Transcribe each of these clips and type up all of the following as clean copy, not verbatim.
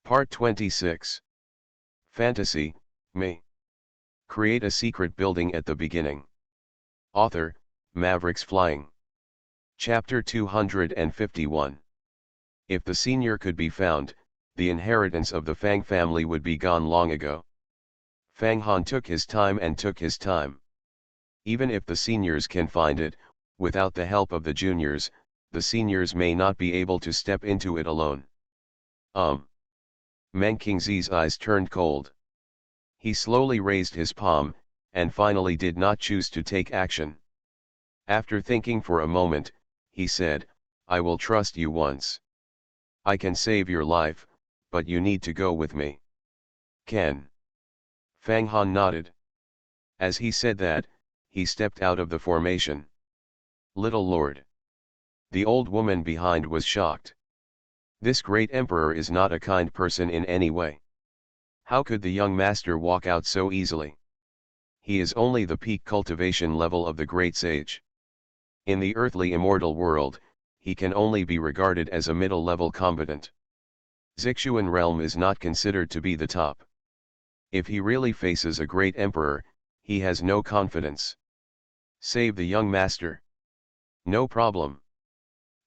Part 26. Fantasy, Me. Create a secret building at the beginning. Author, Mavericks Flying. Chapter 251. If the senior could be found, the inheritance of the Fang family would be gone long ago. Fang Han took his time. Even if the seniors can find it, without the help of the juniors, the seniors may not be able to step into it alone. Meng Qingzi's eyes turned cold. He slowly raised his palm, and finally did not choose to take action. After thinking for a moment, he said, "I will trust you once. I can save your life, but you need to go with me." "Can?" Fang Han nodded. As he said that, he stepped out of the formation. "Little Lord." The old woman behind was shocked. This great emperor is not a kind person in any way. How could the young master walk out so easily? He is only the peak cultivation level of the great sage. In the earthly immortal world, he can only be regarded as a middle-level combatant. Zixuan realm is not considered to be the top. If he really faces a great emperor, he has no confidence. Save the young master. No problem.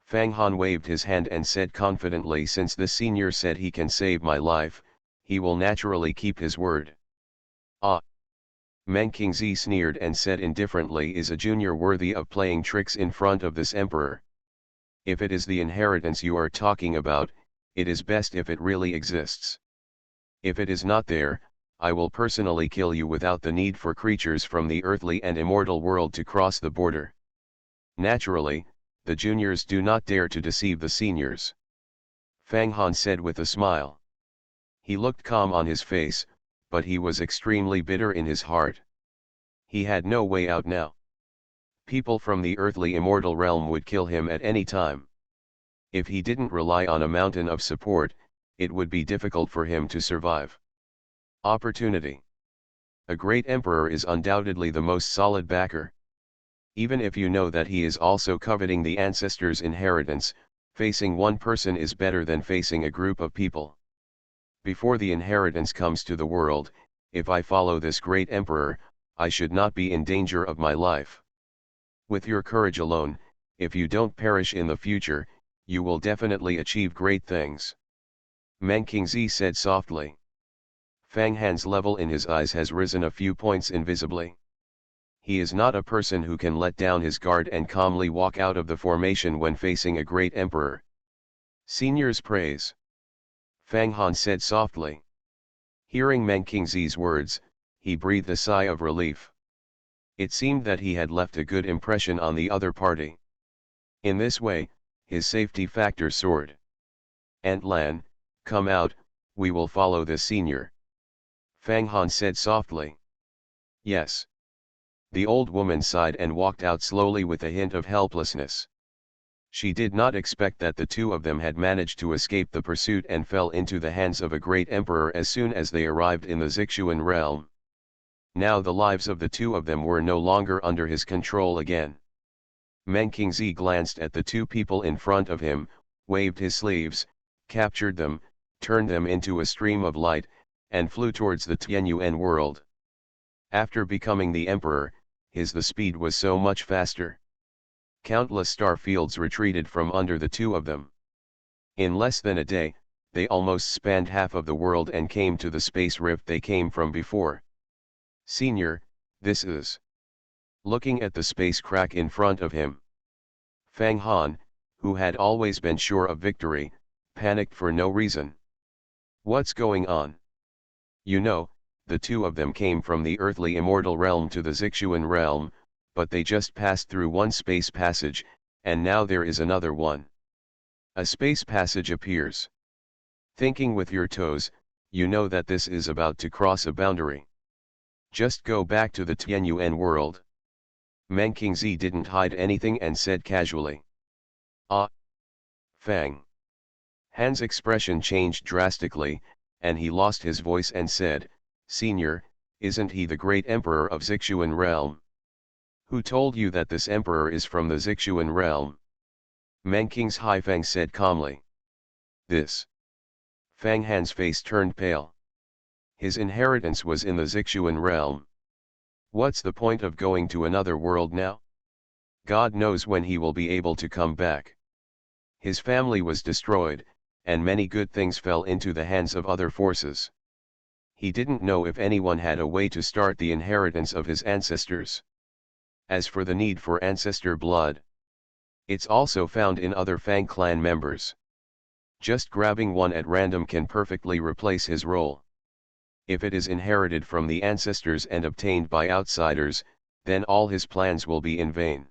Fang Han waved his hand and said confidently, "Since the senior said he can save my life, he will naturally keep his word." "Ah!" Meng Qingzi sneered and said indifferently, "Is a junior worthy of playing tricks in front of this emperor? If it is the inheritance you are talking about, it is best if it really exists. If it is not there, I will personally kill you without the need for creatures from the earthly and immortal world to cross the border." Naturally, the juniors do not dare to deceive the seniors. Fang Han said with a smile. He looked calm on his face, but he was extremely bitter in his heart. He had no way out now. People from the earthly immortal realm would kill him at any time. If he didn't rely on a mountain of support, it would be difficult for him to survive. Opportunity. A great emperor is undoubtedly the most solid backer. Even if you know that he is also coveting the ancestors' inheritance, facing one person is better than facing a group of people. Before the inheritance comes to the world, if I follow this great emperor, I should not be in danger of my life. With your courage alone, if you don't perish in the future, you will definitely achieve great things. Meng Qingzi said softly. Fang Han's level in his eyes has risen a few points invisibly. He is not a person who can let down his guard and calmly walk out of the formation when facing a great emperor. Senior's praise. Fang Han said softly. Hearing Meng Qingzi's words, he breathed a sigh of relief. It seemed that he had left a good impression on the other party. In this way, his safety factor soared. "Aunt Lan, come out, we will follow this senior." Fang Han said softly. "Yes." The old woman sighed and walked out slowly with a hint of helplessness. She did not expect that the two of them had managed to escape the pursuit and fell into the hands of a great emperor as soon as they arrived in the Zixuan realm. Now the lives of the two of them were no longer under his control again. Meng Qingzi glanced at the two people in front of him, waved his sleeves, captured them, turned them into a stream of light, and flew towards the Tianyuan world. After becoming the emperor, the speed was so much faster. Countless star fields retreated from under the two of them. In less than a day, they almost spanned half of the world and came to the space rift they came from before. "Senior, this is..." Looking at the space crack in front of him, Fang Han, who had always been sure of victory, panicked for no reason. "What's going on?" "You know, the two of them came from the earthly immortal realm to the Zixuan realm, but they just passed through one space passage, and now there is another one. A space passage appears. Thinking with your toes, you know that this is about to cross a boundary. Just go back to the Tianyuan world." Meng Qingzi didn't hide anything and said casually. "Ah." Fang Han's expression changed drastically, and he lost his voice and said, "Senior, isn't he the great emperor of Zixuan realm? Who told you that this emperor is from the Zixuan realm?" Meng Qing's Haifeng said calmly. "This Fang Han's face turned pale. His inheritance was in the Zixuan realm. What's the point of going to another world now? God knows when he will be able to come back. His family was destroyed, and many good things fell into the hands of other forces. He didn't know if anyone had a way to start the inheritance of his ancestors. As for the need for ancestor blood, it's also found in other Fang clan members. Just grabbing one at random can perfectly replace his role. If it is inherited from the ancestors and obtained by outsiders, then all his plans will be in vain.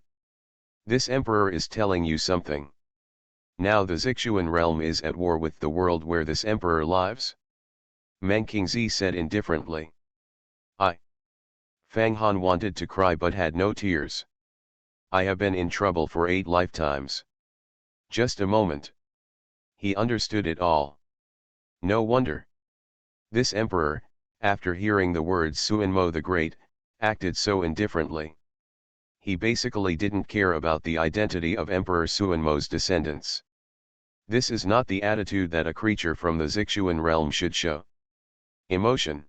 This emperor is telling you something. Now the Zixuan realm is at war with the world where this emperor lives? Meng Qingzi said indifferently. I. Fang Han wanted to cry but had no tears. I have been in trouble for 8 lifetimes. Just a moment. He understood it all. No wonder. This emperor, after hearing the words Suanmo the Great, acted so indifferently. He basically didn't care about the identity of Emperor Suanmo's descendants. This is not the attitude that a creature from the Zixuan realm should show. Emotion.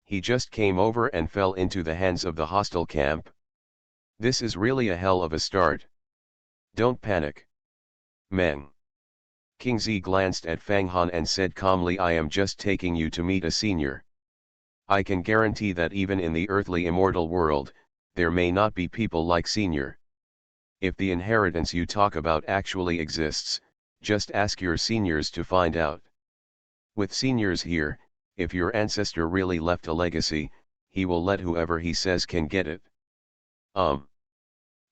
He just came over and fell into the hands of the hostile camp. This is really a hell of a start. Don't panic. Meng Qingzi glanced at Fang Han and said calmly, I am just taking you to meet a senior. I can guarantee that even in the earthly immortal world, there may not be people like senior. If the inheritance you talk about actually exists, just ask your seniors to find out. With seniors here, if your ancestor really left a legacy, he will let whoever he says can get it.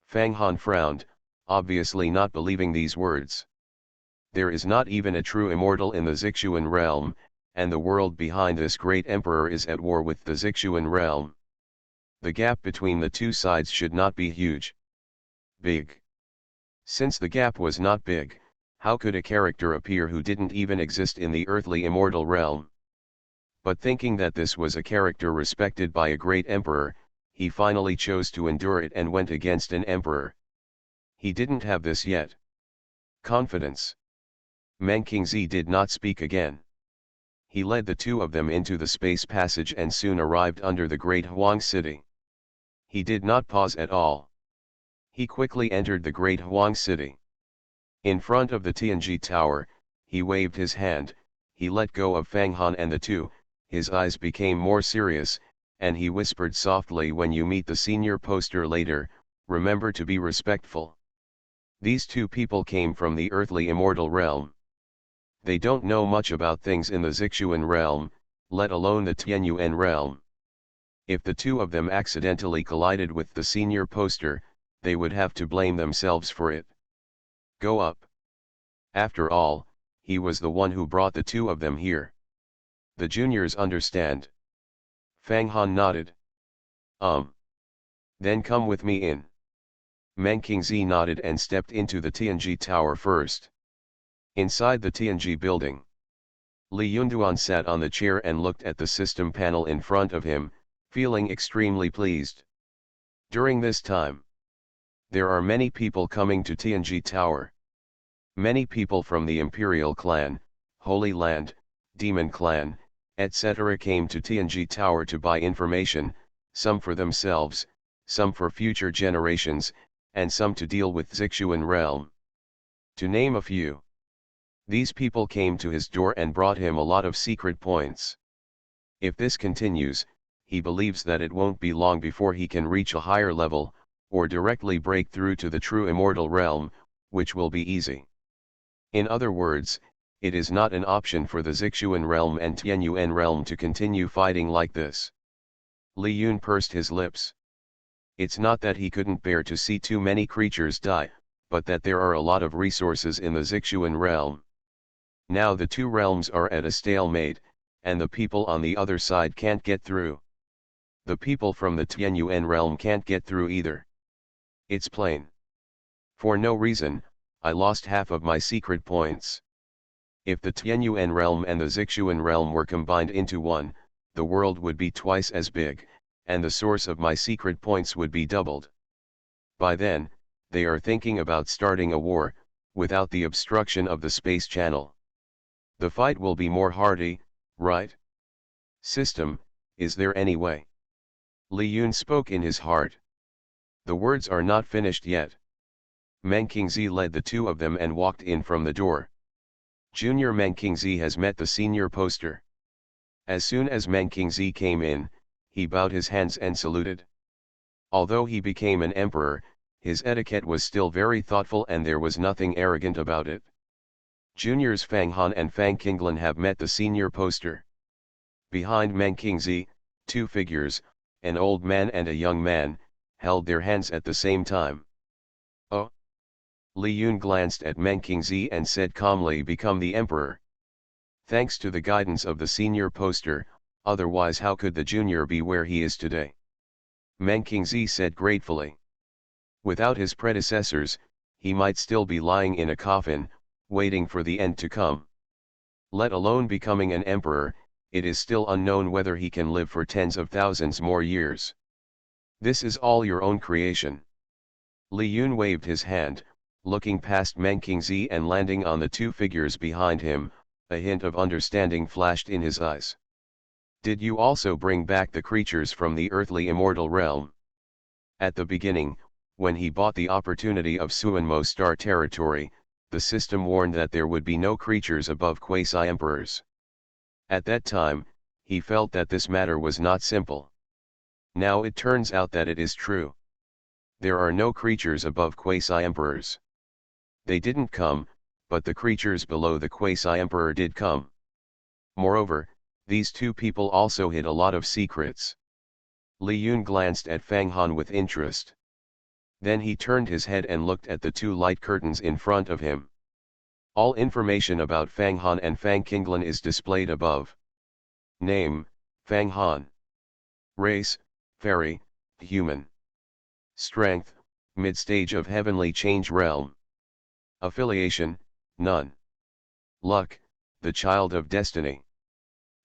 Fang Han frowned, obviously not believing these words. There is not even a true immortal in the Zixuan realm, and the world behind this great emperor is at war with the Zixuan realm. The gap between the two sides should not be huge. Big. Since the gap was not big, how could a character appear who didn't even exist in the earthly immortal realm? But thinking that this was a character respected by a great emperor, he finally chose to endure it and went against an emperor. He didn't have this yet. Confidence. Meng Qingzi did not speak again. He led the two of them into the space passage and soon arrived under the great Huang city. He did not pause at all. He quickly entered the great Huang city. In front of the Tianji tower, he waved his hand, he let go of Fang Han and the two, his eyes became more serious, and he whispered softly, when you meet the senior poster later, remember to be respectful. These two people came from the earthly immortal realm. They don't know much about things in the Zixuan realm, let alone the Tianyuan realm. If the two of them accidentally collided with the senior poster, they would have to blame themselves for it. Go up. After all, he was the one who brought the two of them here. The juniors understand. Fang Han nodded. Then come with me in. Meng Qingzi nodded and stepped into the Tianji tower first. Inside the Tianji building, Li Yunduan sat on the chair and looked at the system panel in front of him, feeling extremely pleased. During this time, there are many people coming to Tianji Tower. Many people from the Imperial Clan, Holy Land, Demon Clan, etc. came to Tianji Tower to buy information, some for themselves, some for future generations, and some to deal with Zixuan realm. To name a few. These people came to his door and brought him a lot of secret points. If this continues, he believes that it won't be long before he can reach a higher level, or directly break through to the true immortal realm, which will be easy. In other words, it is not an option for the Zixuan realm and Tianyuan realm to continue fighting like this. Li Yun pursed his lips. It's not that he couldn't bear to see too many creatures die, but that there are a lot of resources in the Zixuan realm. Now the two realms are at a stalemate, and the people on the other side can't get through. The people from the Tianyuan realm can't get through either. It's plain. For no reason, I lost half of my secret points. If the Tianyuan realm and the Zixuan realm were combined into one, the world would be twice as big, and the source of my secret points would be doubled. By then, they are thinking about starting a war, without the obstruction of the space channel. The fight will be more hardy, right? System, is there any way? Li Yun spoke in his heart. The words are not finished yet. Meng Qingzi led the two of them and walked in from the door. Junior Meng Qingzi has met the senior poster. As soon as Meng Qingzi came in, he bowed his hands and saluted. Although he became an emperor, his etiquette was still very thoughtful and there was nothing arrogant about it. Juniors Fang Han and Fang Qinglan have met the senior poster. Behind Meng Qingzi, two figures, an old man and a young man, held their hands at the same time. Oh! Li Yun glanced at Meng Qingzi and said calmly, become the emperor. Thanks to the guidance of the senior poster, otherwise how could the junior be where he is today? Meng Qingzi said gratefully. Without his predecessors, he might still be lying in a coffin, waiting for the end to come. Let alone becoming an emperor, it is still unknown whether he can live for tens of thousands more years. This is all your own creation. Li Yun waved his hand, looking past Meng Qingzi and landing on the two figures behind him. A hint of understanding flashed in his eyes. Did you also bring back the creatures from the earthly immortal realm? At the beginning, when he bought the opportunity of Suanmo star territory, the system warned that there would be no creatures above quasi-emperors. At that time, he felt that this matter was not simple. Now it turns out that it is true. There are no creatures above quasi-emperors. They didn't come, but the creatures below the quasi-emperor did come. Moreover, these two people also hid a lot of secrets. Li Yun glanced at Fang Han with interest. Then he turned his head and looked at the two light curtains in front of him. All information about Fang Han and Fang Qinglan is displayed above. Name, Fang Han. Race, fairy, human. Strength, mid-stage of heavenly change realm. Affiliation, none. Luck, the child of destiny.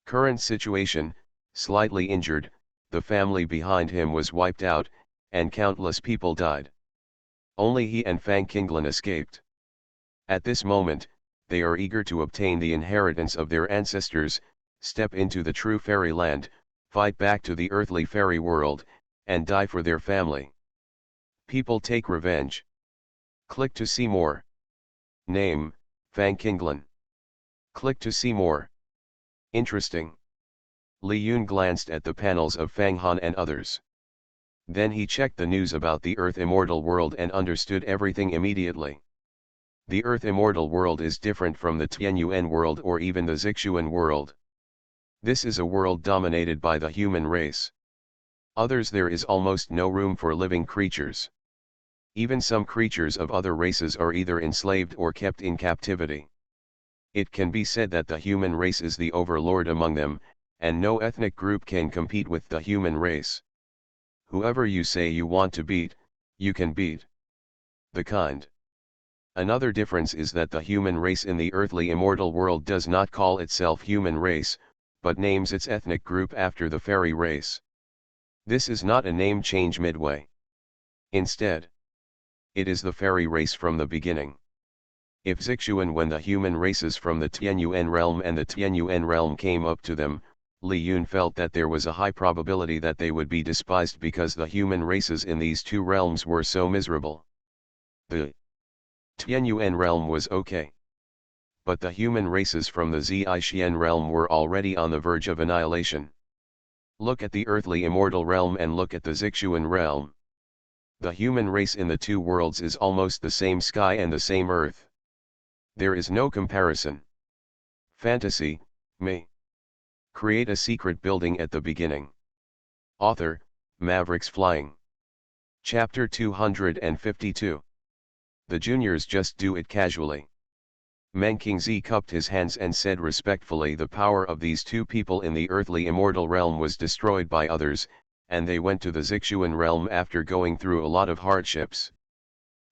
Current situation, slightly injured, the family behind him was wiped out, and countless people died. Only he and Fang Qinglan escaped. At this moment, they are eager to obtain the inheritance of their ancestors, step into the true fairyland, fight back to the earthly fairy world, and die for their family. People take revenge. Click to see more. Name, Fang Qinglan. Click to see more. Interesting. Li Yun glanced at the panels of Fang Han and others. Then he checked the news about the Earth Immortal World and understood everything immediately. The Earth Immortal World is different from the Tianyuan world or even the Zixuan world. This is a world dominated by the human race. Others there is almost no room for living creatures. Even some creatures of other races are either enslaved or kept in captivity. It can be said that the human race is the overlord among them, and no ethnic group can compete with the human race. Whoever you say you want to beat, you can beat. The kind. Another difference is that the human race in the earthly immortal world does not call itself human race, but names its ethnic group after the fairy race. This is not a name change midway. Instead, it is the fairy race from the beginning. If Zixuan when the human races from the Tianyuan realm and the Tianyuan realm came up to them, Li Yun felt that there was a high probability that they would be despised because the human races in these two realms were so miserable. The Tianyuan realm was okay. But the human races from the Zixuan realm were already on the verge of annihilation. Look at the earthly immortal realm and look at the Zixuan realm. The human race in the two worlds is almost the same sky and the same earth. There is no comparison. Fantasy, me. Create a secret building at the beginning. Author, Mavericks Flying. Chapter 252. The juniors just do it casually. Meng Qingzi cupped his hands and said respectfully, the power of these two people in the earthly immortal realm was destroyed by others, and they went to the Zixuan realm after going through a lot of hardships.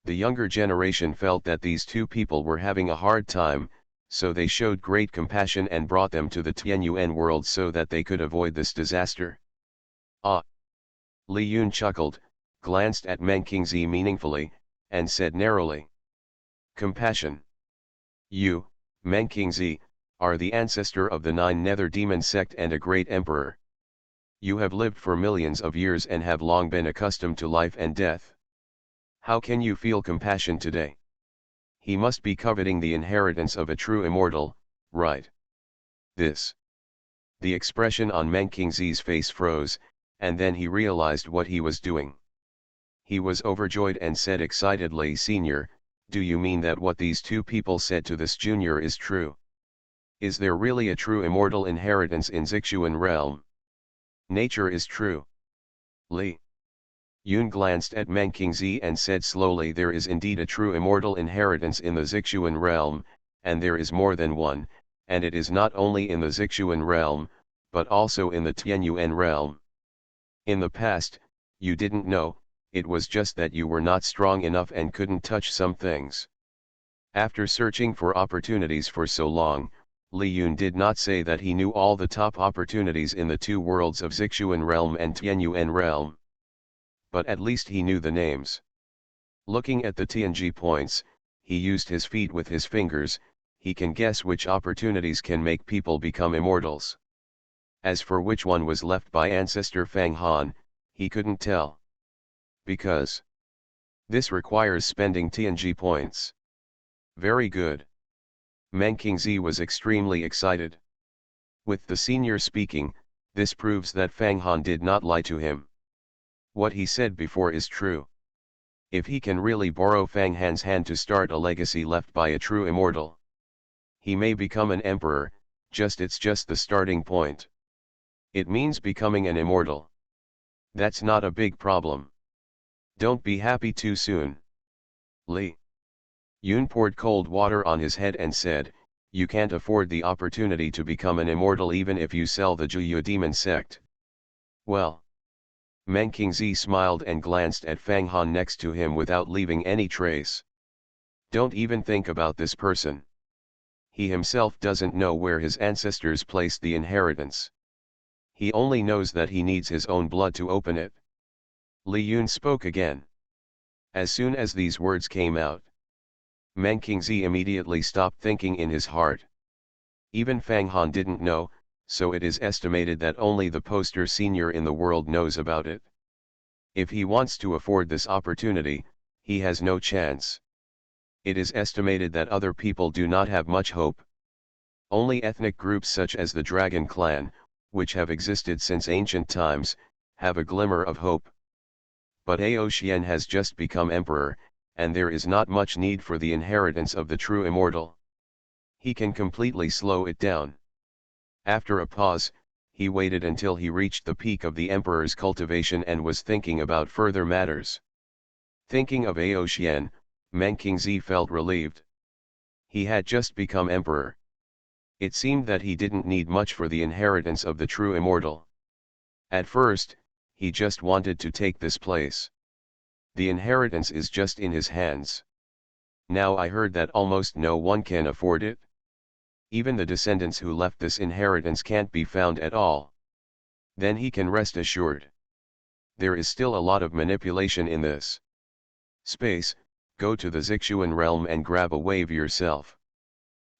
The younger generation felt that these two people were having a hard time, so they showed great compassion and brought them to the Tianyuan world so that they could avoid this disaster. Ah! Li Yun chuckled, glanced at Meng Qingzi meaningfully, and said narrowly. Compassion. You, Meng Qingzi, are the ancestor of the 9 Nether Demon sect and a great emperor. You have lived for millions of years and have long been accustomed to life and death. How can you feel compassion today? He must be coveting the inheritance of a true immortal, right? This. The expression on Meng Qingzi's face froze, and then he realized what he was doing. He was overjoyed and said excitedly, "Senior, do you mean that what these two people said to this junior is true? Is there really a true immortal inheritance in Zixuan realm? Nature is true." Li Yun glanced at Meng Qingzi and said slowly, "There is indeed a true immortal inheritance in the Zixuan realm, and there is more than one, and it is not only in the Zixuan realm, but also in the Tianyuan realm. In the past, you didn't know, it was just that you were not strong enough and couldn't touch some things." After searching for opportunities for so long, Li Yun did not say that he knew all the top opportunities in the two worlds of Zixuan realm and Tianyuan realm. But at least he knew the names. Looking at the TNG points, he used his feet with his fingers. He can guess which opportunities can make people become immortals. As for which one was left by ancestor Fang Han, he couldn't tell. Because this requires spending TNG points. Very good. Meng Qingzi was extremely excited. With the senior speaking, this proves that Fang Han did not lie to him. What he said before is true. If he can really borrow Fang Han's hand to start a legacy left by a true immortal, he may become an emperor. It's just the starting point. It means becoming an immortal. That's not a big problem. Don't be happy too soon. Li Yun poured cold water on his head and said, "You can't afford the opportunity to become an immortal even if you sell the Juyu demon sect." Well. Meng Qingzi smiled and glanced at Fang Han next to him without leaving any trace. Don't even think about this person. He himself doesn't know where his ancestors placed the inheritance. He only knows that he needs his own blood to open it. Li Yun spoke again. As soon as these words came out, Meng Qingzi immediately stopped thinking in his heart. Even Fang Han didn't know, so it is estimated that only the poster senior in the world knows about it. If he wants to afford this opportunity, he has no chance. It is estimated that other people do not have much hope. Only ethnic groups such as the Dragon Clan, which have existed since ancient times, have a glimmer of hope. But Ao Xian has just become emperor, and there is not much need for the inheritance of the true immortal. He can completely slow it down. After a pause, he waited until he reached the peak of the emperor's cultivation and was thinking about further matters. Thinking of Ao Xian, Meng Qingzi felt relieved. He had just become emperor. It seemed that he didn't need much for the inheritance of the true immortal. At first, he just wanted to take this place. The inheritance is just in his hands. Now I heard that almost no one can afford it. Even the descendants who left this inheritance can't be found at all. Then he can rest assured. There is still a lot of manipulation in this space. Go to the Zixuan realm and grab a wave yourself.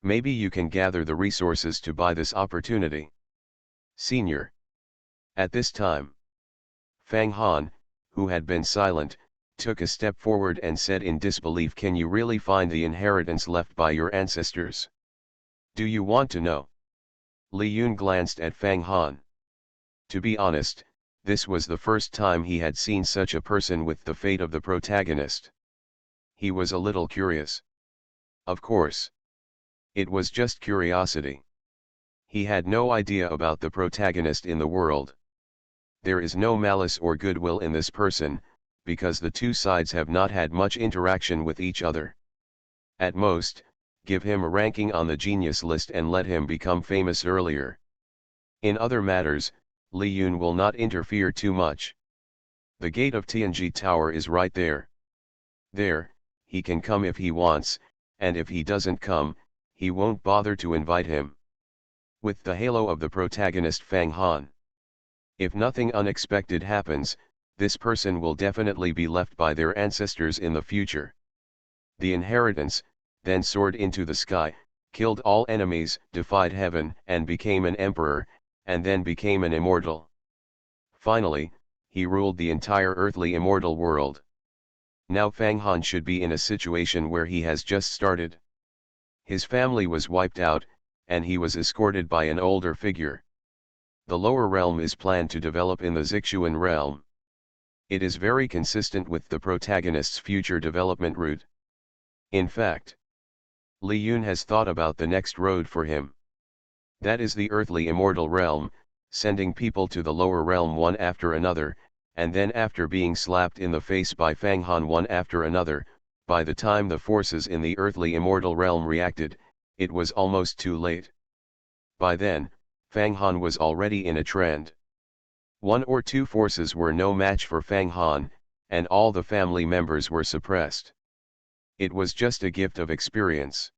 Maybe you can gather the resources to buy this opportunity. Senior. At this time, Fang Han, who had been silent, took a step forward and said in disbelief, "Can you really find the inheritance left by your ancestors? Do you want to know?" Li Yun glanced at Fang Han. To be honest, this was the first time he had seen such a person with the fate of the protagonist. He was a little curious. Of course. It was just curiosity. He had no idea about the protagonist in the world. There is no malice or goodwill in this person, because the two sides have not had much interaction with each other. At most, give him a ranking on the genius list and let him become famous earlier. In other matters, Li Yun will not interfere too much. The gate of Tianji Tower is right there. There, he can come if he wants, and if he doesn't come, he won't bother to invite him. With the halo of the protagonist Fang Han. If nothing unexpected happens, this person will definitely be left by their ancestors in the future. The inheritance then soared into the sky, killed all enemies, defied heaven, and became an emperor, and then became an immortal. Finally, he ruled the entire earthly immortal world. Now Fang Han should be in a situation where he has just started. His family was wiped out, and he was escorted by an older figure. The lower realm is planned to develop in the Zixuan realm. It is very consistent with the protagonist's future development route. In fact, Li Yun has thought about the next road for him. That is the earthly immortal realm, sending people to the lower realm one after another, and then after being slapped in the face by Fang Han one after another, by the time the forces in the earthly immortal realm reacted, it was almost too late. By then, Fang Han was already in a trend. One or two forces were no match for Fang Han, and all the family members were suppressed. It was just a gift of experience.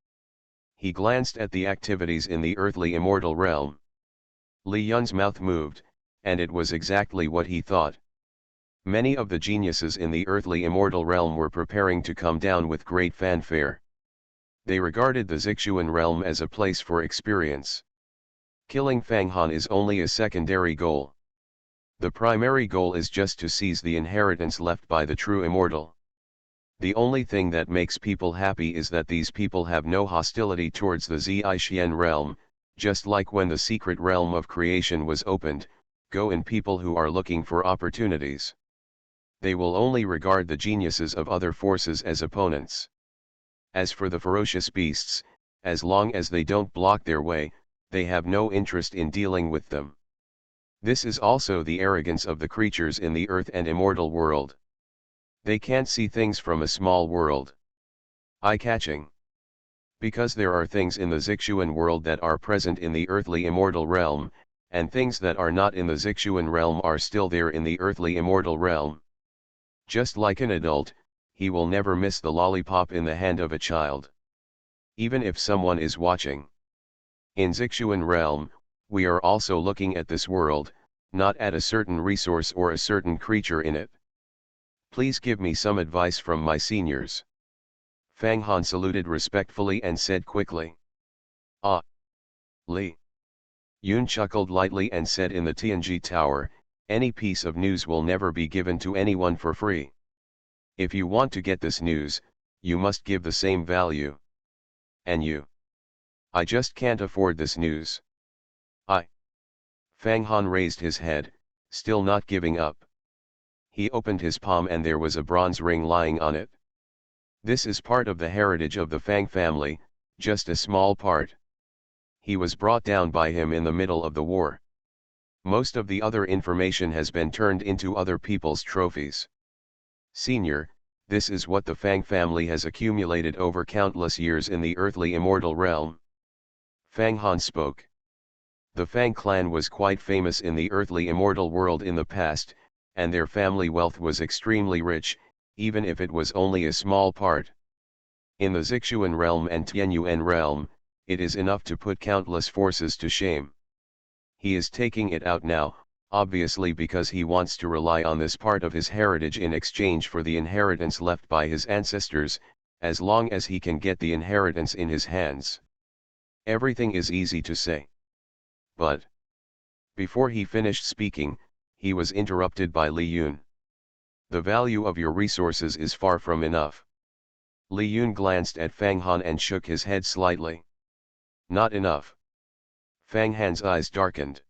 He glanced at the activities in the earthly immortal realm. Li Yun's mouth moved, and it was exactly what he thought. Many of the geniuses in the earthly immortal realm were preparing to come down with great fanfare. They regarded the Zixuan realm as a place for experience. Killing Fang Han is only a secondary goal. The primary goal is just to seize the inheritance left by the true immortal. The only thing that makes people happy is that these people have no hostility towards the Zixuan realm, just like when the secret realm of creation was opened, go in people who are looking for opportunities. They will only regard the geniuses of other forces as opponents. As for the ferocious beasts, as long as they don't block their way, they have no interest in dealing with them. This is also the arrogance of the creatures in the earth and immortal world. They can't see things from a small world. Eye-catching. Because there are things in the Zixuan world that are present in the earthly immortal realm, and things that are not in the Zixuan realm are still there in the earthly immortal realm. Just like an adult, he will never miss the lollipop in the hand of a child. Even if someone is watching. In Zixuan realm, we are also looking at this world, not at a certain resource or a certain creature in it. Please give me some advice from my seniors. Fang Han saluted respectfully and said quickly. Ah. Li. Yun chuckled lightly and said, in the Tianji Tower, any piece of news will never be given to anyone for free. If you want to get this news, you must give the same value. And you? I just can't afford this news. Fang Han raised his head, still not giving up. He opened his palm and there was a bronze ring lying on it. This is part of the heritage of the Fang family, just a small part. He was brought down by him in the middle of the war. Most of the other information has been turned into other people's trophies. Senior, this is what the Fang family has accumulated over countless years in the earthly immortal realm. Fang Han spoke. The Fang clan was quite famous in the earthly immortal world in the past, and their family wealth was extremely rich, even if it was only a small part. In the Zixuan realm and Tianyuan realm, it is enough to put countless forces to shame. He is taking it out now, obviously because he wants to rely on this part of his heritage in exchange for the inheritance left by his ancestors, as long as he can get the inheritance in his hands. Everything is easy to say. But before he finished speaking, he was interrupted by Li Yun. The value of your resources is far from enough. Li Yun glanced at Fang Han and shook his head slightly. Not enough. Fang Han's eyes darkened.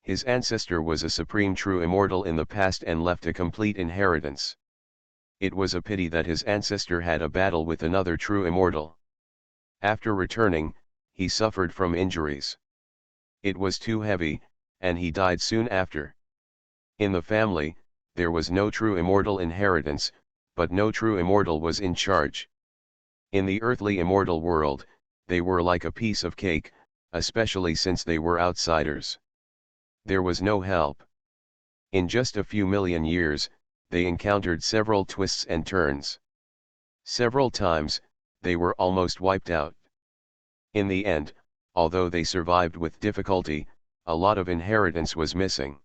His ancestor was a supreme true immortal in the past and left a complete inheritance. It was a pity that his ancestor had a battle with another true immortal. After returning, he suffered from injuries. It was too heavy, and he died soon after. In the family, there was no true immortal inheritance, but no true immortal was in charge. In the earthly immortal world, they were like a piece of cake, especially since they were outsiders. There was no help. In just a few million years, they encountered several twists and turns. Several times, they were almost wiped out. In the end, although they survived with difficulty, a lot of inheritance was missing.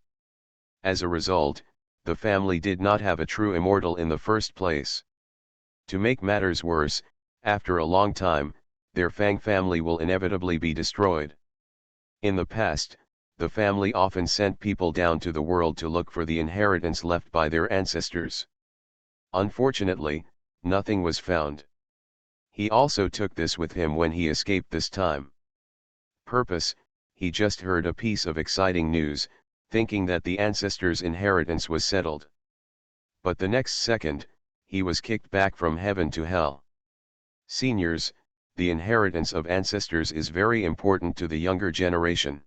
As a result, the family did not have a true immortal in the first place. To make matters worse, after a long time, their Fang family will inevitably be destroyed. In the past, the family often sent people down to the world to look for the inheritance left by their ancestors. Unfortunately, nothing was found. He also took this with him when he escaped this time. Purpose, he just heard a piece of exciting news, thinking that the ancestors' inheritance was settled. But the next second, he was kicked back from heaven to hell. Seniors, the inheritance of ancestors is very important to the younger generation.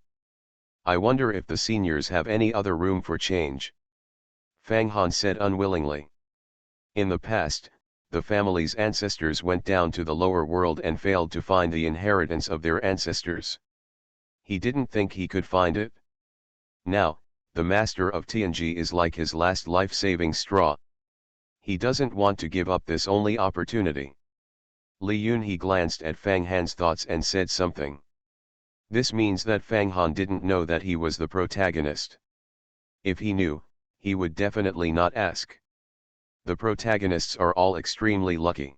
I wonder if the seniors have any other room for change. Fang Han said unwillingly. In the past, the family's ancestors went down to the lower world and failed to find the inheritance of their ancestors. He didn't think he could find it. Now, the master of Tianji is like his last life-saving straw. He doesn't want to give up this only opportunity. Li Yun he glanced at Fang Han's thoughts and said something. This means that Fang Han didn't know that he was the protagonist. If he knew, he would definitely not ask. The protagonists are all extremely lucky.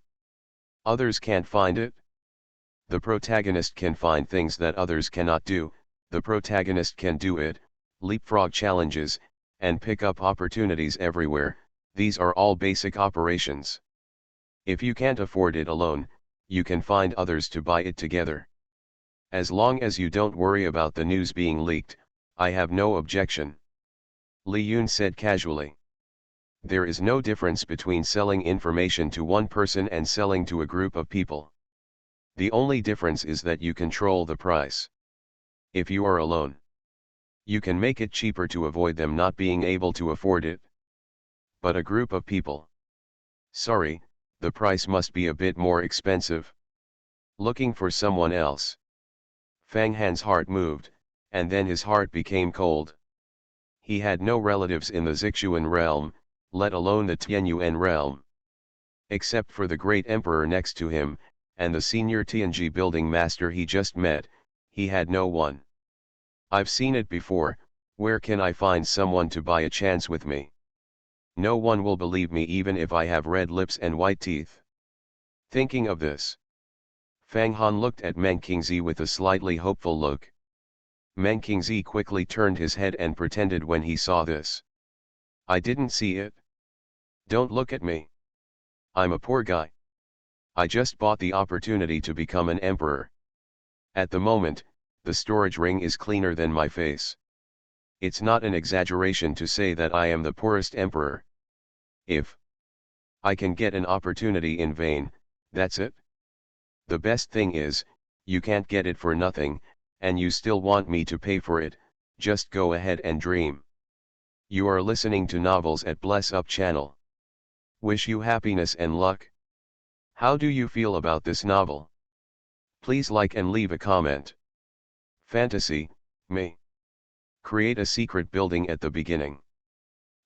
Others can't find it. The protagonist can find things that others cannot do, the protagonist can do it, leapfrog challenges, and pick up opportunities everywhere. These are all basic operations. If you can't afford it alone, you can find others to buy it together. As long as you don't worry about the news being leaked, I have no objection. Li Yun said casually. There is no difference between selling information to one person and selling to a group of people. The only difference is that you control the price. If you are alone, you can make it cheaper to avoid them not being able to afford it. But a group of people. Sorry, the price must be a bit more expensive. Looking for someone else. Fang Han's heart moved, and then his heart became cold. He had no relatives in the Zixuan realm, let alone the Tianyuan realm. Except for the great emperor next to him, and the senior Tianji building master he just met, he had no one. I've seen it before, where can I find someone to buy a chance with me? No one will believe me even if I have red lips and white teeth. Thinking of this, Fang Han looked at Meng Qingzi with a slightly hopeful look. Meng Qingzi quickly turned his head and pretended when he saw this. I didn't see it. Don't look at me. I'm a poor guy. I just bought the opportunity to become an emperor. At the moment, the storage ring is cleaner than my face. It's not an exaggeration to say that I am the poorest emperor. If I can get an opportunity in vain, that's it. The best thing is, you can't get it for nothing, and you still want me to pay for it. Just go ahead and dream. You are listening to Novels at Bless Up channel. Wish you happiness and luck. How do you feel about this novel? Please like and leave a comment. Fantasy, me. Create a secret building at the beginning.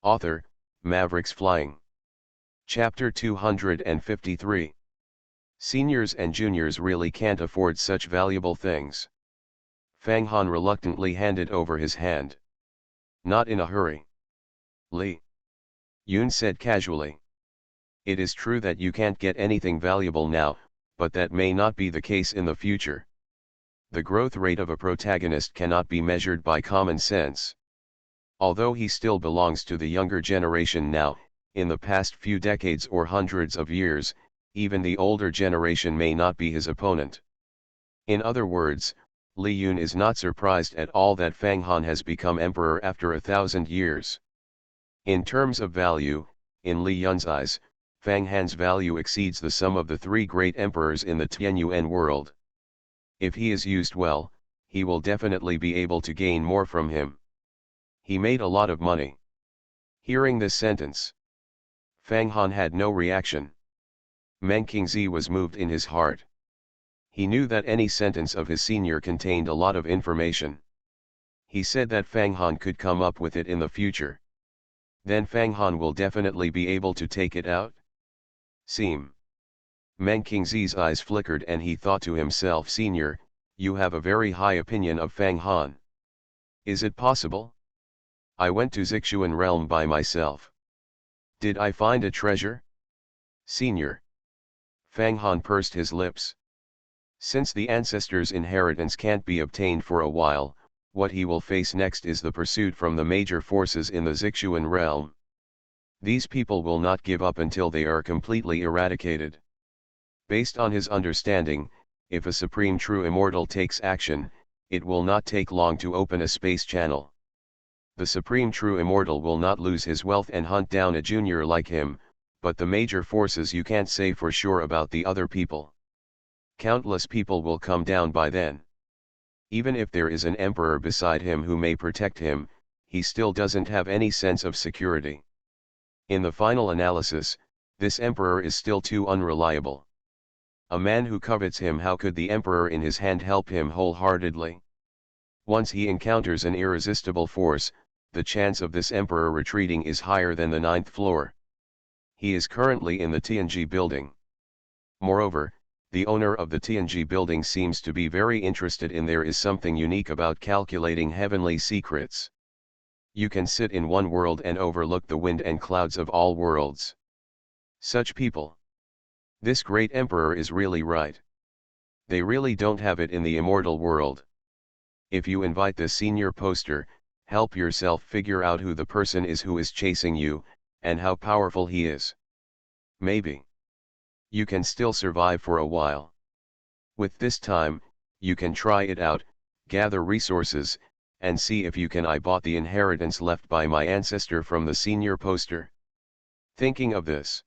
Author, Mavericks Flying. Chapter 253. Seniors and juniors really can't afford such valuable things. Fang Han reluctantly handed over his hand. Not in a hurry. Li Yun said casually. It is true that you can't get anything valuable now, but that may not be the case in the future. The growth rate of a protagonist cannot be measured by common sense. Although he still belongs to the younger generation now, in the past few decades or hundreds of years, even the older generation may not be his opponent. In other words, Li Yun is not surprised at all that Fang Han has become emperor after 1,000 years. In terms of value, in Li Yun's eyes, Fang Han's value exceeds the sum of the three great emperors in the Tianyuan world. If he is used well, he will definitely be able to gain more from him. He made a lot of money. Hearing this sentence, Fang Han had no reaction. Meng Qingzi was moved in his heart. He knew that any sentence of his senior contained a lot of information. He said that Fang Han could come up with it in the future. Then Fang Han will definitely be able to take it out. Seem. Meng Qingzi's eyes flickered and he thought to himself, Senior, you have a very high opinion of Fang Han. Is it possible? I went to Zixuan realm by myself. Did I find a treasure? Senior. Fang Han pursed his lips. Since the ancestor's inheritance can't be obtained for a while, what he will face next is the pursuit from the major forces in the Zixuan realm. These people will not give up until they are completely eradicated. Based on his understanding, if a supreme true immortal takes action, it will not take long to open a space channel. The supreme true immortal will not lose his wealth and hunt down a junior like him, but the major forces you can't say for sure about the other people. Countless people will come down by then. Even if there is an emperor beside him who may protect him, he still doesn't have any sense of security. In the final analysis, this emperor is still too unreliable. A man who covets him, how could the emperor in his hand help him wholeheartedly? Once he encounters an irresistible force, the chance of this emperor retreating is higher than the 9th floor. He is currently in the TNG building. Moreover, the owner of the TNG building seems to be very interested in. There is something unique about calculating heavenly secrets. You can sit in one world and overlook the wind and clouds of all worlds. Such people. This great emperor is really right. They really don't have it in the immortal world. If you invite the senior poster, help yourself figure out who the person is who is chasing you, and how powerful he is. Maybe you can still survive for a while. With this time, you can try it out, gather resources, and see if you can. I bought the inheritance left by my ancestor from the senior poster. Thinking of this,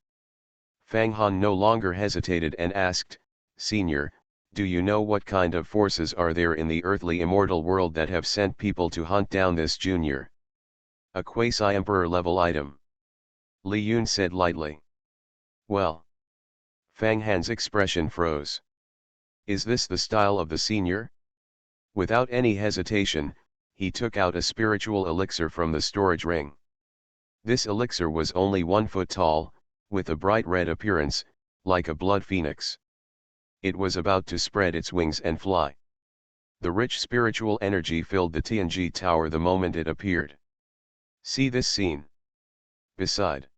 Fang Han no longer hesitated and asked, "Senior, do you know what kind of forces are there in the earthly immortal world that have sent people to hunt down this junior?" "A quasi-emperor level item," Li Yun said lightly. "Well." Fang Han's expression froze. "Is this the style of the senior?" Without any hesitation, he took out a spiritual elixir from the storage ring. This elixir was only 1 foot tall, with a bright red appearance, like a blood phoenix. It was about to spread its wings and fly. The rich spiritual energy filled the TNG tower the moment it appeared. "See this scene?" Beside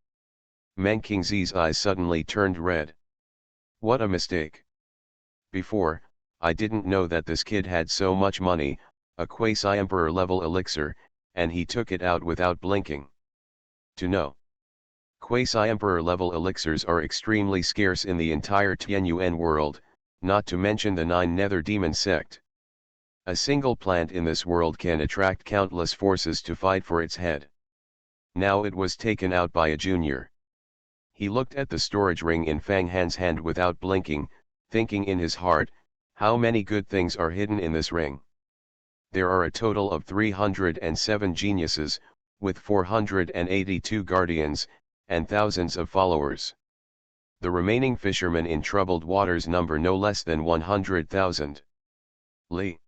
Meng Qingzi's eyes suddenly turned red. "What a mistake. Before, I didn't know that this kid had so much money, a quasi-emperor level elixir, and he took it out without blinking. To know. Quasi-emperor level elixirs are extremely scarce in the entire Tianyuan world, not to mention the 9 nether demon sect. A single plant in this world can attract countless forces to fight for its head. Now it was taken out by a junior. He looked at the storage ring in Fang Han's hand without blinking, thinking in his heart, how many good things are hidden in this ring. There are a total of 307 geniuses, with 482 guardians, and thousands of followers. The remaining fishermen in troubled waters number no less than 100,000. Li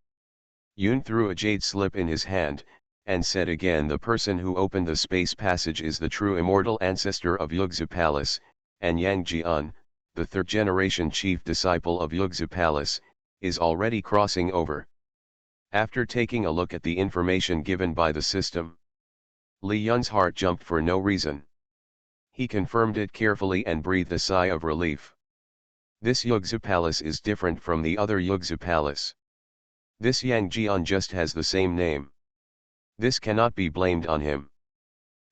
Yun threw a jade slip in his hand, and said again, "The person who opened the space passage is the true immortal ancestor of Yugzu Palace, and Yang Jian, the 3rd-generation chief disciple of Yugzu Palace, is already crossing over." After taking a look at the information given by the system, Li Yun's heart jumped for no reason. He confirmed it carefully and breathed a sigh of relief. This Yugzu Palace is different from the other Yugzu Palace. This Yang Jian just has the same name. This cannot be blamed on him.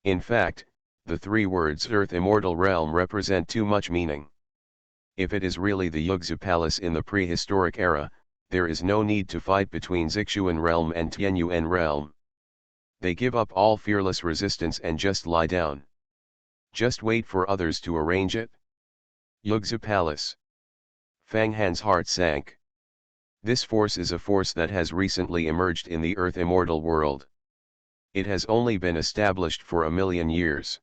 In fact, the 3 words Earth Immortal Realm represent too much meaning. If it is really the Yugzu Palace in the prehistoric era, there is no need to fight between Zixuan Realm and Tianyuan Realm. They give up all fearless resistance and just lie down. Just wait for others to arrange it. Yugzu Palace. Fang Han's heart sank. This force is a force that has recently emerged in the Earth Immortal world. It has only been established for 1,000,000 years.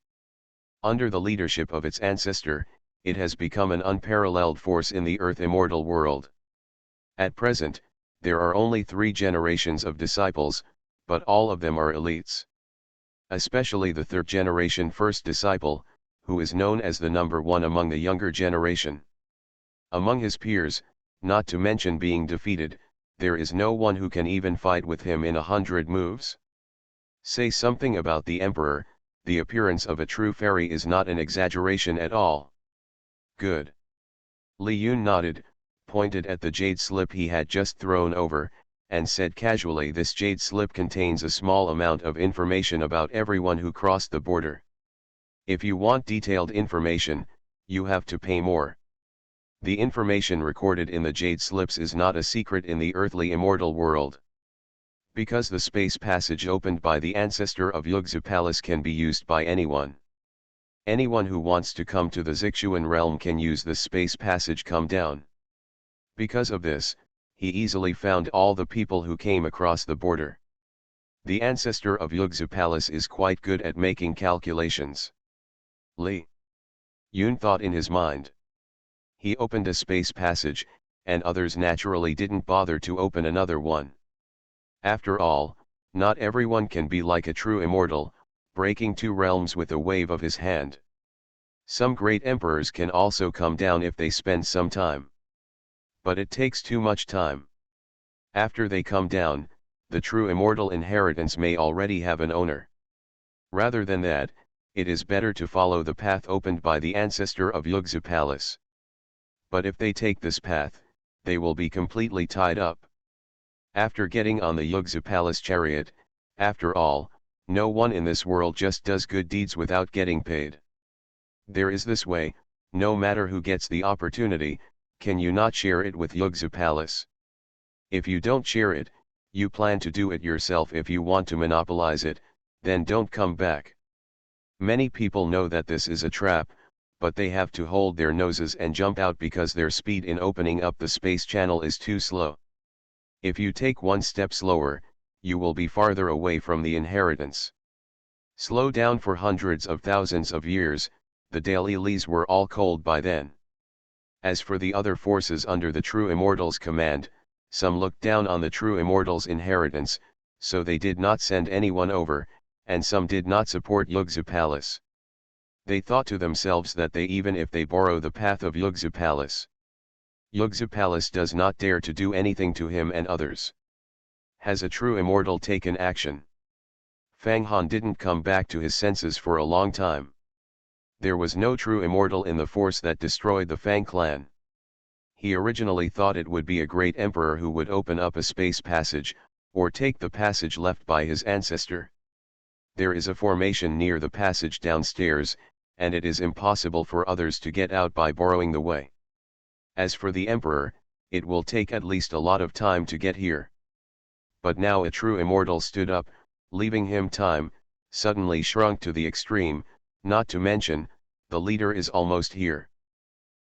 Under the leadership of its ancestor, it has become an unparalleled force in the Earth Immortal world. At present, there are only 3 generations of disciples, but all of them are elites. Especially the 3rd generation first disciple, who is known as the number 1 among the younger generation. Among his peers, not to mention being defeated, there is no one who can even fight with him in 100 moves. Say something about the emperor, the appearance of a true fairy is not an exaggeration at all. Good. Li Yun nodded, pointed at the jade slip he had just thrown over, and said casually, "This jade slip contains a small amount of information about everyone who crossed the border. If you want detailed information, you have to pay more. The information recorded in the jade slips is not a secret in the earthly immortal world. Because the space passage opened by the ancestor of Yugzu Palace can be used by anyone. Anyone who wants to come to the Zixuan realm can use the space passage come down." Because of this, he easily found all the people who came across the border. The ancestor of Yugzu Palace is quite good at making calculations. Li Yun thought in his mind. He opened a space passage, and others naturally didn't bother to open another one. After all, not everyone can be like a true immortal, breaking two realms with a wave of his hand. Some great emperors can also come down if they spend some time. But it takes too much time. After they come down, the true immortal inheritance may already have an owner. Rather than that, it is better to follow the path opened by the ancestor of Yugzu Palace. But if they take this path, they will be completely tied up. After getting on the Yugzu Palace chariot, after all, no one in this world just does good deeds without getting paid. There is this way, no matter who gets the opportunity, can you not share it with Yugzu Palace? If you don't share it, you plan to do it yourself. If you want to monopolize it, then don't come back. Many people know that this is a trap, but they have to hold their noses and jump out because their speed in opening up the space channel is too slow. If you take one step slower, you will be farther away from the inheritance. Slow down for hundreds of thousands of years, the daily Lis were all cold by then. As for the other forces under the true immortal's command, some looked down on the true immortal's inheritance, so they did not send anyone over, and some did not support Yugzu Palace. They thought to themselves that even if they borrow the path of Yugzu Palace, Yugzu Palace does not dare to do anything to him and others. Has a true immortal taken action? Fang Han didn't come back to his senses for a long time. There was no true immortal in the force that destroyed the Fang clan. He originally thought it would be a great emperor who would open up a space passage, or take the passage left by his ancestor. There is a formation near the passage downstairs, and it is impossible for others to get out by borrowing the way. As for the emperor, it will take at least a lot of time to get here. But now a true immortal stood up, leaving him time, suddenly shrunk to the extreme, not to mention, the leader is almost here.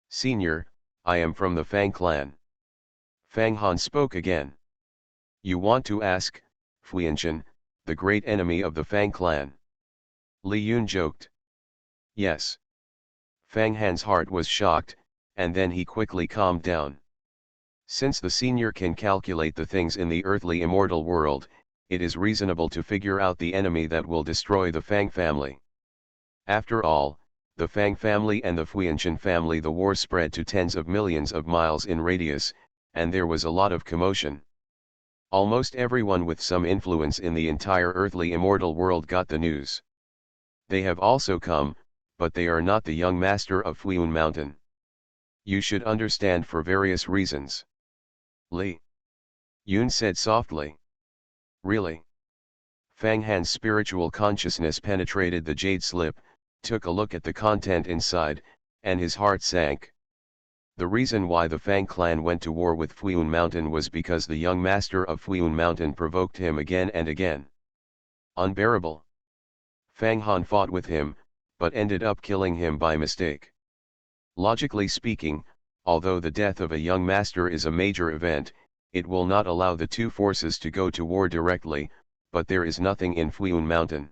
"Senior, I am from the Fang clan." Fang Han spoke again. "You want to ask, Fuinshan, the great enemy of the Fang clan?" Li Yun joked. "Yes." Fang Han's heart was shocked, and then he quickly calmed down. Since the senior can calculate the things in the earthly immortal world, it is reasonable to figure out the enemy that will destroy the Fang family. After all, the Fang family and the Fuinshan family, the war spread to tens of millions of miles in radius, and there was a lot of commotion. Almost everyone with some influence in the entire earthly immortal world got the news. They have also come, but they are not the young master of Fuiyun Mountain. You should understand, for various reasons. Li Yun said softly. Really? Fang Han's spiritual consciousness penetrated the jade slip, took a look at the content inside, and his heart sank. The reason why the Fang clan went to war with Fuiyun Mountain was because the young master of Fuiyun Mountain provoked him again and again. Unbearable. Fang Han fought with him, but ended up killing him by mistake. Logically speaking, although the death of a young master is a major event, it will not allow the two forces to go to war directly, but there is nothing in Fuiyun Mountain.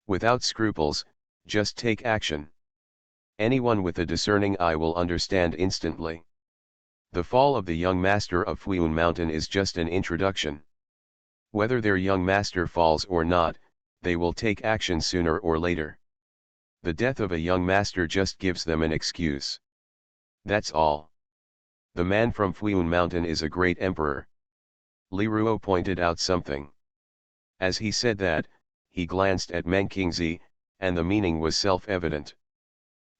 Without scruples, just take action. Anyone with a discerning eye will understand instantly. The fall of the young master of Fuiyun Mountain is just an introduction. Whether their young master falls or not, they will take action sooner or later. The death of a young master just gives them an excuse. That's all. The man from Fuiyun Mountain is a great emperor. Li Ruo pointed out something. As he said that, he glanced at Meng Qingzi, and the meaning was self-evident.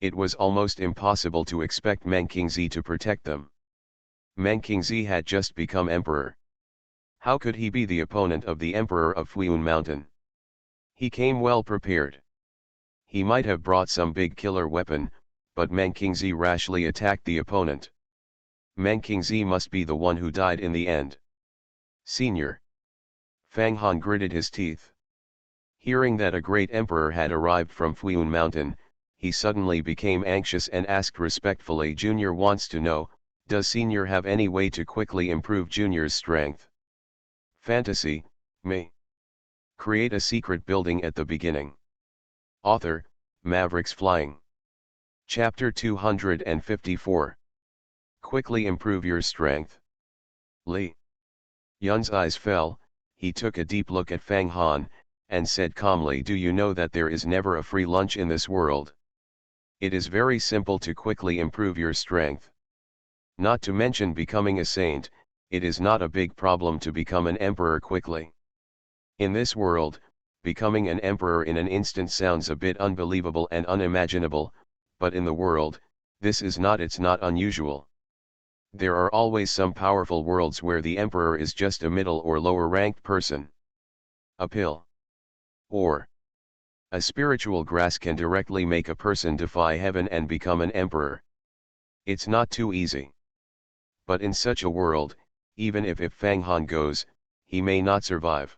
It was almost impossible to expect Meng Qingzi to protect them. Meng Qingzi had just become emperor. How could he be the opponent of the emperor of Fuiyun Mountain? He came well prepared. He might have brought some big killer weapon, but Meng Qingzi rashly attacked the opponent. Meng Qingzi must be the one who died in the end. Senior. Fang Han gritted his teeth. Hearing that a great emperor had arrived from Fuiyun Mountain, he suddenly became anxious and asked respectfully, Junior wants to know, does Senior have any way to quickly improve Junior's strength? Fantasy, me. Create a secret building at the beginning. Author, Mavericks Flying. Chapter 254. Quickly improve your strength. Li Yun's eyes fell, he took a deep look at Fang Han, and said calmly, do you know that there is never a free lunch in this world? It is very simple to quickly improve your strength. Not to mention becoming a saint, it is not a big problem to become an emperor quickly. In this world, becoming an emperor in an instant sounds a bit unbelievable and unimaginable, but in the world, it's not unusual. There are always some powerful worlds where the emperor is just a middle or lower ranked person. A pill or a spiritual grass can directly make a person defy heaven and become an emperor. It's not too easy. But in such a world, even if Fang Han goes, he may not survive.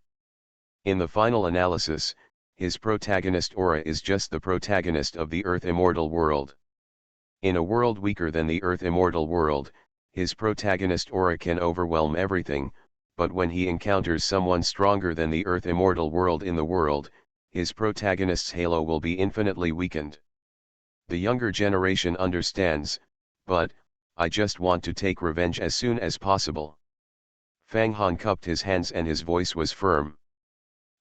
In the final analysis, his protagonist aura is just the protagonist of the Earth Immortal world. In a world weaker than the Earth Immortal world, his protagonist aura can overwhelm everything, but when he encounters someone stronger than the Earth Immortal world in the world, his protagonist's halo will be infinitely weakened. The younger generation understands, but, I just want to take revenge as soon as possible. Fang Han cupped his hands and his voice was firm.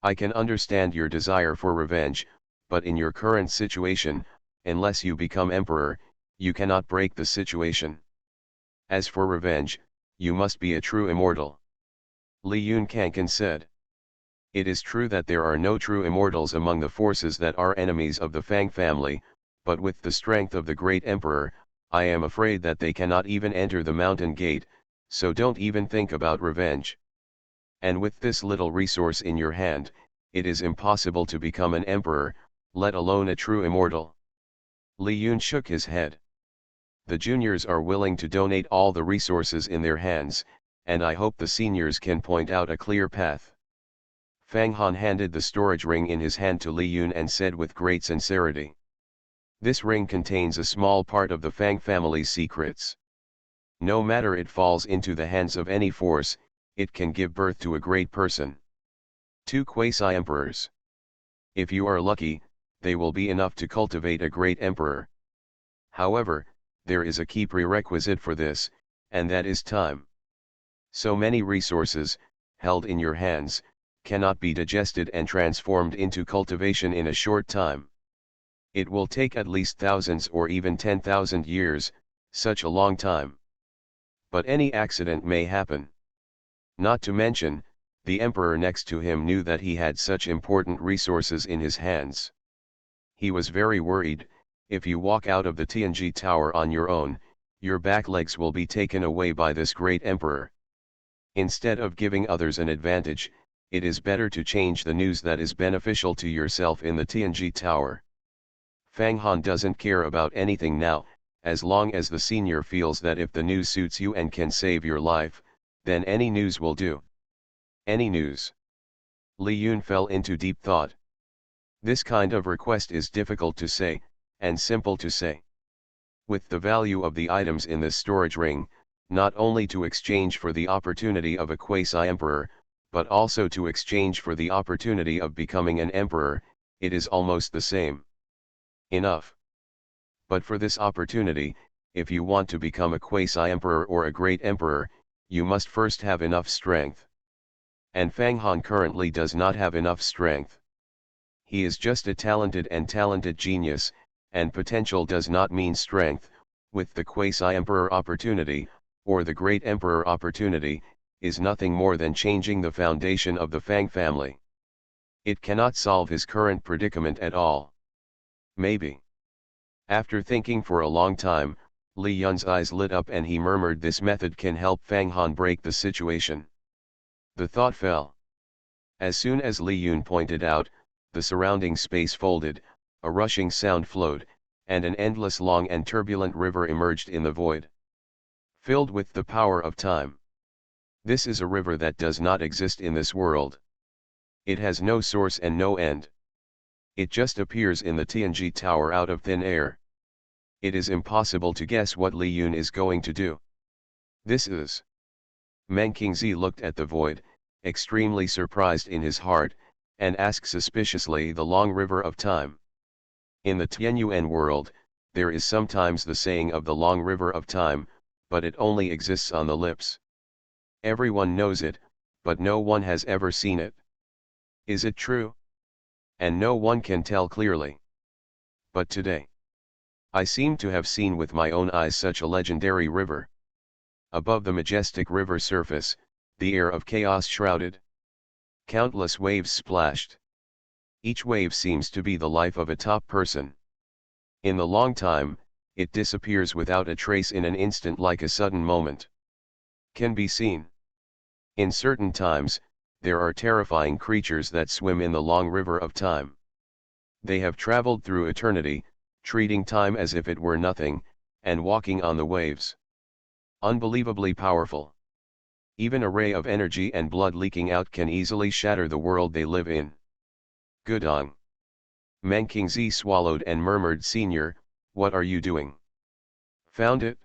I can understand your desire for revenge, but in your current situation, unless you become emperor, you cannot break the situation. As for revenge, you must be a true immortal. Li Yun Kankan said. It is true that there are no true immortals among the forces that are enemies of the Fang family, but with the strength of the great emperor, I am afraid that they cannot even enter the mountain gate, so don't even think about revenge. And with this little resource in your hand, it is impossible to become an emperor, let alone a true immortal. Li Yun shook his head. The juniors are willing to donate all the resources in their hands, and I hope the seniors can point out a clear path. Fang Han handed the storage ring in his hand to Li Yun and said with great sincerity. This ring contains a small part of the Fang family's secrets. No matter it falls into the hands of any force, it can give birth to a great person. 2 quasi-emperors. If you are lucky, they will be enough to cultivate a great emperor. However, there is a key prerequisite for this, and that is time. So many resources, held in your hands, cannot be digested and transformed into cultivation in a short time. It will take at least thousands or even 10,000 years, such a long time. But any accident may happen. Not to mention, the emperor next to him knew that he had such important resources in his hands. He was very worried. If you walk out of the Tianji Tower on your own, your back legs will be taken away by this great emperor. Instead of giving others an advantage, it is better to change the news that is beneficial to yourself in the Tianji Tower. Fang Han doesn't care about anything now, as long as the senior feels that if the news suits you and can save your life, then any news will do. Any news. Li Yun fell into deep thought. This kind of request is difficult to say, and simple to say. With the value of the items in this storage ring, not only to exchange for the opportunity of a quasi-emperor, but also to exchange for the opportunity of becoming an emperor, it is almost the same. Enough. But for this opportunity, if you want to become a quasi-emperor or a great emperor, you must first have enough strength. And Fang Han currently does not have enough strength. He is just a talented genius, and potential does not mean strength. With the quasi-emperor opportunity, or the great emperor opportunity, is nothing more than changing the foundation of the Fang family. It cannot solve his current predicament at all. Maybe. After thinking for a long time, Li Yun's eyes lit up and he murmured, this method can help Fang Han break the situation. The thought fell. As soon as Li Yun pointed out, the surrounding space folded, a rushing sound flowed, and an endless long and turbulent river emerged in the void. Filled with the power of time. This is a river that does not exist in this world. It has no source and no end. It just appears in the Tianji Tower out of thin air. It is impossible to guess what Li Yun is going to do. This is. Meng Qingzi looked at the void, extremely surprised in his heart, and asked suspiciously, the long river of time. In the Tianyuan world, there is sometimes the saying of the long river of time, but it only exists on the lips. Everyone knows it, but no one has ever seen it. Is it true? And no one can tell clearly. But today, I seem to have seen with my own eyes such a legendary river. Above the majestic river surface, the air of chaos shrouded. Countless waves splashed. Each wave seems to be the life of a top person. In the long time, it disappears without a trace in an instant, like a sudden moment. Can be seen. In certain times, there are terrifying creatures that swim in the long river of time. They have traveled through eternity, treating time as if it were nothing, and walking on the waves. Unbelievably powerful. Even a ray of energy and blood leaking out can easily shatter the world they live in. Gudong. Meng Qingzi swallowed and murmured, Senior, what are you doing? Found it?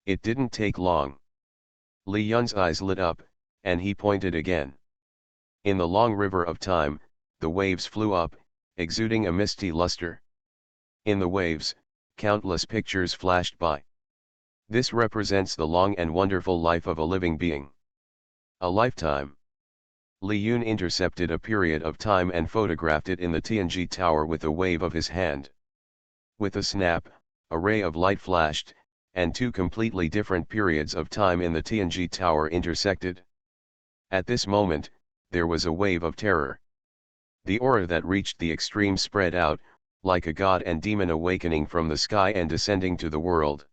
It didn't take long. Li Yun's eyes lit up, and he pointed again. In the long river of time, the waves flew up, exuding a misty luster. In the waves, countless pictures flashed by. This represents the long and wonderful life of a living being. A lifetime. Li Yun intercepted a period of time and photographed it in the Tianji Tower with a wave of his hand. With a snap, a ray of light flashed, and two completely different periods of time in the Tianji Tower intersected. At this moment, there was a wave of terror. The aura that reached the extreme spread out, like a god and demon awakening from the sky and descending to the world.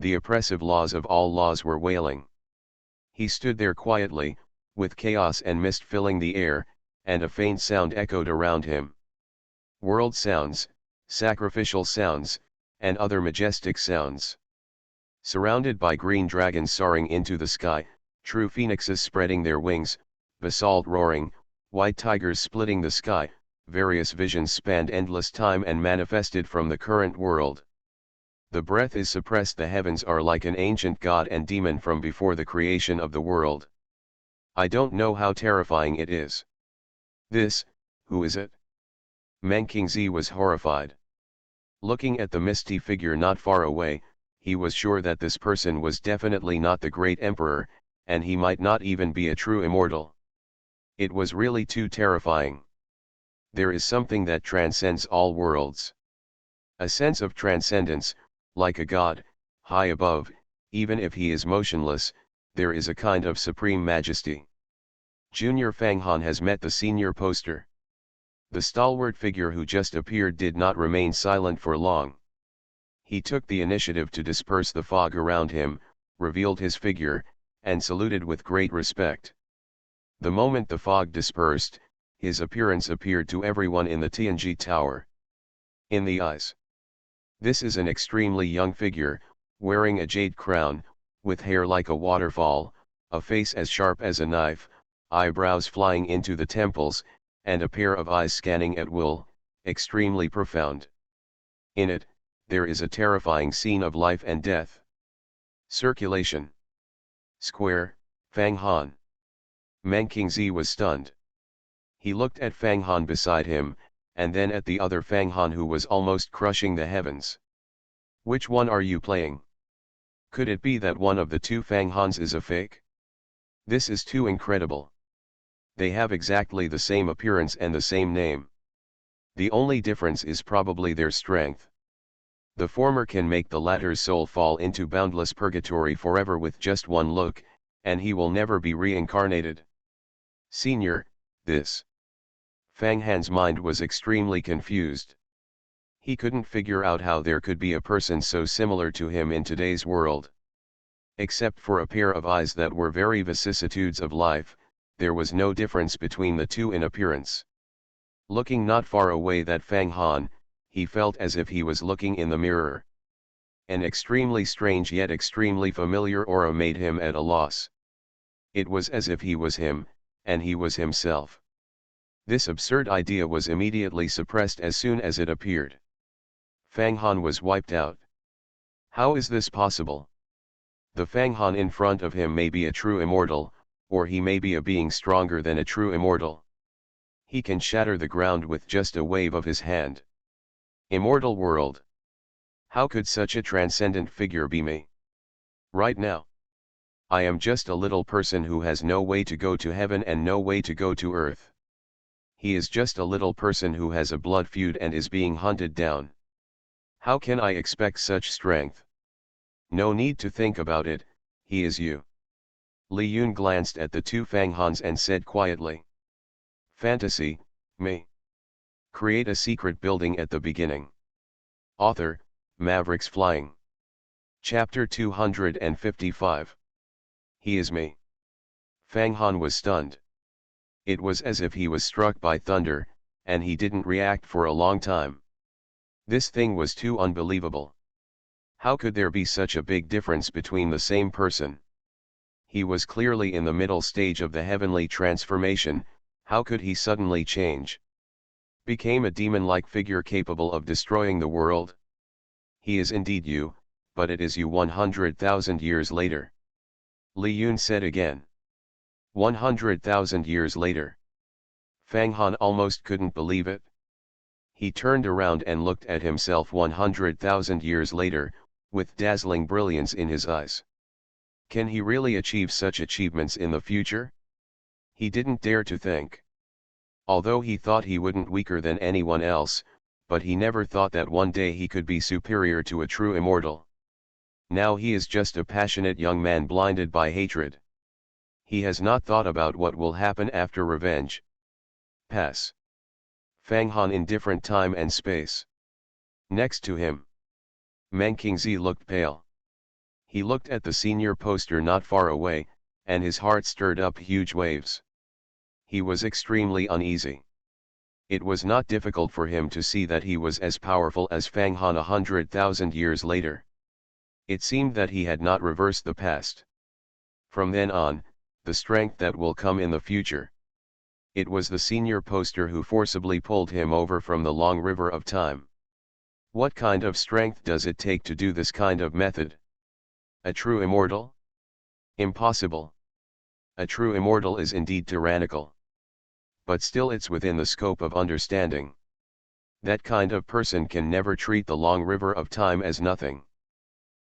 The oppressive laws of all laws were wailing. He stood there quietly, with chaos and mist filling the air, and a faint sound echoed around him. World sounds, sacrificial sounds, and other majestic sounds. Surrounded by green dragons soaring into the sky, true phoenixes spreading their wings, basalt roaring, white tigers splitting the sky, various visions spanned endless time and manifested from the current world. The breath is suppressed, the heavens are like an ancient god and demon from before the creation of the world. I don't know how terrifying it is. This, who is it? Meng Qingzi was horrified. Looking at the misty figure not far away, he was sure that this person was definitely not the great emperor, and he might not even be a true immortal. It was really too terrifying. There is something that transcends all worlds. A sense of transcendence, like a god, high above, even if he is motionless, there is a kind of supreme majesty. Junior Fang Han has met the senior poster. The stalwart figure who just appeared did not remain silent for long. He took the initiative to disperse the fog around him, revealed his figure, and saluted with great respect. The moment the fog dispersed, his appearance appeared to everyone in the Tianji Tower. In the eyes. This is an extremely young figure, wearing a jade crown, with hair like a waterfall, a face as sharp as a knife, eyebrows flying into the temples, and a pair of eyes scanning at will, extremely profound. In it, there is a terrifying scene of life and death. Circulation. Square, Fang Han. Meng Qingzi was stunned. He looked at Fang Han beside him, and then at the other Fang Han who was almost crushing the heavens. Which one are you playing? Could it be that one of the two Fang Hans is a fake? This is too incredible. They have exactly the same appearance and the same name. The only difference is probably their strength. The former can make the latter's soul fall into boundless purgatory forever with just one look, and he will never be reincarnated. Senior, this. Fang Han's mind was extremely confused. He couldn't figure out how there could be a person so similar to him in today's world. Except for a pair of eyes that were very vicissitudes of life, there was no difference between the two in appearance. Looking not far away at Fang Han, he felt as if he was looking in the mirror. An extremely strange yet extremely familiar aura made him at a loss. It was as if he was him, and he was himself. This absurd idea was immediately suppressed as soon as it appeared. Fang Han was wiped out. How is this possible? The Fang Han in front of him may be a true immortal, or he may be a being stronger than a true immortal. He can shatter the ground with just a wave of his hand. Immortal world. How could such a transcendent figure be me? Right now. I am just a little person who has no way to go to heaven and no way to go to earth. He is just a little person who has a blood feud and is being hunted down. How can I expect such strength? No need to think about it, he is you. Li Yun glanced at the two Fang Hans and said quietly. Fantasy, me. Create a secret building at the beginning. Author, Mavericks Flying. Chapter 255. He is me. Fang Han was stunned. It was as if he was struck by thunder, and he didn't react for a long time. This thing was too unbelievable. How could there be such a big difference between the same person? He was clearly in the middle stage of the heavenly transformation. How could he suddenly change? Became a demon-like figure capable of destroying the world? He is indeed you, but it is you 100,000 years later. Li Yun said again. 100,000 years later. Fang Han almost couldn't believe it. He turned around and looked at himself 100,000 years later, with dazzling brilliance in his eyes. Can he really achieve such achievements in the future? He didn't dare to think. Although he thought he wouldn't weaker than anyone else, but he never thought that one day he could be superior to a true immortal. Now he is just a passionate young man blinded by hatred. He has not thought about what will happen after revenge. Pass. Fang Han in different time and space. Next to him. Meng Qingzi looked pale. He looked at the senior poster not far away, and his heart stirred up huge waves. He was extremely uneasy. It was not difficult for him to see that he was as powerful as Fang Han 100,000 years later. It seemed that he had not reversed the past. From then on, the strength that will come in the future. It was the senior poster who forcibly pulled him over from the long river of time. What kind of strength does it take to do this kind of method? A true immortal? Impossible. A true immortal is indeed tyrannical. But still it's within the scope of understanding. That kind of person can never treat the long river of time as nothing.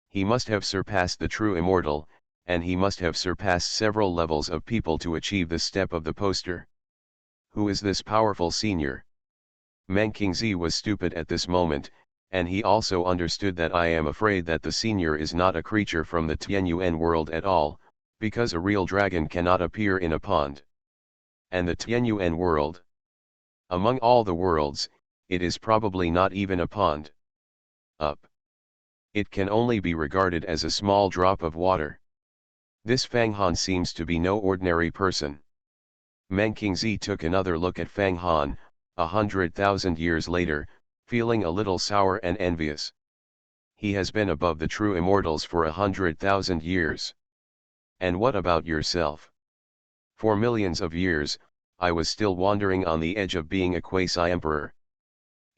He must have surpassed the true immortal, and he must have surpassed several levels of people to achieve the step of the poster. Who is this powerful senior? Meng Qingzi was stupid at this moment, and he also understood that I am afraid that the senior is not a creature from the Tianyuan world at all, because a real dragon cannot appear in a pond. And the Tianyuan world? Among all the worlds, it is probably not even a pond. Up. It can only be regarded as a small drop of water. This Fang Han seems to be no ordinary person. Meng Qingzi took another look at Fang Han, 100,000 years later, feeling a little sour and envious. He has been above the true immortals for 100,000 years. And what about yourself? For millions of years, I was still wandering on the edge of being a quasi-emperor.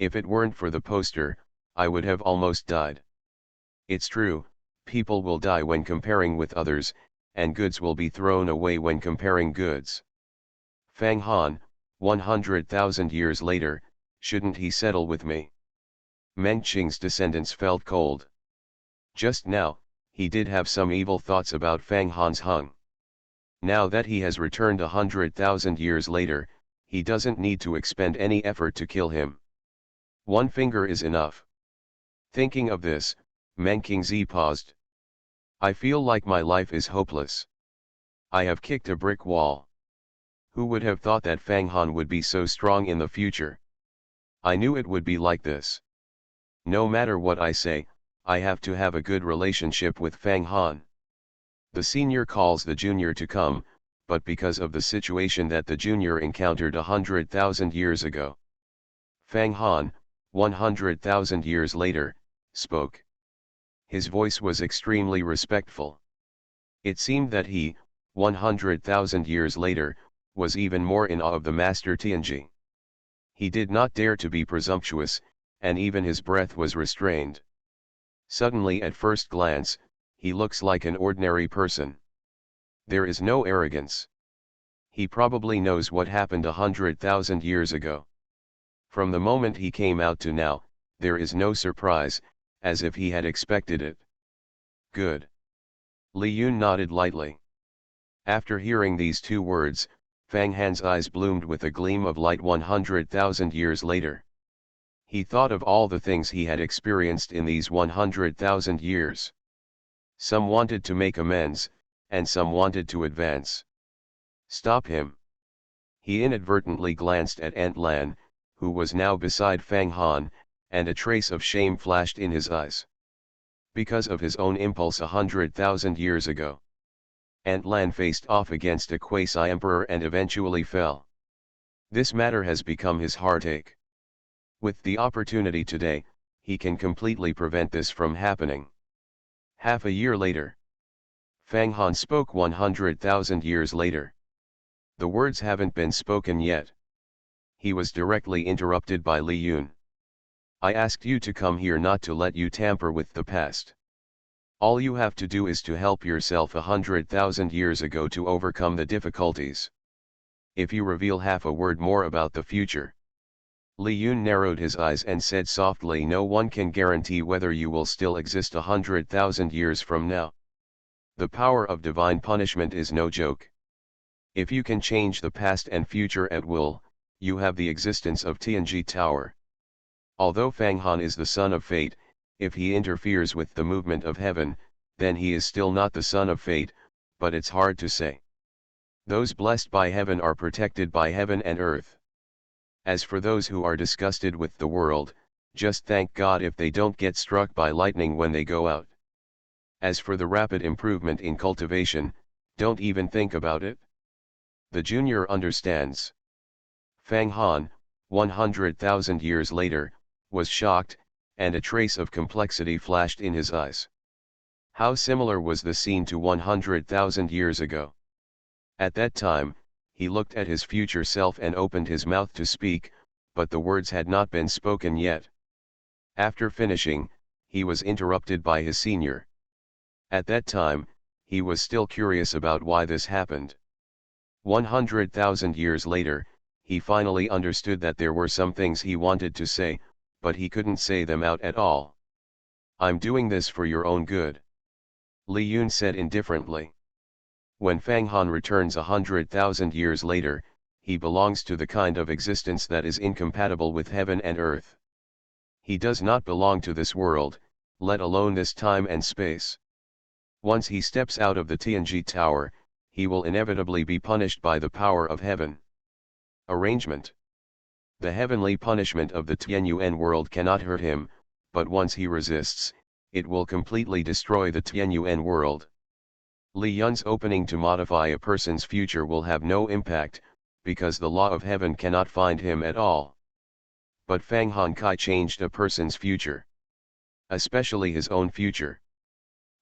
If it weren't for the poster, I would have almost died. It's true, people will die when comparing with others, and goods will be thrown away when comparing goods. Fang Han, 100,000 years later, shouldn't he settle with me? Meng Qing's descendants felt cold. Just now, he did have some evil thoughts about Fang Han's hung. Now that he has returned 100,000 years later, he doesn't need to expend any effort to kill him. One finger is enough. Thinking of this, Meng Qingzi paused. I feel like my life is hopeless. I have kicked a brick wall. Who would have thought that Fang Han would be so strong in the future? I knew it would be like this. No matter what I say, I have to have a good relationship with Fang Han. The senior calls the junior to come, but because of the situation that the junior encountered 100,000 years ago. Fang Han, 100,000 years later, spoke. His voice was extremely respectful. It seemed that he, 100,000 years later, was even more in awe of the master Tianji. He did not dare to be presumptuous, and even his breath was restrained. Suddenly at first glance, he looks like an ordinary person. There is no arrogance. He probably knows what happened 100,000 years ago. From the moment he came out to now, there is no surprise, as if he had expected it. Good. Li Yun nodded lightly. After hearing these two words, Fang Han's eyes bloomed with a gleam of light 100,000 years later. He thought of all the things he had experienced in these 100,000 years. Some wanted to make amends, and some wanted to advance. Stop him. He inadvertently glanced at Ant Lan, who was now beside Fang Han, and a trace of shame flashed in his eyes. Because of his own impulse 100,000 years ago, Ant Lan faced off against a quasi-emperor and eventually fell. This matter has become his heartache. With the opportunity today, he can completely prevent this from happening. Half a year later, Fang Han spoke 100,000 years later. The words haven't been spoken yet. He was directly interrupted by Li Yun. I asked you to come here not to let you tamper with the past. All you have to do is to help yourself 100,000 years ago to overcome the difficulties. If you reveal half a word more about the future. Li Yun narrowed his eyes and said softly, no one can guarantee whether you will still exist 100,000 years from now. The power of divine punishment is no joke. If you can change the past and future at will, you have the existence of Tianji Tower. Although Fang Han is the son of fate, if he interferes with the movement of heaven, then he is still not the son of fate, but it's hard to say. Those blessed by heaven are protected by heaven and earth. As for those who are disgusted with the world, just thank God if they don't get struck by lightning when they go out. As for the rapid improvement in cultivation, don't even think about it. The junior understands. Fang Han, 100,000 years later, was shocked, and a trace of complexity flashed in his eyes. How similar was the scene to 100,000 years ago? At that time, he looked at his future self and opened his mouth to speak, but the words had not been spoken yet. After finishing, he was interrupted by his senior. At that time, he was still curious about why this happened. 100,000 years later, he finally understood that there were some things he wanted to say, but he couldn't say them out at all. I'm doing this for your own good. Li Yun said indifferently. When Fang Han returns 100,000 years later, he belongs to the kind of existence that is incompatible with heaven and earth. He does not belong to this world, let alone this time and space. Once he steps out of the Tianji Tower, he will inevitably be punished by the power of heaven. Arrangement. The heavenly punishment of the Tianyuan world cannot hurt him, but once he resists, it will completely destroy the Tianyuan world. Li Yun's opening to modify a person's future will have no impact, because the law of heaven cannot find him at all. But Fang Han Kai changed a person's future. Especially his own future.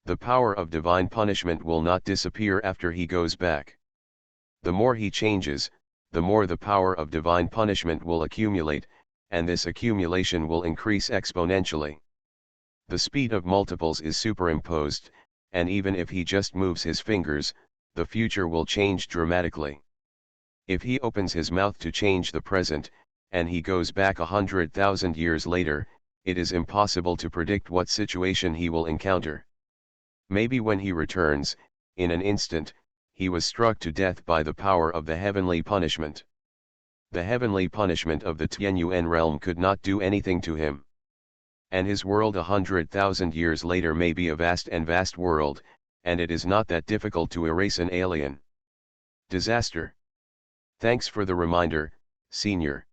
The power of divine punishment will not disappear after he goes back. The more he changes, the more the power of divine punishment will accumulate, and this accumulation will increase exponentially. The speed of multiples is superimposed, and even if he just moves his fingers, the future will change dramatically. If he opens his mouth to change the present, and he goes back 100,000 years later, it is impossible to predict what situation he will encounter. Maybe when he returns, in an instant, he was struck to death by the power of the heavenly punishment. The heavenly punishment of the Tianyuan realm could not do anything to him. And his world 100,000 years later may be a vast world, and it is not that difficult to erase an alien. Disaster. Thanks for the reminder, Senior.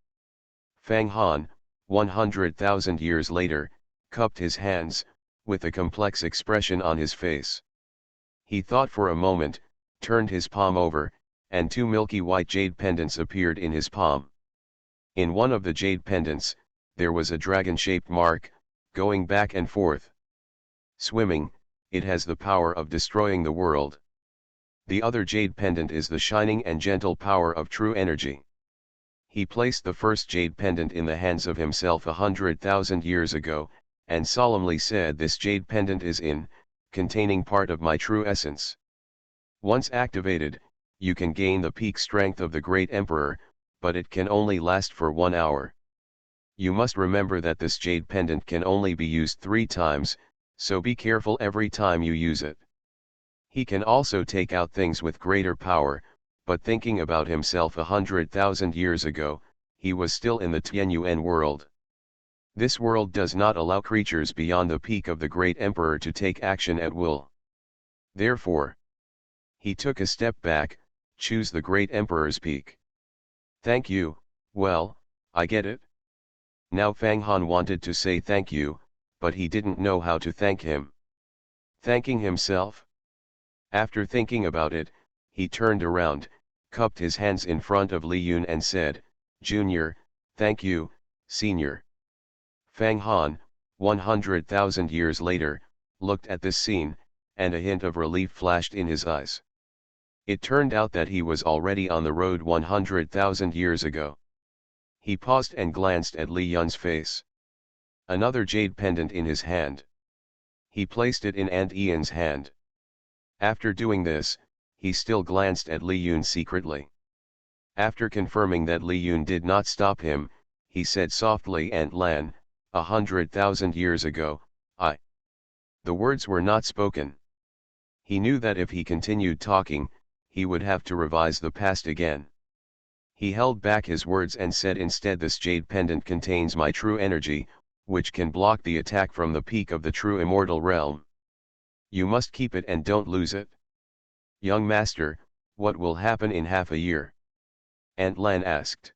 Fang Han, 100,000 years later, cupped his hands, with a complex expression on his face. He thought for a moment, turned his palm over, and two milky white jade pendants appeared in his palm. In one of the jade pendants, there was a dragon-shaped mark, going back and forth. Swimming, it has the power of destroying the world. The other jade pendant is the shining and gentle power of true energy. He placed the first jade pendant in the hands of himself 100,000 years ago, and solemnly said, "This jade pendant is containing part of my true essence. Once activated, you can gain the peak strength of the great emperor, but it can only last for 1 hour. You must remember that this jade pendant can only be used 3 times, so be careful every time you use it." He can also take out things with greater power, but thinking about himself 100,000 years ago, he was still in the Tianyuan world. This world does not allow creatures beyond the peak of the great emperor to take action at will. Therefore, he took a step back, choose the great emperor's peak. "Thank you, well, I get it." Now Fang Han wanted to say thank you, but he didn't know how to thank him. Thanking himself? After thinking about it, he turned around, cupped his hands in front of Li Yun and said, "Junior, thank you, Senior." Fang Han, 100,000 years later, looked at this scene, and a hint of relief flashed in his eyes. It turned out that he was already on the road 100,000 years ago. He paused and glanced at Li Yun's face. Another jade pendant in his hand. He placed it in Aunt Ian's hand. After doing this, he still glanced at Li Yun secretly. After confirming that Li Yun did not stop him, he said softly, "Aunt Lan, 100,000 years ago, I..." The words were not spoken. He knew that if he continued talking, he would have to revise the past again. He held back his words and said instead, "This jade pendant contains my true energy, which can block the attack from the peak of the true immortal realm. You must keep it and don't lose it." "Young master, what will happen in half a year?" Aunt Lan asked.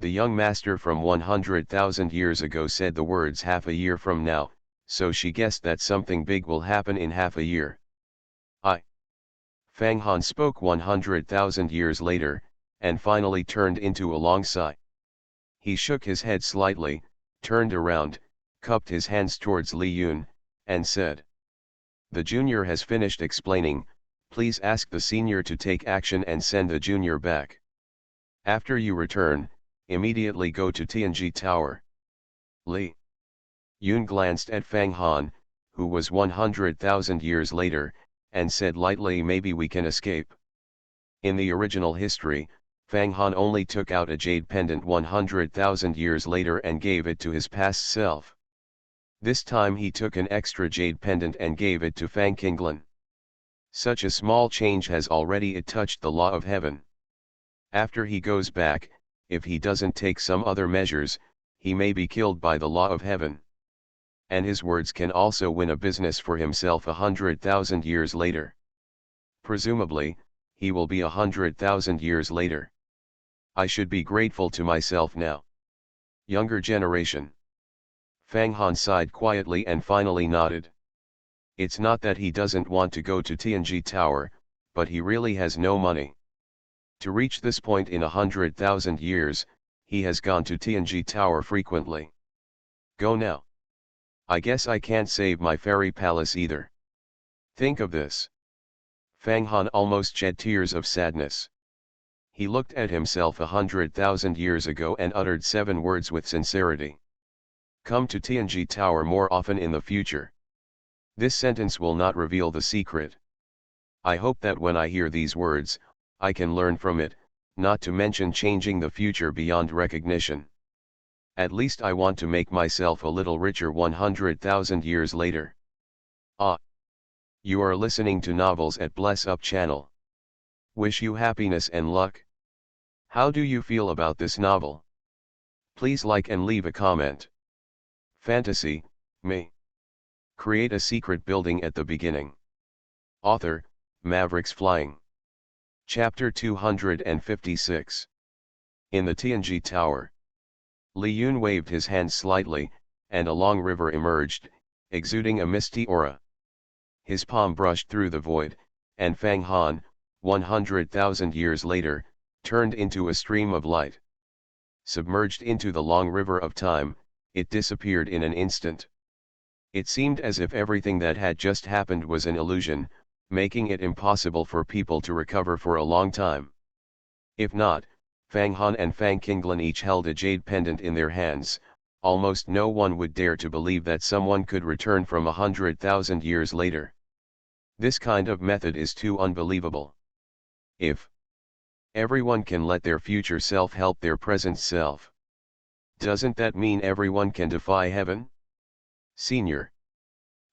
The young master from 100,000 years ago said the words "half a year from now," so she guessed that something big will happen in half a year. Fang Han spoke 100,000 years later, and finally turned into a long sigh. He shook his head slightly, turned around, cupped his hands towards Li Yun, and said, "The junior has finished explaining, please ask the senior to take action and send the junior back. After you return, immediately go to Tianji Tower." Li Yun glanced at Fang Han, who was 100,000 years later, and said lightly, "Maybe we can escape." In the original history, Fang Han only took out a jade pendant 100,000 years later and gave it to his past self. This time he took an extra jade pendant and gave it to Fang Qinglan. Such a small change has already touched the law of heaven. After he goes back, if he doesn't take some other measures, he may be killed by the law of heaven. And his words can also win a business for himself 100,000 years later. Presumably, he will be 100,000 years later. I should be grateful to myself now. Younger generation. Fang Han sighed quietly and finally nodded. It's not that he doesn't want to go to Tianji Tower, but he really has no money. To reach this point in 100,000 years, he has gone to Tianji Tower frequently. Go now. I guess I can't save my fairy palace either. Think of this. Fang Han almost shed tears of sadness. He looked at himself 100,000 years ago and uttered 7 words with sincerity. Come to Tianji Tower more often in the future. This sentence will not reveal the secret. I hope that when I hear these words, I can learn from it, not to mention changing the future beyond recognition. At least I want to make myself a little richer 100,000 years later. You are listening to Novels at Bless Up channel. Wish you happiness and luck. How do you feel about this novel? Please like and leave a comment. Fantasy, me. Create a secret building at the beginning. Author, Mavericks Flying. Chapter 256. In the Tianji Tower. Li Yun waved his hand slightly, and a long river emerged, exuding a misty aura. His palm brushed through the void, and Fang Han, 100,000 years later, turned into a stream of light. Submerged into the long river of time, it disappeared in an instant. It seemed as if everything that had just happened was an illusion, making it impossible for people to recover for a long time. If not, Fang Han and Fang Qinglan each held a jade pendant in their hands. Almost no one would dare to believe that someone could return from 100,000 years later. This kind of method is too unbelievable. If everyone can let their future self help their present self, doesn't that mean everyone can defy heaven? Senior.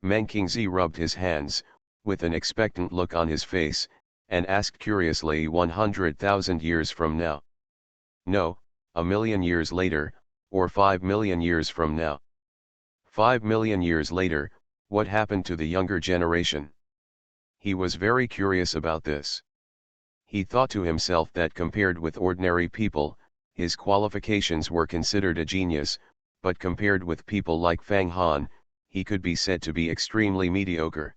Meng Qingzi rubbed his hands, with an expectant look on his face, and asked curiously, 100,000 years from now? No, 1,000,000 years later, or 5,000,000 years from now. 5,000,000 years later, what happened to the younger generation? He was very curious about this. He thought to himself that compared with ordinary people, his qualifications were considered a genius, but compared with people like Fang Han, he could be said to be extremely mediocre.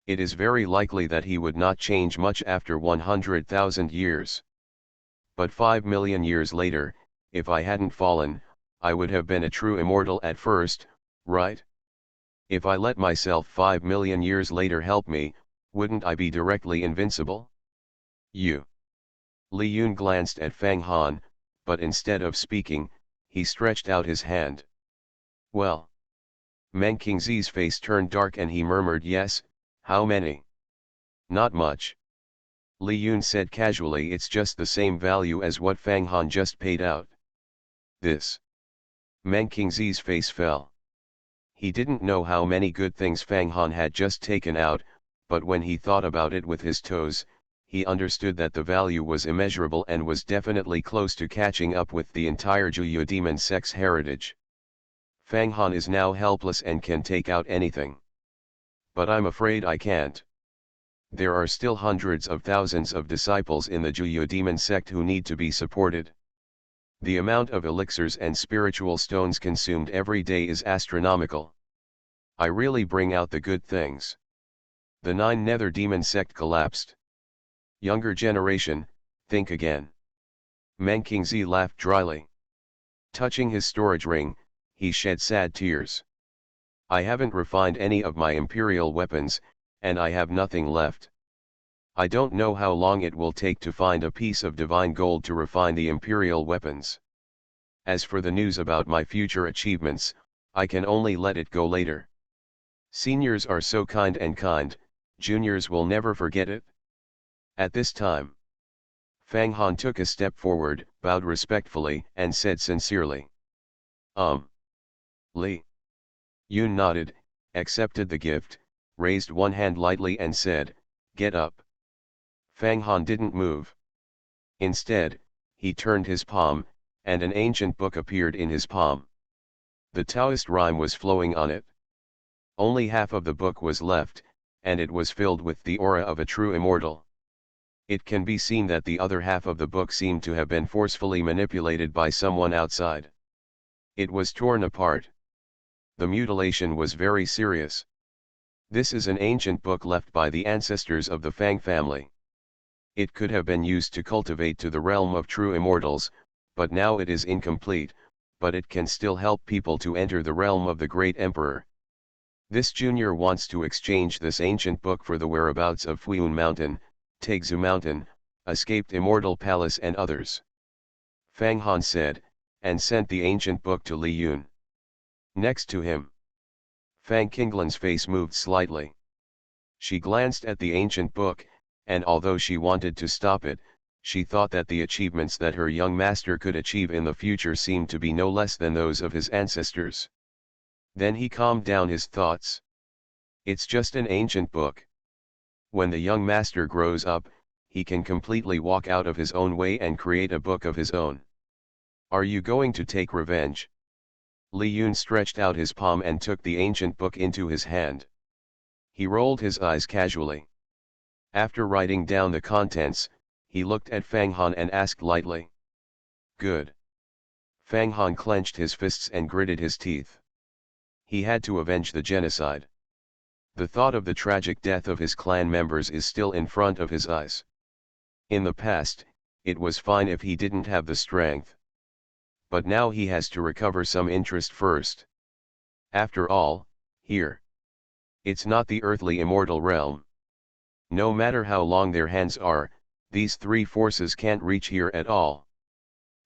It is very likely that he would not change much after 100,000 years. But 5,000,000 years later, if I hadn't fallen, I would have been a true immortal at first, right? If I let myself 5,000,000 years later help me, wouldn't I be directly invincible? You. Li Yun glanced at Fang Han, but instead of speaking, he stretched out his hand. Well. Meng Qingzi's face turned dark and he murmured, yes, how many? Not much. Li Yun said casually, it's just the same value as what Fang Han just paid out. This. Meng Qingzi's face fell. He didn't know how many good things Fang Han had just taken out, but when he thought about it with his toes, he understood that the value was immeasurable and was definitely close to catching up with the entire Juyu demon sect's heritage. Fang Han is now helpless and can take out anything. But I'm afraid I can't. There are still hundreds of thousands of disciples in the Juyu demon sect who need to be supported. The amount of elixirs and spiritual stones consumed every day is astronomical. I really bring out the good things. The 9 Nether demon sect collapsed. Younger generation, think again. Meng Qingzi laughed dryly. Touching his storage ring, he shed sad tears. I haven't refined any of my imperial weapons, and I have nothing left. I don't know how long it will take to find a piece of divine gold to refine the imperial weapons. As for the news about my future achievements, I can only let it go later. Seniors are so kind, juniors will never forget it. At this time, Fang Han took a step forward, bowed respectfully, and said sincerely. Li. Yun nodded, accepted the gift, raised one hand lightly and said, get up. Fang Han didn't move. Instead, he turned his palm, and an ancient book appeared in his palm. The Taoist rhyme was flowing on it. Only half of the book was left, and it was filled with the aura of a true immortal. It can be seen that the other half of the book seemed to have been forcefully manipulated by someone outside. It was torn apart. The mutilation was very serious. This is an ancient book left by the ancestors of the Fang family. It could have been used to cultivate to the realm of true immortals, but now it is incomplete, but it can still help people to enter the realm of the great emperor. This junior wants to exchange this ancient book for the whereabouts of Fuiyun Mountain, Taixu Mountain, Escaped Immortal Palace and others. Fang Han said, and sent the ancient book to Li Yun. Next to him, Fang Qinglan's face moved slightly. She glanced at the ancient book, and although she wanted to stop it, she thought that the achievements that her young master could achieve in the future seemed to be no less than those of his ancestors. Then he calmed down his thoughts. It's just an ancient book. When the young master grows up, he can completely walk out of his own way and create a book of his own. Are you going to take revenge? Li Yun stretched out his palm and took the ancient book into his hand. He rolled his eyes casually. After writing down the contents, he looked at Fang Han and asked lightly. Good. Fang Han clenched his fists and gritted his teeth. He had to avenge the genocide. The thought of the tragic death of his clan members is still in front of his eyes. In the past, it was fine if he didn't have the strength. But now he has to recover some interest first. After all, here. It's not the earthly immortal realm. No matter how long their hands are, these three forces can't reach here at all.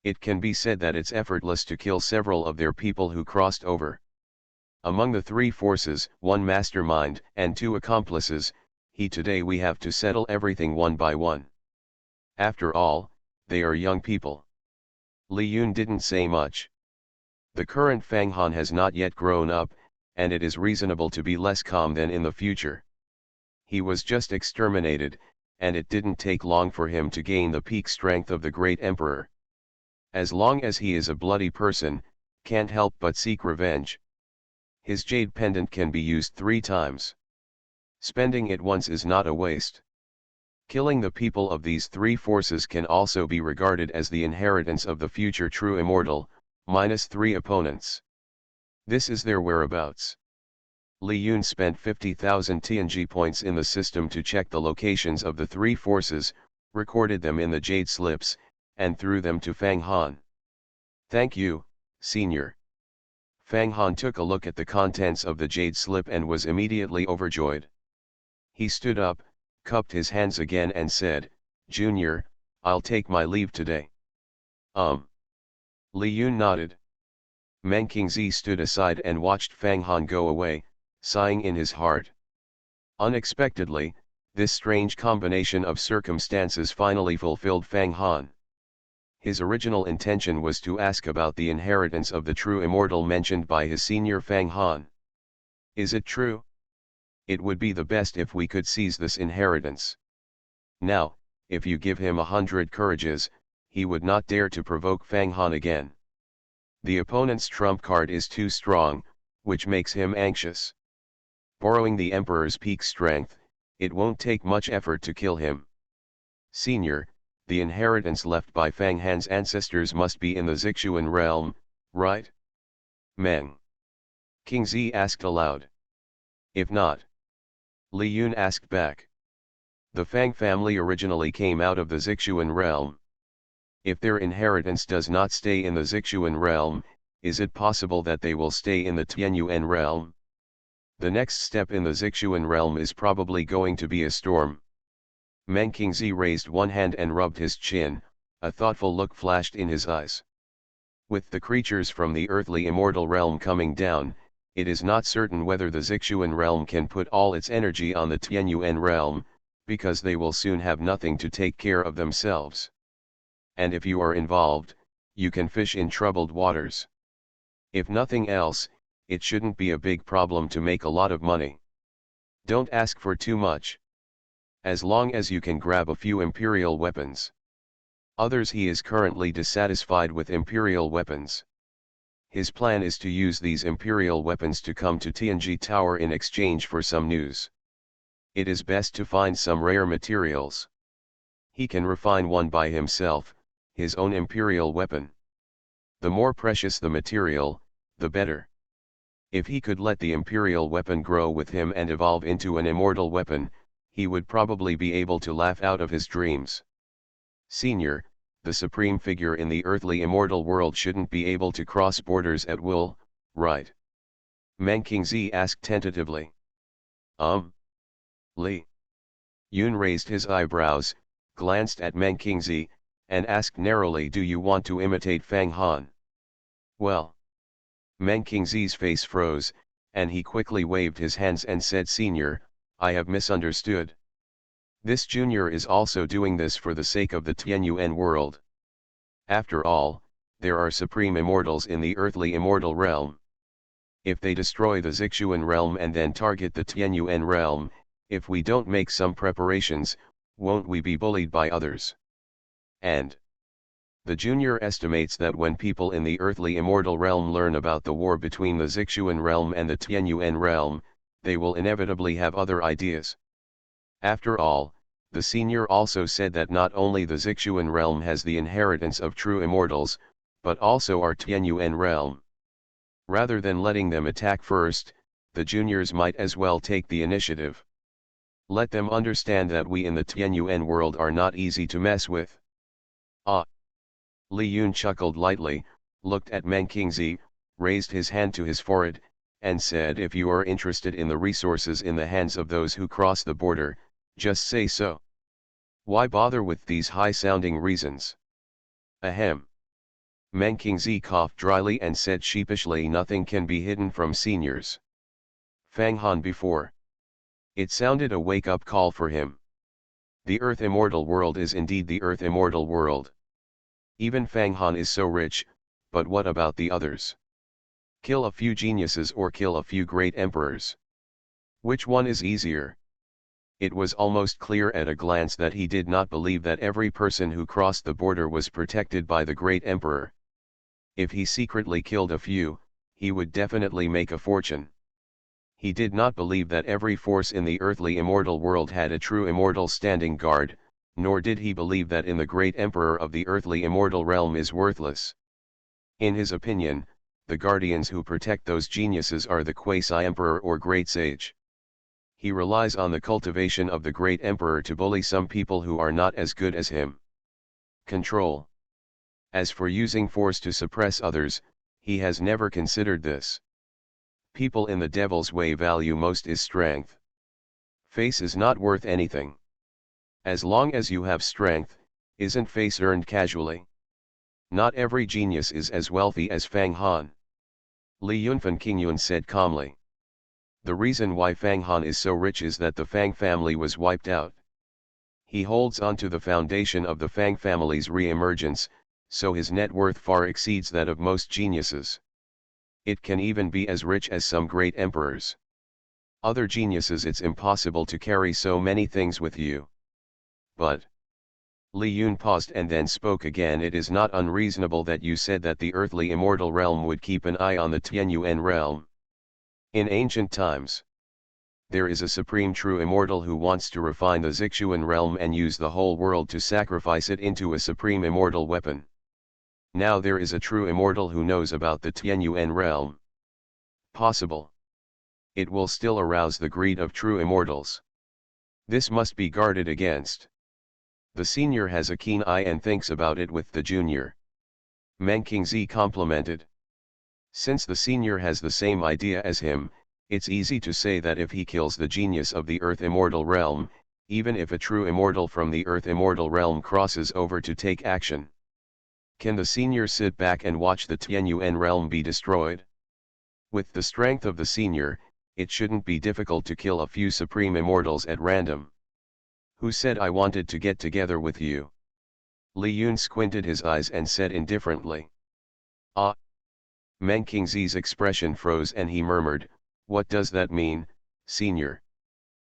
It can be said that it's effortless to kill several of their people who crossed over. Among the three forces, one mastermind and two accomplices, today we have to settle everything one by one. After all, they are young people. Li Yun didn't say much. The current Fang Han has not yet grown up, and it is reasonable to be less calm than in the future. He was just exterminated, and it didn't take long for him to gain the peak strength of the great emperor. As long as he is a bloody person, can't help but seek revenge. His jade pendant can be used 3 times. Spending it once is not a waste. Killing the people of these three forces can also be regarded as the inheritance of the future true immortal, minus 3 opponents. This is their whereabouts. Li Yun spent 50,000 TNG points in the system to check the locations of the three forces, recorded them in the jade slips, and threw them to Fang Han. Thank you, Senior. Fang Han took a look at the contents of the jade slip and was immediately overjoyed. He stood up, cupped his hands again and said, Junior, I'll take my leave today. Li Yun nodded. Meng Qingzi stood aside and watched Fang Han go away, sighing in his heart. Unexpectedly, this strange combination of circumstances finally fulfilled Fang Han. His original intention was to ask about the inheritance of the true immortal mentioned by his senior Fang Han. Is it true? It would be the best if we could seize this inheritance. Now, if you give him 100 courages, he would not dare to provoke Fang Han again. The opponent's trump card is too strong, which makes him anxious. Borrowing the Emperor's peak strength, it won't take much effort to kill him. Senior, the inheritance left by Fang Han's ancestors must be in the Zixuan realm, right? Meng Qingzi asked aloud. If not, Li Yun asked back. The Fang family originally came out of the Zixuan realm. If their inheritance does not stay in the Zixuan realm, is it possible that they will stay in the Tianyuan realm? The next step in the Zixuan realm is probably going to be a storm. Meng Qingzi raised one hand and rubbed his chin, a thoughtful look flashed in his eyes. With the creatures from the earthly immortal realm coming down, it is not certain whether the Zixuan realm can put all its energy on the Tianyuan realm, because they will soon have nothing to take care of themselves. And if you are involved, you can fish in troubled waters. If nothing else, it shouldn't be a big problem to make a lot of money. Don't ask for too much. As long as you can grab a few imperial weapons. Others he is currently dissatisfied with imperial weapons. His plan is to use these imperial weapons to come to Tianji Tower in exchange for some news. It is best to find some rare materials. He can refine one by himself, his own imperial weapon. The more precious the material, the better. If he could let the imperial weapon grow with him and evolve into an immortal weapon, he would probably be able to laugh out of his dreams. Senior, the supreme figure in the earthly immortal world shouldn't be able to cross borders at will, right? Meng Qingzi asked tentatively. Li Yun raised his eyebrows, glanced at Meng Qingzi, and asked narrowly, do you want to imitate Fang Han? Well. Meng Qingzi's face froze, and he quickly waved his hands and said, Senior, I have misunderstood. This junior is also doing this for the sake of the Tianyuan world. After all, there are supreme immortals in the earthly immortal realm. If they destroy the Zixuan realm and then target the Tianyuan realm, if we don't make some preparations, won't we be bullied by others? And the junior estimates that when people in the earthly immortal realm learn about the war between the Zixuan realm and the Tianyuan realm, they will inevitably have other ideas. After all, the senior also said that not only the Zixuan realm has the inheritance of true immortals, but also our Tianyuan realm. Rather than letting them attack first, the juniors might as well take the initiative. Let them understand that we in the Tianyuan world are not easy to mess with. Ah! Li Yun chuckled lightly, looked at Meng Qingzi, raised his hand to his forehead, and said, if you are interested in the resources in the hands of those who cross the border, just say so. Why bother with these high-sounding reasons? Ahem. Meng Qingzi coughed dryly and said sheepishly, nothing can be hidden from seniors. Fang Han before. It sounded a wake-up call for him. The Earth Immortal world is indeed the Earth Immortal world. Even Fang Han is so rich, but what about the others? Kill a few geniuses or kill a few great emperors? Which one is easier? It was almost clear at a glance that he did not believe that every person who crossed the border was protected by the great emperor. If he secretly killed a few, he would definitely make a fortune. He did not believe that every force in the earthly immortal world had a true immortal standing guard, nor did he believe that in the great emperor of the earthly immortal realm is worthless. In his opinion, the guardians who protect those geniuses are the quasi-emperor or great sage. He relies on the cultivation of the great emperor to bully some people who are not as good as him. Control. As for using force to suppress others, he has never considered this. People in the devil's way value most is strength. Face is not worth anything. As long as you have strength, isn't face earned casually? Not every genius is as wealthy as Fang Han. Li Yunfan Qingyun said calmly. The reason why Fang Han is so rich is that the Fang family was wiped out. He holds on to the foundation of the Fang family's re-emergence, so his net worth far exceeds that of most geniuses. It can even be as rich as some great emperors. Other geniuses, it's impossible to carry so many things with you. But Li Yun paused and then spoke again. It is not unreasonable that you said that the earthly immortal realm would keep an eye on the Tianyuan realm. In ancient times, there is a supreme true immortal who wants to refine the Zixuan realm and use the whole world to sacrifice it into a supreme immortal weapon. Now there is a true immortal who knows about the Tianyuan realm. Possible. It will still arouse the greed of true immortals. This must be guarded against. The senior has a keen eye and thinks about it with the junior. Meng Qingzi complimented. Since the senior has the same idea as him, it's easy to say that if he kills the genius of the Earth Immortal realm, even if a true immortal from the Earth Immortal realm crosses over to take action, can the senior sit back and watch the Tianyuan realm be destroyed? With the strength of the senior, it shouldn't be difficult to kill a few supreme immortals at random. Who said I wanted to get together with you? Li Yun squinted his eyes and said indifferently. Ah! Meng Qingzi's expression froze and he murmured, what does that mean, senior?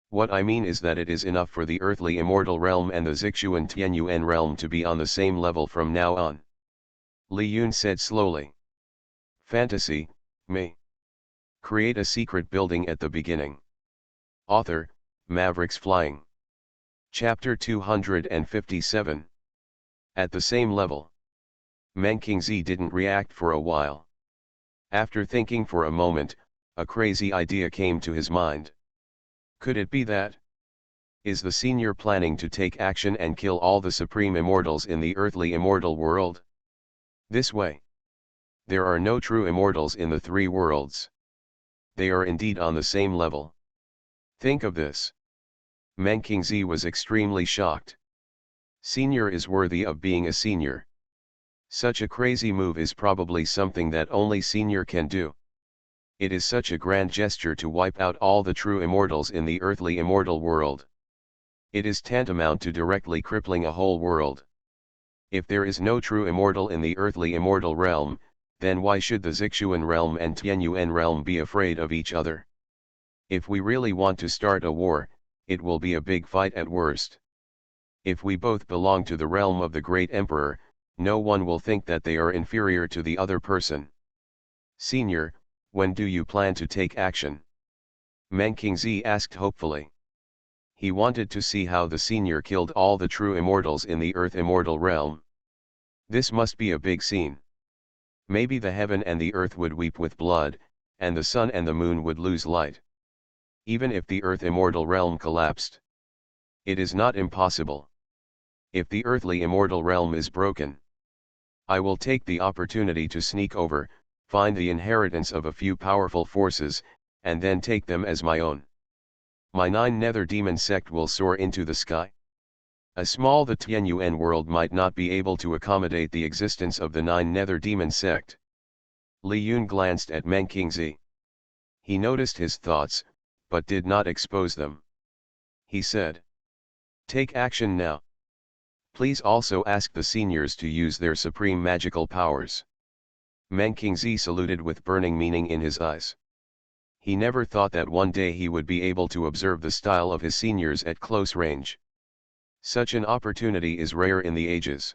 What I mean is that it is enough for the earthly immortal realm and the Zixuan Tianyuan realm to be on the same level from now on. Li Yun said slowly. Fantasy, me. Create a secret building at the beginning. Author, Mavericks Flying. Chapter 257. At the same level. Meng Qingzi didn't react for a while. After thinking for a moment, a crazy idea came to his mind. Could it be that? Is the senior planning to take action and kill all the supreme immortals in the earthly immortal world? This way. There are no true immortals in the three worlds. They are indeed on the same level. Think of this. Meng Qingzi was extremely shocked. Senior is worthy of being a senior. Such a crazy move is probably something that only senior can do. It is such a grand gesture to wipe out all the true immortals in the earthly immortal world. It is tantamount to directly crippling a whole world. If there is no true immortal in the earthly immortal realm, then why should the Zixuan realm and Tianyuan realm be afraid of each other? If we really want to start a war, it will be a big fight at worst. If we both belong to the realm of the great emperor, no one will think that they are inferior to the other person. Senior, when do you plan to take action? Meng Qingzi asked hopefully. He wanted to see how the senior killed all the true immortals in the Earth Immortal realm. This must be a big scene. Maybe the heaven and the earth would weep with blood, and the sun and the moon would lose light. Even if the earth immortal realm collapsed. It is not impossible. If the earthly immortal realm is broken, I will take the opportunity to sneak over, find the inheritance of a few powerful forces, and then take them as my own. My 9 nether demon sect will soar into the sky. A small the Tianyuan world might not be able to accommodate the existence of the 9 nether demon sect. Li Yun glanced at Meng Qingzi. He noticed his thoughts, but did not expose them. He said, "Take action now. Please also ask the seniors to use their supreme magical powers." Meng Qingzi saluted with burning meaning in his eyes. He never thought that one day he would be able to observe the style of his seniors at close range. Such an opportunity is rare in the ages.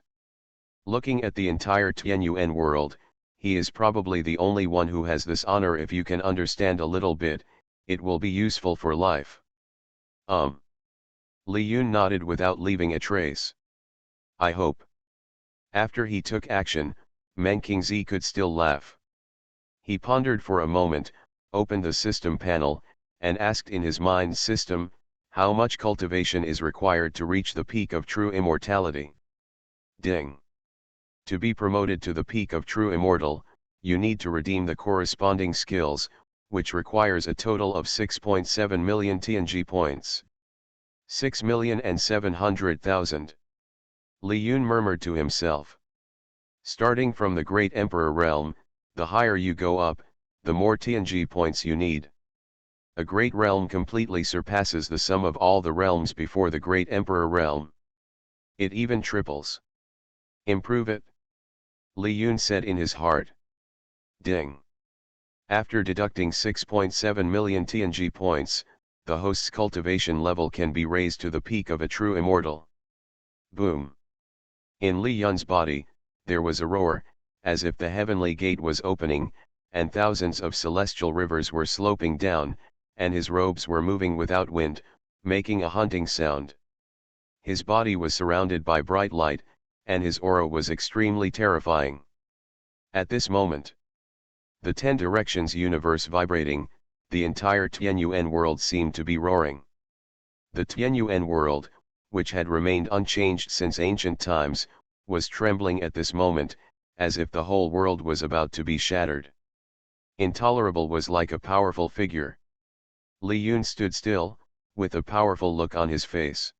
Looking at the entire Tianyuan world, he is probably the only one who has this honor. If you can understand a little bit, it will be useful for life. Li Yun nodded without leaving a trace. I hope. After he took action, Meng Qingzi could still laugh. He pondered for a moment, opened the system panel, and asked in his mind system, how much cultivation is required to reach the peak of true immortality? Ding. To be promoted to the peak of true immortal, you need to redeem the corresponding skills, which requires a total of 6.7 million TNG points. 6,700,000. Li Yun murmured to himself. Starting from the Great Emperor realm, the higher you go up, the more TNG points you need. A great realm completely surpasses the sum of all the realms before the Great Emperor realm. It even triples. Improve it? Li Yun said in his heart. Ding. After deducting 6.7 million TNG points, the host's cultivation level can be raised to the peak of a true immortal. Boom. In Li Yun's body, there was a roar, as if the heavenly gate was opening, and thousands of celestial rivers were sloping down, and his robes were moving without wind, making a hunting sound. His body was surrounded by bright light, and his aura was extremely terrifying. At this moment, the 10 directions universe vibrating, the entire Tianyuan world seemed to be roaring. The Tianyuan world, which had remained unchanged since ancient times, was trembling at this moment, as if the whole world was about to be shattered. Intolerable was like a powerful figure. Li Yun stood still, with a powerful look on his face.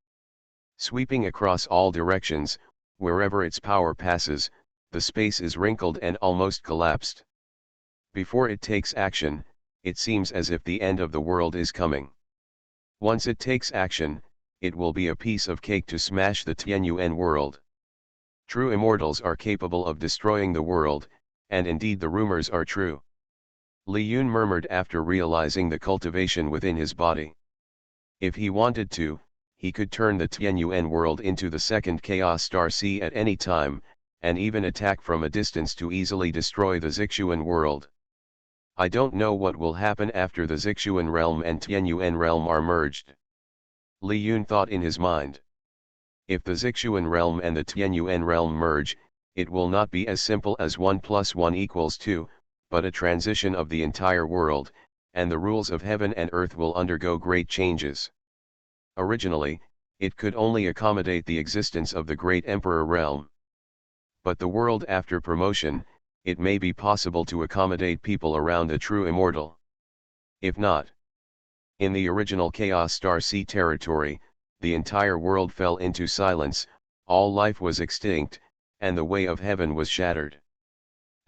Sweeping across all directions, wherever its power passes, the space is wrinkled and almost collapsed. Before it takes action, it seems as if the end of the world is coming. Once it takes action, it will be a piece of cake to smash the Tianyuan world. True immortals are capable of destroying the world, and indeed the rumors are true. Li Yun murmured after realizing the cultivation within his body. If he wanted to, he could turn the Tianyuan world into the second Chaos Star Sea at any time, and even attack from a distance to easily destroy the Zixuan world. I don't know what will happen after the Zixuan realm and Tianyuan realm are merged. Li Yun thought in his mind. If the Zixuan realm and the Tianyuan realm merge, it will not be as simple as 1 + 1 = 2, but a transition of the entire world, and the rules of heaven and earth will undergo great changes. Originally, it could only accommodate the existence of the Great Emperor realm. But the world after promotion, it may be possible to accommodate people around the true immortal. If not, in the original Chaos Star Sea territory, the entire world fell into silence, all life was extinct, and the way of heaven was shattered.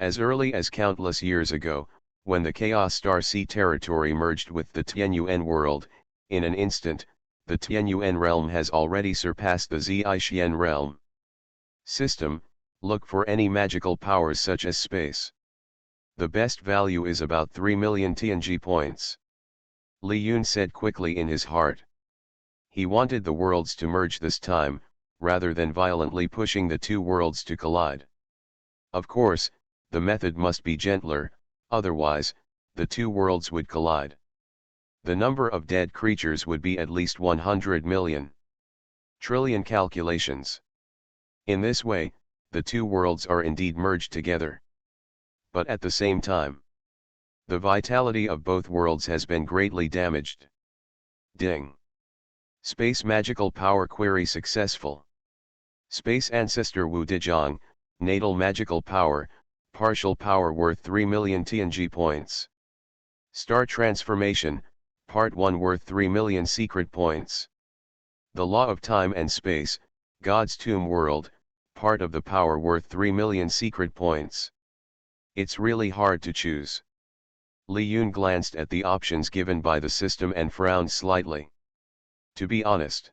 As early as countless years ago, when the Chaos Star Sea territory merged with the Tianyuan world, in an instant, the Tianyuan realm has already surpassed the Zixuan realm. System, look for any magical powers such as space. The best value is about 3 million TNG points. Li Yun said quickly in his heart. He wanted the worlds to merge this time, rather than violently pushing the two worlds to collide. Of course, the method must be gentler, otherwise, the two worlds would collide. The number of dead creatures would be at least 100 million. Trillion calculations. In this way, the two worlds are indeed merged together. But at the same time, the vitality of both worlds has been greatly damaged. Ding. Space magical power query successful. Space ancestor Wu Dejong, natal magical power, partial power worth 3 million TNG points. Star transformation, part 1 worth 3 million secret points. The law of time and space, God's tomb world, part of the power worth 3 million secret points. It's really hard to choose. Li Yun glanced at the options given by the system and frowned slightly. To be honest,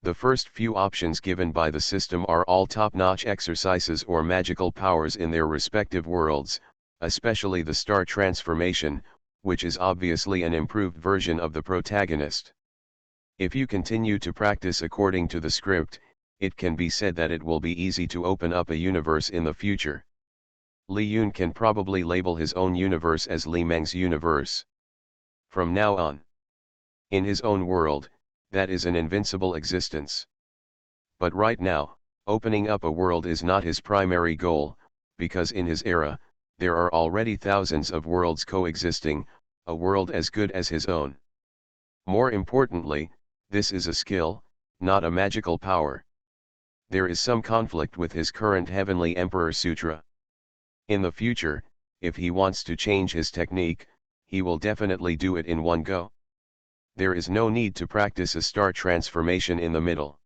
the first few options given by the system are all top-notch exercises or magical powers in their respective worlds, especially the star transformation, which is obviously an improved version of the protagonist. If you continue to practice according to the script, it can be said that it will be easy to open up a universe in the future. Li Yun can probably label his own universe as Li Meng's universe. From now on, in his own world, that is an invincible existence. But right now, opening up a world is not his primary goal, because in his era, there are already thousands of worlds coexisting, a world as good as his own. More importantly, this is a skill, not a magical power. There is some conflict with his current Heavenly Emperor Sutra. In the future, if he wants to change his technique, he will definitely do it in one go. There is no need to practice a star transformation in the middle.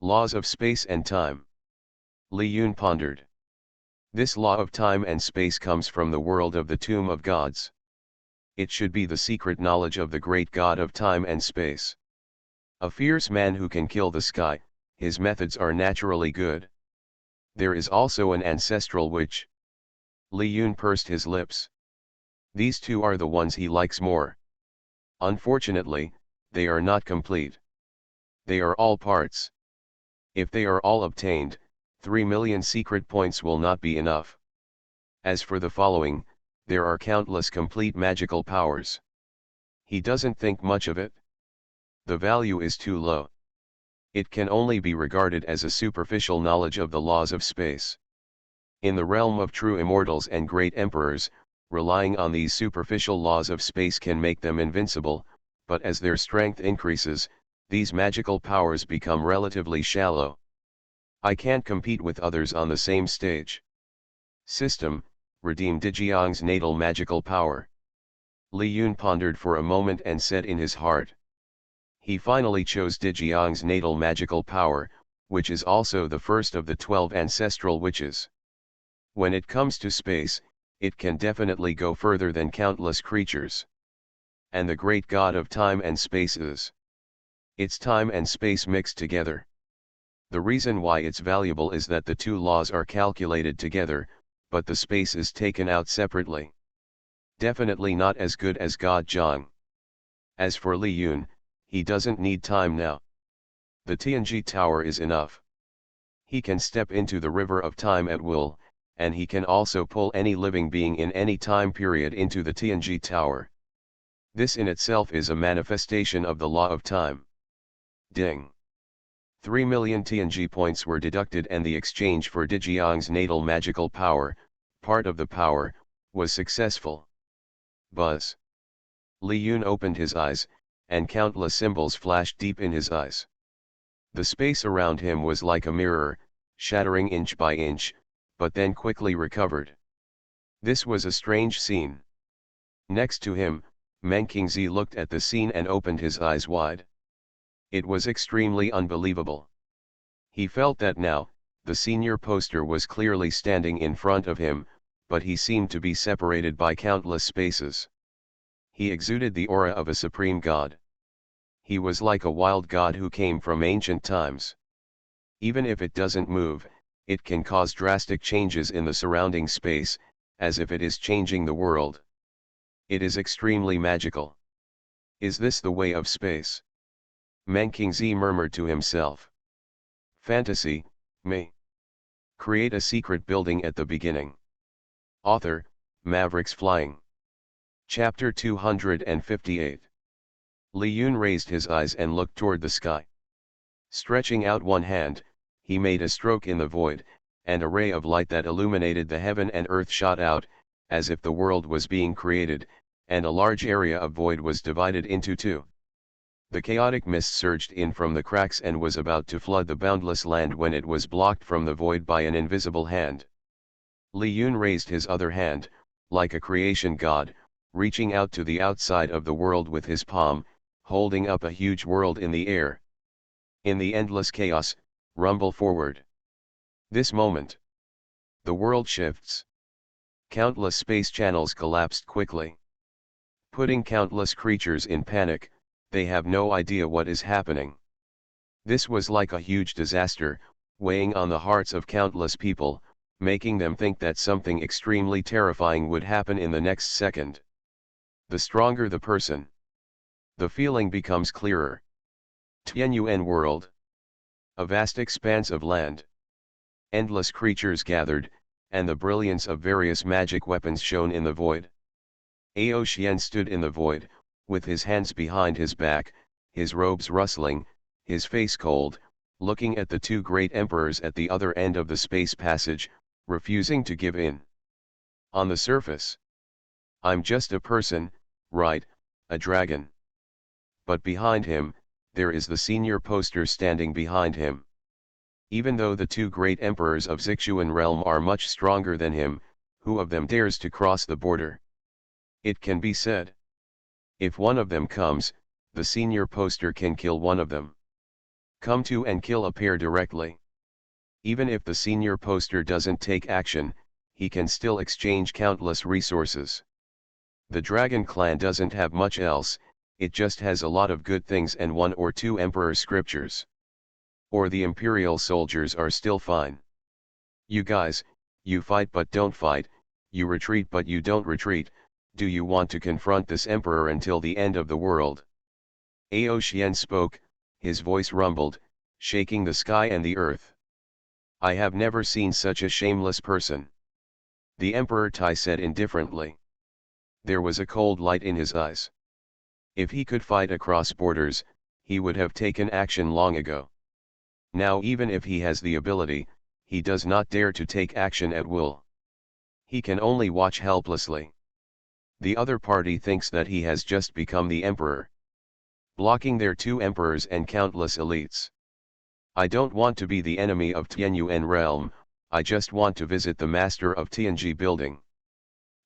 Laws of space and time. Li Yun pondered. This law of time and space comes from the world of the Tomb of Gods. It should be the secret knowledge of the great god of time and space. A fierce man who can kill the sky, his methods are naturally good. There is also an ancestral witch. Li Yun pursed his lips. These two are the ones he likes more. Unfortunately, they are not complete. They are all parts. If they are all obtained, 3 million secret points will not be enough. As for the following, there are countless complete magical powers. He doesn't think much of it. The value is too low. It can only be regarded as a superficial knowledge of the laws of space. In the realm of true immortals and great emperors, relying on these superficial laws of space can make them invincible, but as their strength increases, these magical powers become relatively shallow. I can't compete with others on the same stage. System, redeem Dijiang's natal magical power. Li Yun pondered for a moment and said in his heart. He finally chose Dijiang's natal magical power, which is also the first of the 12 ancestral witches. When it comes to space, it can definitely go further than countless creatures. And the great god of time and space is. It's time and space mixed together. The reason why it's valuable is that the two laws are calculated together, but the space is taken out separately. Definitely not as good as God Zhang. As for Li Yun, he doesn't need time now. The Tianji Tower is enough. He can step into the river of time at will, and he can also pull any living being in any time period into the Tianji Tower. This in itself is a manifestation of the law of time. Ding. 3 million Tianji points were deducted and the exchange for Dijiang's natal magical power, part of the power, was successful. Buzz. Li Yun opened his eyes, and countless symbols flashed deep in his eyes. The space around him was like a mirror, shattering inch by inch, but then quickly recovered. This was a strange scene. Next to him, Meng Qingzi looked at the scene and opened his eyes wide. It was extremely unbelievable. He felt that now, the senior poster was clearly standing in front of him, but he seemed to be separated by countless spaces. He exuded the aura of a supreme god. He was like a wild god who came from ancient times. Even if it doesn't move, it can cause drastic changes in the surrounding space, as if it is changing the world. It is extremely magical. Is this the way of space? Meng Qingzi murmured to himself. Fantasy, me. Create a secret building at the beginning. Author, Mavericks Flying. Chapter 258. Li Yun raised his eyes and looked toward the sky. Stretching out one hand, he made a stroke in the void, and a ray of light that illuminated the heaven and earth shot out, as if the world was being created, and a large area of void was divided into two. The chaotic mist surged in from the cracks and was about to flood the boundless land when it was blocked from the void by an invisible hand. Li Yun raised his other hand, like a creation god, reaching out to the outside of the world with his palm, holding up a huge world in the air. In the endless chaos, rumble forward. This moment, the world shifts. Countless space channels collapsed quickly, putting countless creatures in panic. They have no idea what is happening. This was like a huge disaster, weighing on the hearts of countless people, making them think that something extremely terrifying would happen in the next second. The stronger the person, the feeling becomes clearer. Tianyuan world. A vast expanse of land. Endless creatures gathered, and the brilliance of various magic weapons shone in the void. Ao Xian stood in the void, with his hands behind his back, his robes rustling, his face cold, looking at the two great emperors at the other end of the space passage, refusing to give in. On the surface, I'm just a person, right, a dragon. But behind him, there is the senior poster standing behind him. Even though the two great emperors of Zixuan realm are much stronger than him, who of them dares to cross the border? It can be said. If one of them comes, the senior poster can kill one of them. Come to and kill a pair directly. Even if the senior poster doesn't take action, he can still exchange countless resources. The Dragon Clan doesn't have much else, it just has a lot of good things and one or two emperor scriptures. Or the imperial soldiers are still fine. You guys, you fight but don't fight, you retreat but you don't retreat. Do you want to confront this emperor until the end of the world? Ao Xian spoke, his voice rumbled, shaking the sky and the earth. I have never seen such a shameless person. The Emperor Tai said indifferently. There was a cold light in his eyes. If he could fight across borders, he would have taken action long ago. Now even if he has the ability, he does not dare to take action at will. He can only watch helplessly. The other party thinks that he has just become the emperor, blocking their two emperors and countless elites. I don't want to be the enemy of Tianyuan realm, I just want to visit the master of Tianji building.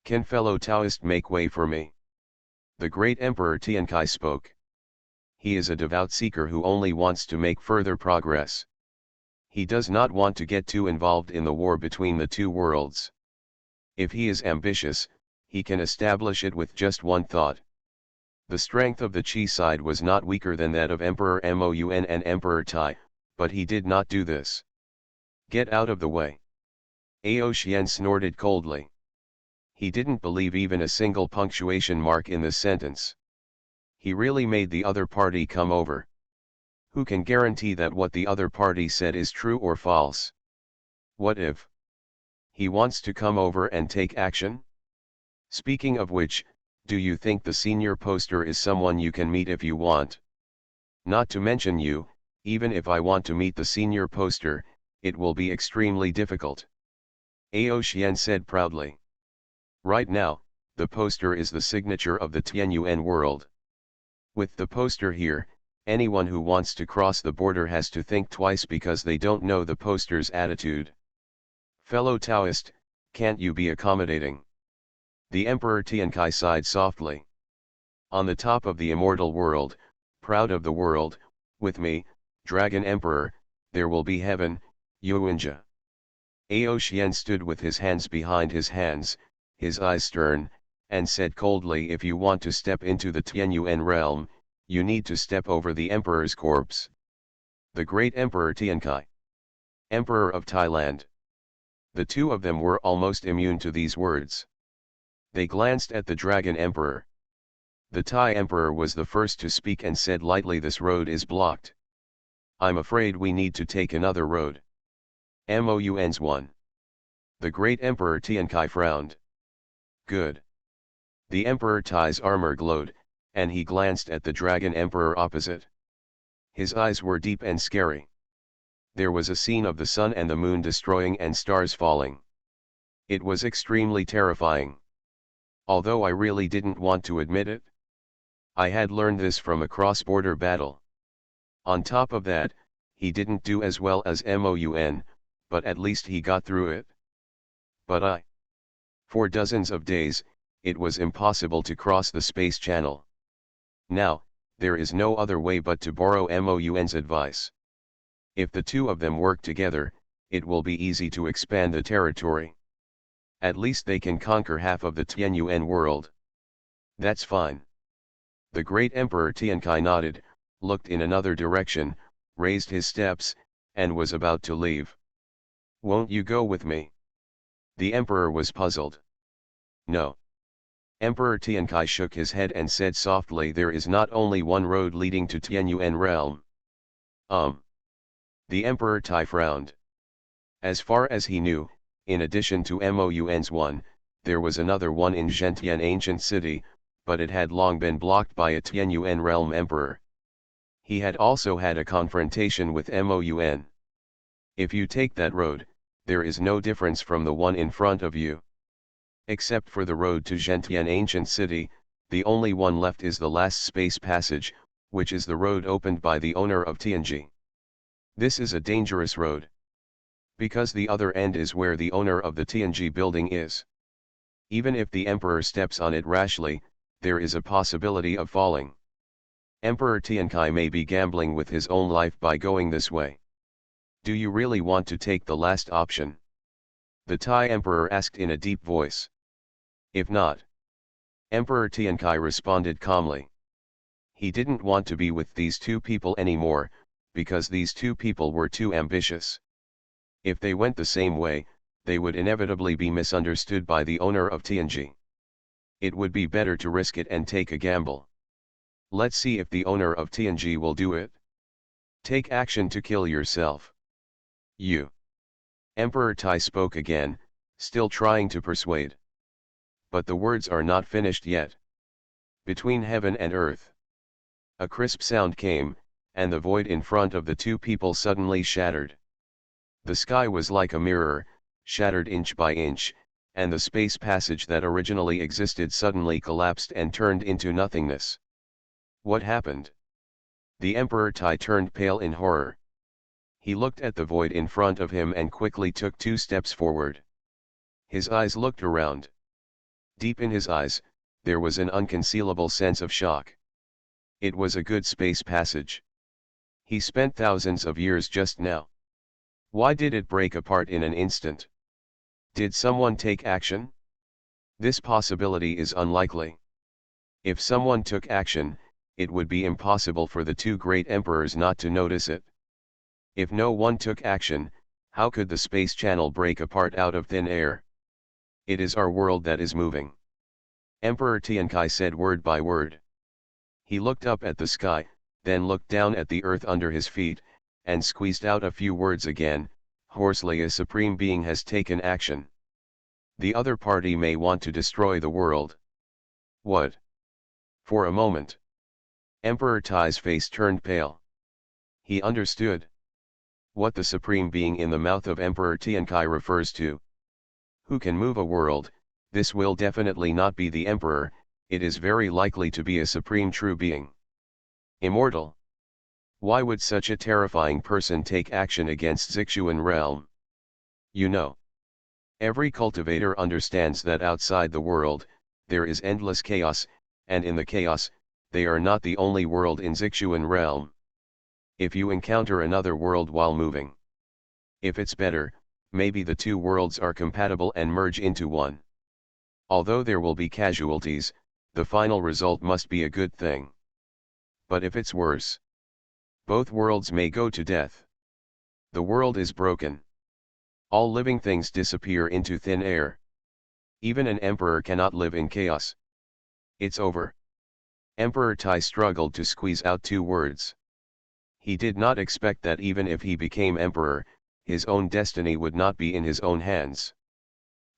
Can fellow Taoist make way for me? The great emperor Tiankai spoke. He is a devout seeker who only wants to make further progress. He does not want to get too involved in the war between the two worlds. If he is ambitious, he can establish it with just one thought. The strength of the Qi side was not weaker than that of Emperor Moun and Emperor Tai, but he did not do this. Get out of the way. Ao Xian snorted coldly. He didn't believe even a single punctuation mark in this sentence. He really made the other party come over. Who can guarantee that what the other party said is true or false? What if he wants to come over and take action? Speaking of which, do you think the senior poster is someone you can meet if you want? Not to mention you, even if I want to meet the senior poster, it will be extremely difficult. Ao Xian said proudly. Right now, the poster is the signature of the Tianyuan world. With the poster here, anyone who wants to cross the border has to think twice because they don't know the poster's attitude. Fellow Taoist, can't you be accommodating? The Emperor Tiankai sighed softly. On the top of the immortal world, proud of the world, with me, Dragon Emperor, there will be heaven, Yuanjia. Ao Xian stood with his hands behind his hands, his eyes stern, and said coldly, if you want to step into the Tianyuan realm, you need to step over the Emperor's corpse. The great Emperor Tiankai, Emperor of Thailand. The two of them were almost immune to these words. They glanced at the Dragon Emperor. The Thai Emperor was the first to speak and said lightly, this road is blocked. I'm afraid we need to take another road. Moun's one. The great Emperor Tiankai frowned. Good. The Emperor Tai's armor glowed, and he glanced at the Dragon Emperor opposite. His eyes were deep and scary. there was a scene of the sun and the moon destroying and stars falling. It was extremely terrifying. Although I really didn't want to admit it. I had learned this from a cross-border battle. On top of that, he didn't do as well as Mon, but at least he got through it. But for dozens of days, it was impossible to cross the space channel. Now, there is no other way but to borrow Mon's advice. If the two of them work together, it will be easy to expand the territory. At least they can conquer half of the Tianyuan world. That's fine. The great Emperor Tiankai nodded, looked in another direction, raised his steps, and was about to leave. Won't you go with me? The emperor was puzzled. No. Emperor Tiankai shook his head and said softly, there is not only one road leading to Tianyuan realm. The Emperor Tai frowned. As far as he knew, in addition to Mon's one, there was another one in Zhentian ancient city, but it had long been blocked by a Tianyuan realm emperor. He had also had a confrontation with Mon. If you take that road, there is no difference from the one in front of you. Except for the road to Zhentian ancient city, the only one left is the last space passage, which is the road opened by the owner of Tianji. This is a dangerous road. Because the other end is where the owner of the Tianji building is. Even if the emperor steps on it rashly, there is a possibility of falling. Emperor Tiankai may be gambling with his own life by going this way. Do you really want to take the last option? The Tai emperor asked in a deep voice. If not. Emperor Tiankai responded calmly. He didn't want to be with these two people anymore, because these two people were too ambitious. If they went the same way, they would inevitably be misunderstood by the owner of Tianji. It would be better to risk it and take a gamble. Let's see if the owner of Tianji will do it. Take action to kill yourself. You. Emperor Tai spoke again, still trying to persuade. But the words are not finished yet. Between heaven and earth. A crisp sound came, and the void in front of the two people suddenly shattered. The sky was like a mirror, shattered inch by inch, and the space passage that originally existed suddenly collapsed and turned into nothingness. What happened? The Emperor Tai turned pale in horror. He looked at the void in front of him and quickly took 2 steps forward. His eyes looked around. Deep in his eyes, there was an unconcealable sense of shock. It was a good space passage. He spent thousands of years just now. Why did it break apart in an instant? Did someone take action? This possibility is unlikely. If someone took action, it would be impossible for the 2 great emperors not to notice it. If no one took action, how could the space channel break apart out of thin air? It is our world that is moving. Emperor Tiankai said word by word. He looked up at the sky, then looked down at the earth under his feet, and squeezed out a few words again, hoarsely. A supreme being has taken action. The other party may want to destroy the world. What? For a moment, Emperor Tai's face turned pale. He understood what the supreme being in the mouth of Emperor Tiankai refers to. Who can move a world? This will definitely not be the emperor, it is very likely to be a supreme true being. Immortal. Why would such a terrifying person take action against Zixuan realm? You know. Every cultivator understands that outside the world, there is endless chaos, and in the chaos, they are not the only world in Zixuan realm. If you encounter another world while moving, if it's better, maybe the 2 worlds are compatible and merge into one. Although there will be casualties, the final result must be a good thing. But if it's worse, both worlds may go to death. The world is broken. All living things disappear into thin air. Even an emperor cannot live in chaos. It's over. Emperor Tai struggled to squeeze out 2 words. He did not expect that even if he became emperor, his own destiny would not be in his own hands.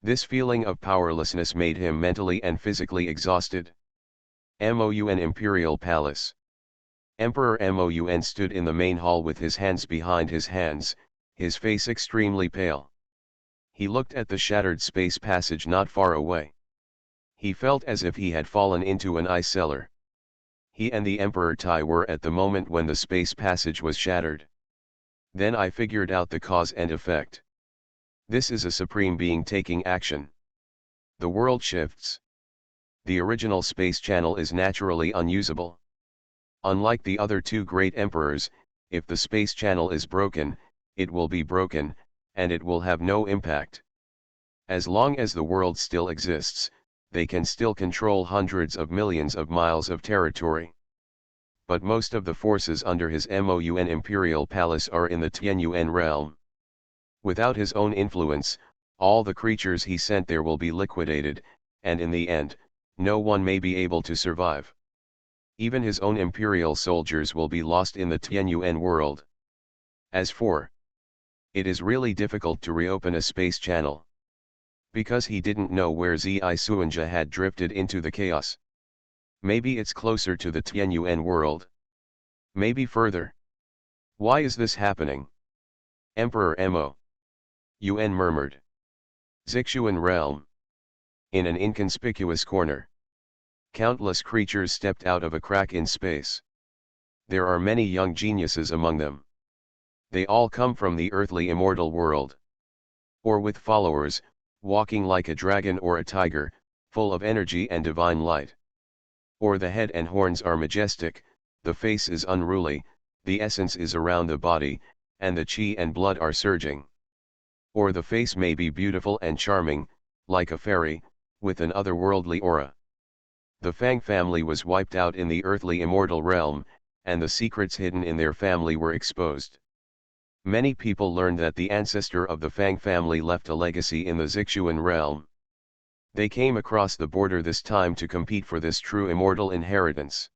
This feeling of powerlessness made him mentally and physically exhausted. Mon Imperial Palace. Emperor Mon stood in the main hall with his hands behind his hands, his face extremely pale. He looked at the shattered space passage not far away. He felt as if he had fallen into an ice cellar. He and the Emperor Tai were at the moment when the space passage was shattered. Then I figured out the cause and effect. This is a supreme being taking action. The world shifts. The original space channel is naturally unusable. Unlike the other two great emperors, if the space channel is broken, it will be broken, and it will have no impact. As long as the world still exists, they can still control hundreds of millions of miles of territory. But most of the forces under his Moun imperial palace are in the Tianyuan realm. Without his own influence, all the creatures he sent there will be liquidated, and in the end, no one may be able to survive. Even his own imperial soldiers will be lost in the Tianyuan world. As for, it is really difficult to reopen a space channel. Because he didn't know where Zi Suanja had drifted into the chaos. Maybe it's closer to the Tianyuan world. Maybe further. Why is this happening? Emperor Mo. Yuan murmured. Zixuan realm. In an inconspicuous corner. Countless creatures stepped out of a crack in space. There are many young geniuses among them. They all come from the earthly immortal world. Or with followers, walking like a dragon or a tiger, full of energy and divine light. Or the head and horns are majestic, the face is unruly, the essence is around the body, and the chi and blood are surging. Or the face may be beautiful and charming, like a fairy, with an otherworldly aura. The Fang family was wiped out in the earthly immortal realm, and the secrets hidden in their family were exposed. Many people learned that the ancestor of the Fang family left a legacy in the Zixuan realm. They came across the border this time to compete for this true immortal inheritance.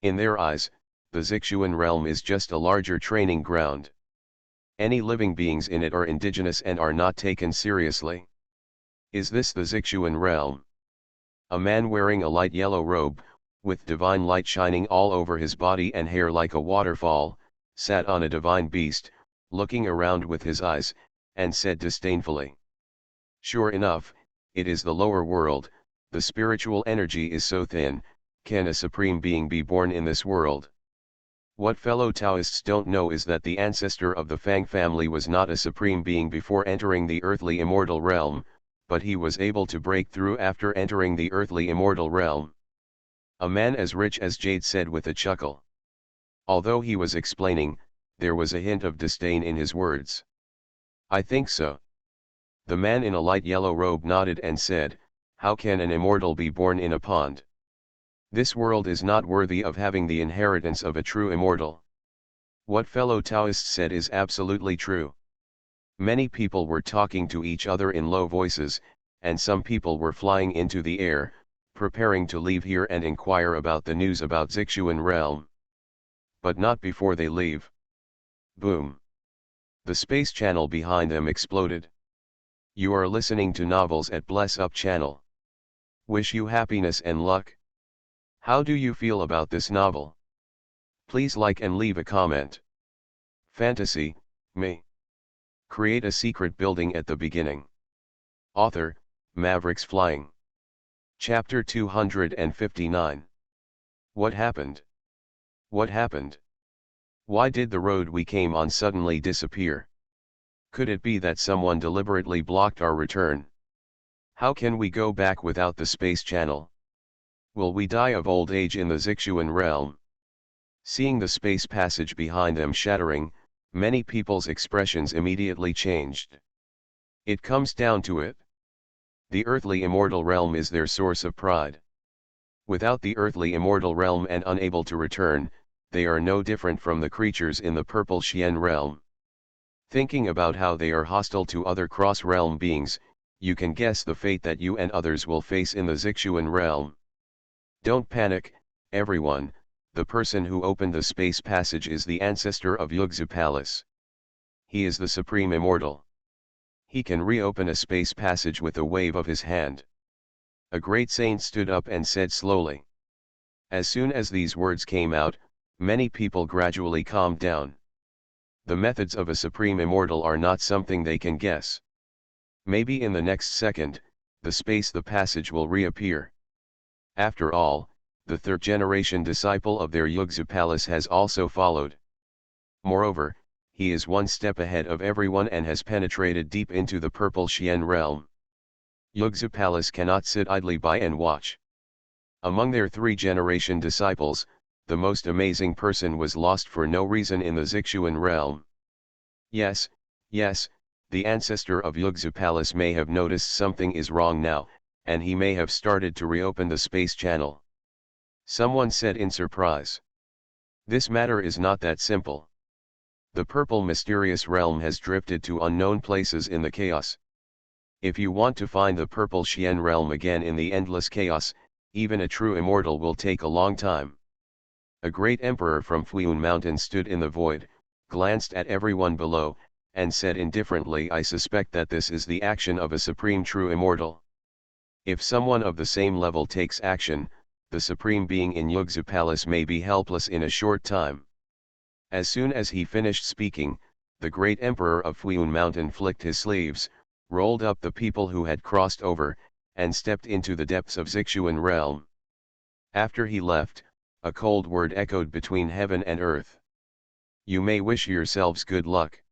In their eyes, the Zixuan realm is just a larger training ground. Any living beings in it are indigenous and are not taken seriously. Is this the Zixuan realm? A man wearing a light yellow robe, with divine light shining all over his body and hair like a waterfall, sat on a divine beast, looking around with his eyes, and said disdainfully. Sure enough, it is the lower world, the spiritual energy is so thin, can a supreme being be born in this world? What fellow Taoists don't know is that the ancestor of the Fang family was not a supreme being before entering the earthly immortal realm, but he was able to break through after entering the earthly immortal realm. A man as rich as jade said with a chuckle. Although he was explaining, there was a hint of disdain in his words. I think so. The man in a light yellow robe nodded and said, how can an immortal be born in a pond? This world is not worthy of having the inheritance of a true immortal. What fellow Taoist said is absolutely true. Many people were talking to each other in low voices, and some people were flying into the air, preparing to leave here and inquire about the news about Zixuan realm. But not before they leave. Boom. The space channel behind them exploded. You are listening to Novels at Bless Up channel. Wish you happiness and luck. How do you feel about this novel? Please like and leave a comment. Fantasy, me. Create a secret building at the beginning. Author, Mavericks Flying. Chapter 259. What happened? What happened? Why did the road we came on suddenly disappear? Could it be that someone deliberately blocked our return? How can we go back without the space channel? Will we die of old age in the Zixuan realm? Seeing the space passage behind them shattering, many people's expressions immediately changed. It comes down to it. The earthly immortal realm is their source of pride. Without the earthly immortal realm and unable to return, they are no different from the creatures in the purple Xian realm. Thinking about how they are hostile to other cross-realm beings, you can guess the fate that you and others will face in the Zixuan realm. Don't panic, everyone, the person who opened the space passage is the ancestor of Yugzu Palace. He is the supreme immortal. He can reopen a space passage with a wave of his hand. A great saint stood up and said slowly. As soon as these words came out, many people gradually calmed down. The methods of a supreme immortal are not something they can guess. Maybe in the next second, the passage will reappear. After all, the third-generation disciple of their Yugzu palace has also followed. Moreover, he is one step ahead of everyone and has penetrated deep into the purple Xian realm. Yugzu palace cannot sit idly by and watch. Among their three-generation disciples, the most amazing person was lost for no reason in the Zixuan realm. Yes, the ancestor of Yugzu palace may have noticed something is wrong now, and he may have started to reopen the space channel. Someone said in surprise. This matter is not that simple. The purple mysterious realm has drifted to unknown places in the chaos. If you want to find the purple Xian realm again in the endless chaos, even a true immortal will take a long time. A great emperor from Fuiyun Mountain stood in the void, glanced at everyone below, and said indifferently, I suspect that this is the action of a supreme true immortal. If someone of the same level takes action, the supreme being in Yugzu palace may be helpless in a short time. As soon as he finished speaking, the great emperor of Fuiyun Mountain flicked his sleeves, rolled up the people who had crossed over, and stepped into the depths of Zixuan realm. After he left, a cold word echoed between heaven and earth. You may wish yourselves good luck.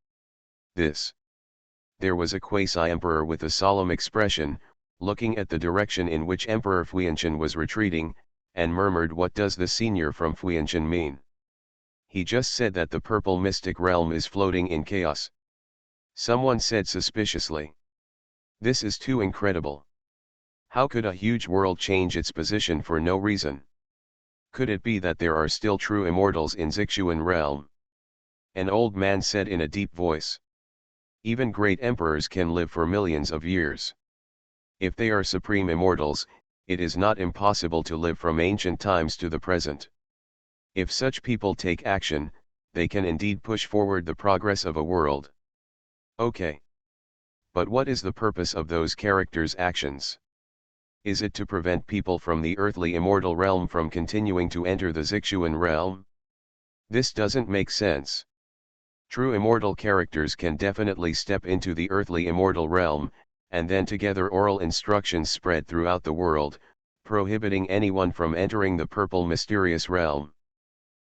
There was a quasi-emperor with a solemn expression, looking at the direction in which Emperor Fuinshan was retreating, and murmured, what does the senior from Fuinshan mean? He just said that the purple mystic realm is floating in chaos. Someone said suspiciously. This is too incredible. How could a huge world change its position for no reason? Could it be that there are still true immortals in Zixuan realm? An old man said in a deep voice. Even great emperors can live for millions of years. If they are supreme immortals, it is not impossible to live from ancient times to the present. If such people take action, they can indeed push forward the progress of a world. Okay. But what is the purpose of those characters' actions? Is it to prevent people from the earthly immortal realm from continuing to enter the Zixuan realm? This doesn't make sense. True immortal characters can definitely step into the earthly immortal realm, and then together oral instructions spread throughout the world, prohibiting anyone from entering the purple mysterious realm.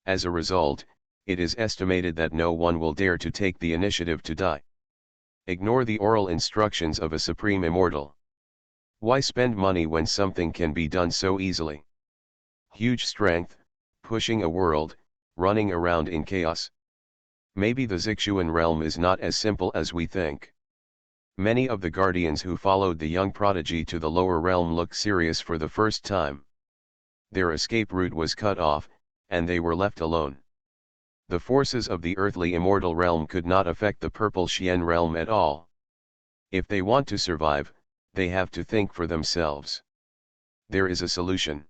As a result, it is estimated that no one will dare to take the initiative to die. Ignore the oral instructions of a supreme immortal. Why spend money when something can be done so easily? Huge strength, pushing a world, running around in chaos. Maybe the Zixuan realm is not as simple as we think. Many of the guardians who followed the young prodigy to the lower realm looked serious for the first time. Their escape route was cut off, and they were left alone. The forces of the earthly immortal realm could not affect the purple Xian realm at all. If they want to survive, they have to think for themselves. There is a solution.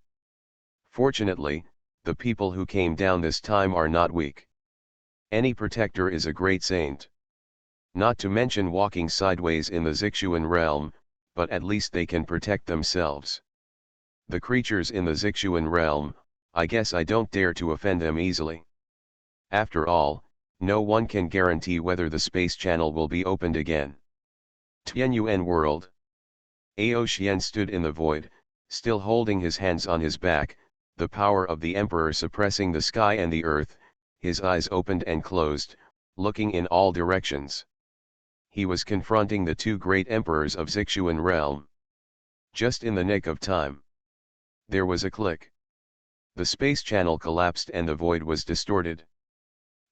Fortunately, the people who came down this time are not weak. Any protector is a great saint. Not to mention walking sideways in the Zixuan realm, but at least they can protect themselves. The creatures in the Zixuan realm, I guess I don't dare to offend them easily. After all, no one can guarantee whether the space channel will be opened again. Tianyuan world. Ao Xian stood in the void, still holding his hands on his back, the power of the emperor suppressing the sky and the earth. His eyes opened and closed, looking in all directions. He was confronting the two great emperors of Zixuan realm. Just in the nick of time. There was a click. The space channel collapsed and the void was distorted.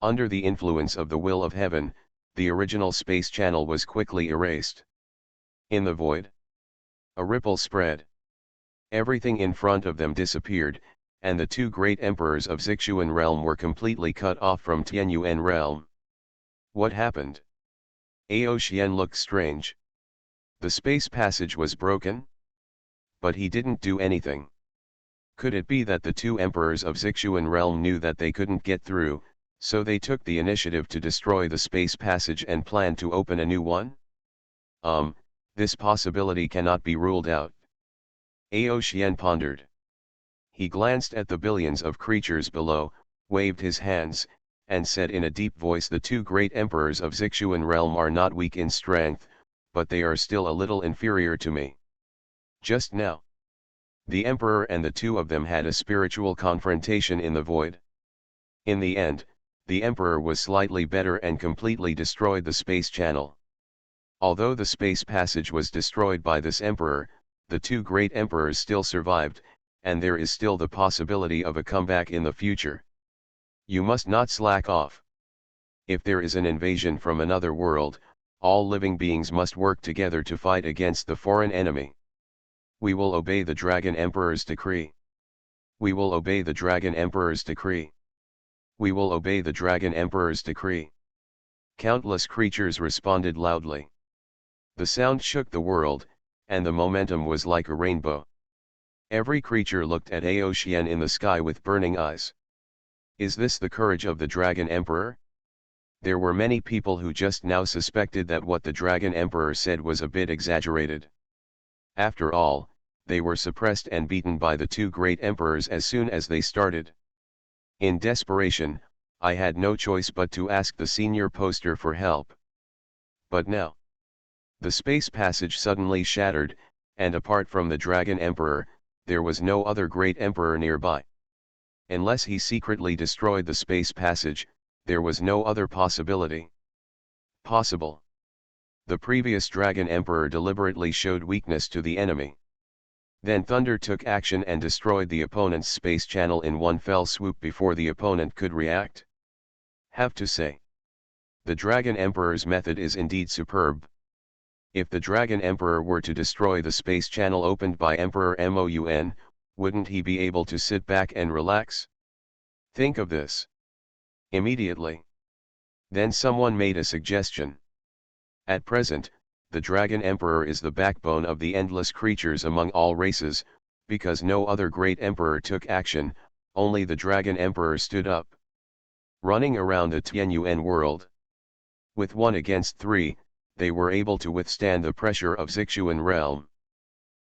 Under the influence of the will of heaven, the original space channel was quickly erased. In the void, a ripple spread. Everything in front of them disappeared, and the two great emperors of Zixuan realm were completely cut off from Tianyuan realm. What happened? Ao Xian looked strange. The space passage was broken? But he didn't do anything. Could it be that the two emperors of Zixuan realm knew that they couldn't get through, so they took the initiative to destroy the space passage and planned to open a new one? This possibility cannot be ruled out. Ao Xian pondered. He glanced at the billions of creatures below, waved his hands, and said in a deep voice, "The two great emperors of Zixuan realm are not weak in strength, but they are still a little inferior to me." Just now, the emperor and the two of them had a spiritual confrontation in the void. In the end, the emperor was slightly better and completely destroyed the space channel. Although the space passage was destroyed by this emperor, the two great emperors still survived, and there is still the possibility of a comeback in the future. You must not slack off. If there is an invasion from another world, all living beings must work together to fight against the foreign enemy. We will obey the Dragon Emperor's decree. We will obey the Dragon Emperor's decree. We will obey the Dragon Emperor's decree. Countless creatures responded loudly. The sound shook the world, and the momentum was like a rainbow. Every creature looked at Aotian in the sky with burning eyes. Is this the courage of the Dragon Emperor? There were many people who just now suspected that what the Dragon Emperor said was a bit exaggerated. After all, they were suppressed and beaten by the two great emperors as soon as they started. In desperation, I had no choice but to ask the senior poster for help. But now, the space passage suddenly shattered, and apart from the Dragon Emperor, there was no other great emperor nearby. Unless he secretly destroyed the space passage, there was no other possibility possible. The previous Dragon Emperor deliberately showed weakness to the enemy. Then Thunder took action and destroyed the opponent's space channel in one fell swoop before the opponent could react. Have to say, the Dragon Emperor's method is indeed superb. If the Dragon Emperor were to destroy the space channel opened by Emperor Mon, wouldn't he be able to sit back and relax? Think of this. Immediately. Then someone made a suggestion. At present, the Dragon Emperor is the backbone of the endless creatures among all races, because no other great emperor took action, only the Dragon Emperor stood up. Running around the Tianyuan world. With 1 against 3, they were able to withstand the pressure of Zixuan realm.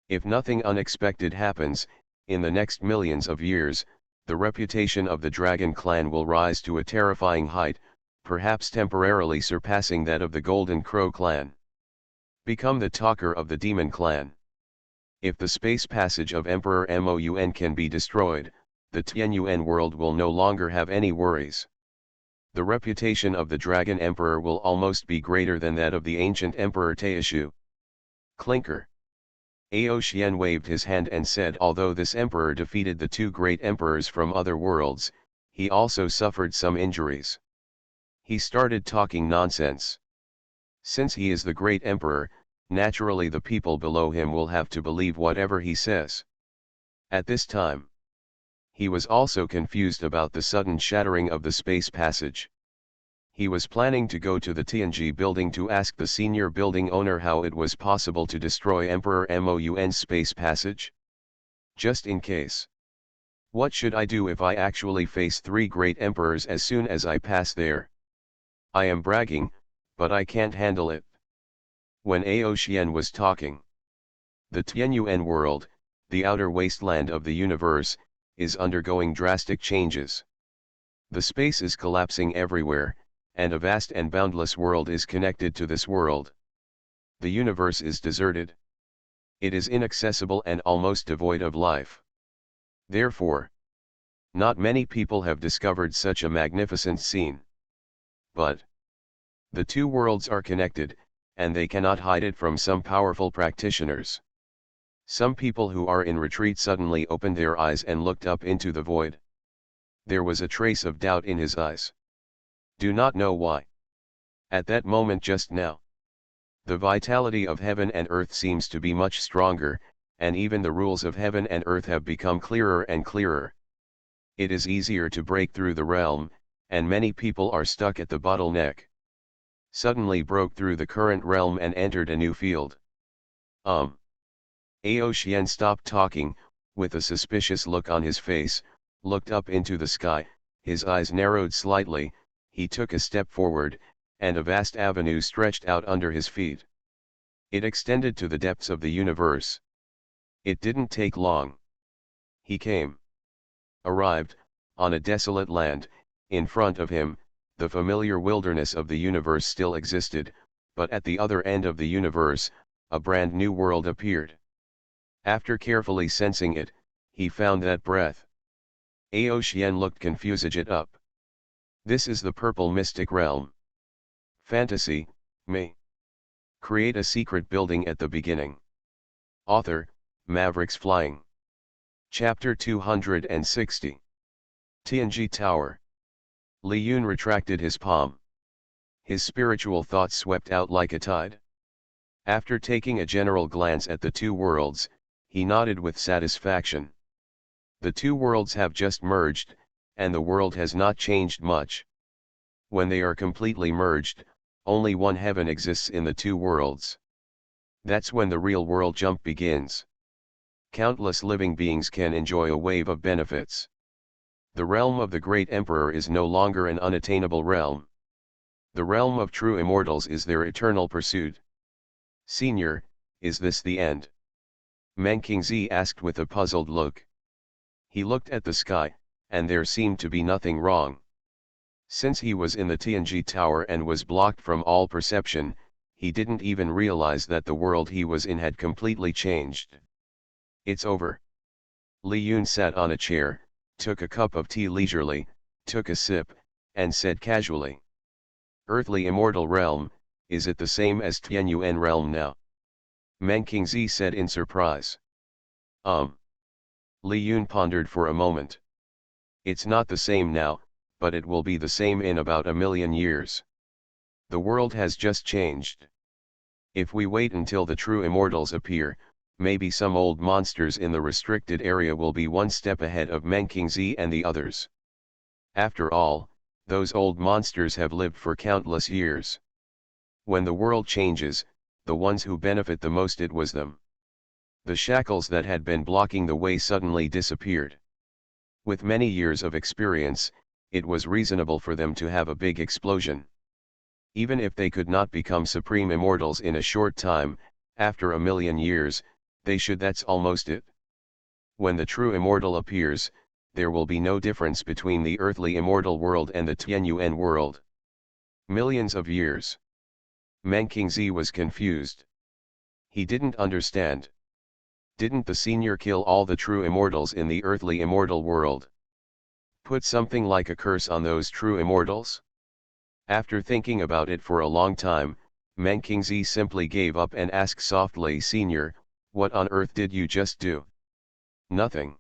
If nothing unexpected happens, in the next millions of years, the reputation of the Dragon clan will rise to a terrifying height, perhaps temporarily surpassing that of the Golden Crow clan. Become the talker of the Demon clan. If the space passage of Emperor Mon can be destroyed, the Tianyuan world will no longer have any worries. The reputation of the Dragon Emperor will almost be greater than that of the ancient Emperor Taishu. Clinker. Aotian waved his hand and said, although this emperor defeated the two great emperors from other worlds, he also suffered some injuries. He started talking nonsense. Since he is the great emperor, naturally the people below him will have to believe whatever he says. At this time, he was also confused about the sudden shattering of the space passage. He was planning to go to the TNG building to ask the senior building owner how it was possible to destroy Emperor Mon's space passage. Just in case. What should I do if I actually face 3 great emperors as soon as I pass there? I am bragging, but I can't handle it. When Aotian was talking, the Tianyuan world, the outer wasteland of the universe, is undergoing drastic changes. The space is collapsing everywhere, and a vast and boundless world is connected to this world. The universe is deserted. It is inaccessible and almost devoid of life. Therefore, not many people have discovered such a magnificent scene. But the two worlds are connected, and they cannot hide it from some powerful practitioners. Some people who are in retreat suddenly opened their eyes and looked up into the void. There was a trace of doubt in his eyes. Do not know why. At that moment just now, the vitality of heaven and earth seems to be much stronger, and even the rules of heaven and earth have become clearer and clearer. It is easier to break through the realm, and many people are stuck at the bottleneck. Suddenly broke through the current realm and entered a new field. Aotian stopped talking, with a suspicious look on his face, looked up into the sky, his eyes narrowed slightly, he took a step forward, and a vast avenue stretched out under his feet. It extended to the depths of the universe. It didn't take long. He arrived, on a desolate land. In front of him, the familiar wilderness of the universe still existed, but at the other end of the universe, a brand new world appeared. After carefully sensing it, he found that breath. Ao Xian looked confused up. This is the purple mystic realm. Fantasy, me. Create a secret building at the beginning. Author, Mavericks Flying. Chapter 260. Tianji Tower. Li Yun retracted his palm. His spiritual thoughts swept out like a tide. After taking a general glance at the two worlds, he nodded with satisfaction. The two worlds have just merged, and the world has not changed much. When they are completely merged, only one heaven exists in the two worlds. That's when the real world jump begins. Countless living beings can enjoy a wave of benefits. The realm of the great emperor is no longer an unattainable realm. The realm of true immortals is their eternal pursuit. Senior, is this the end? Meng Qingzi asked with a puzzled look. He looked at the sky, and there seemed to be nothing wrong. Since he was in the Tianji Tower and was blocked from all perception, he didn't even realize that the world he was in had completely changed. It's over. Li Yun sat on a chair, took a cup of tea leisurely, took a sip, and said casually. Earthly immortal realm, is it the same as Tianyuan realm now? Meng Qingzi said in surprise. Li Yun pondered for a moment. It's not the same now, but it will be the same in about 1,000,000 years. The world has just changed. If we wait until the true immortals appear, maybe some old monsters in the restricted area will be one step ahead of Meng Qingzi and the others. After all, those old monsters have lived for countless years. When the world changes, the ones who benefit the most it was them. The shackles that had been blocking the way suddenly disappeared. With many years of experience, it was reasonable for them to have a big explosion. Even if they could not become supreme immortals in a short time, after 1,000,000 years, they should. That's almost it. When the true immortal appears, there will be no difference between the earthly immortal world and the Tianyuan world. Millions of years. Meng Qingzi was confused. He didn't understand. Didn't the senior kill all the true immortals in the earthly immortal world? Put something like a curse on those true immortals? After thinking about it for a long time, Meng Qingzi simply gave up and asked softly, Senior, what on earth did you just do? Nothing.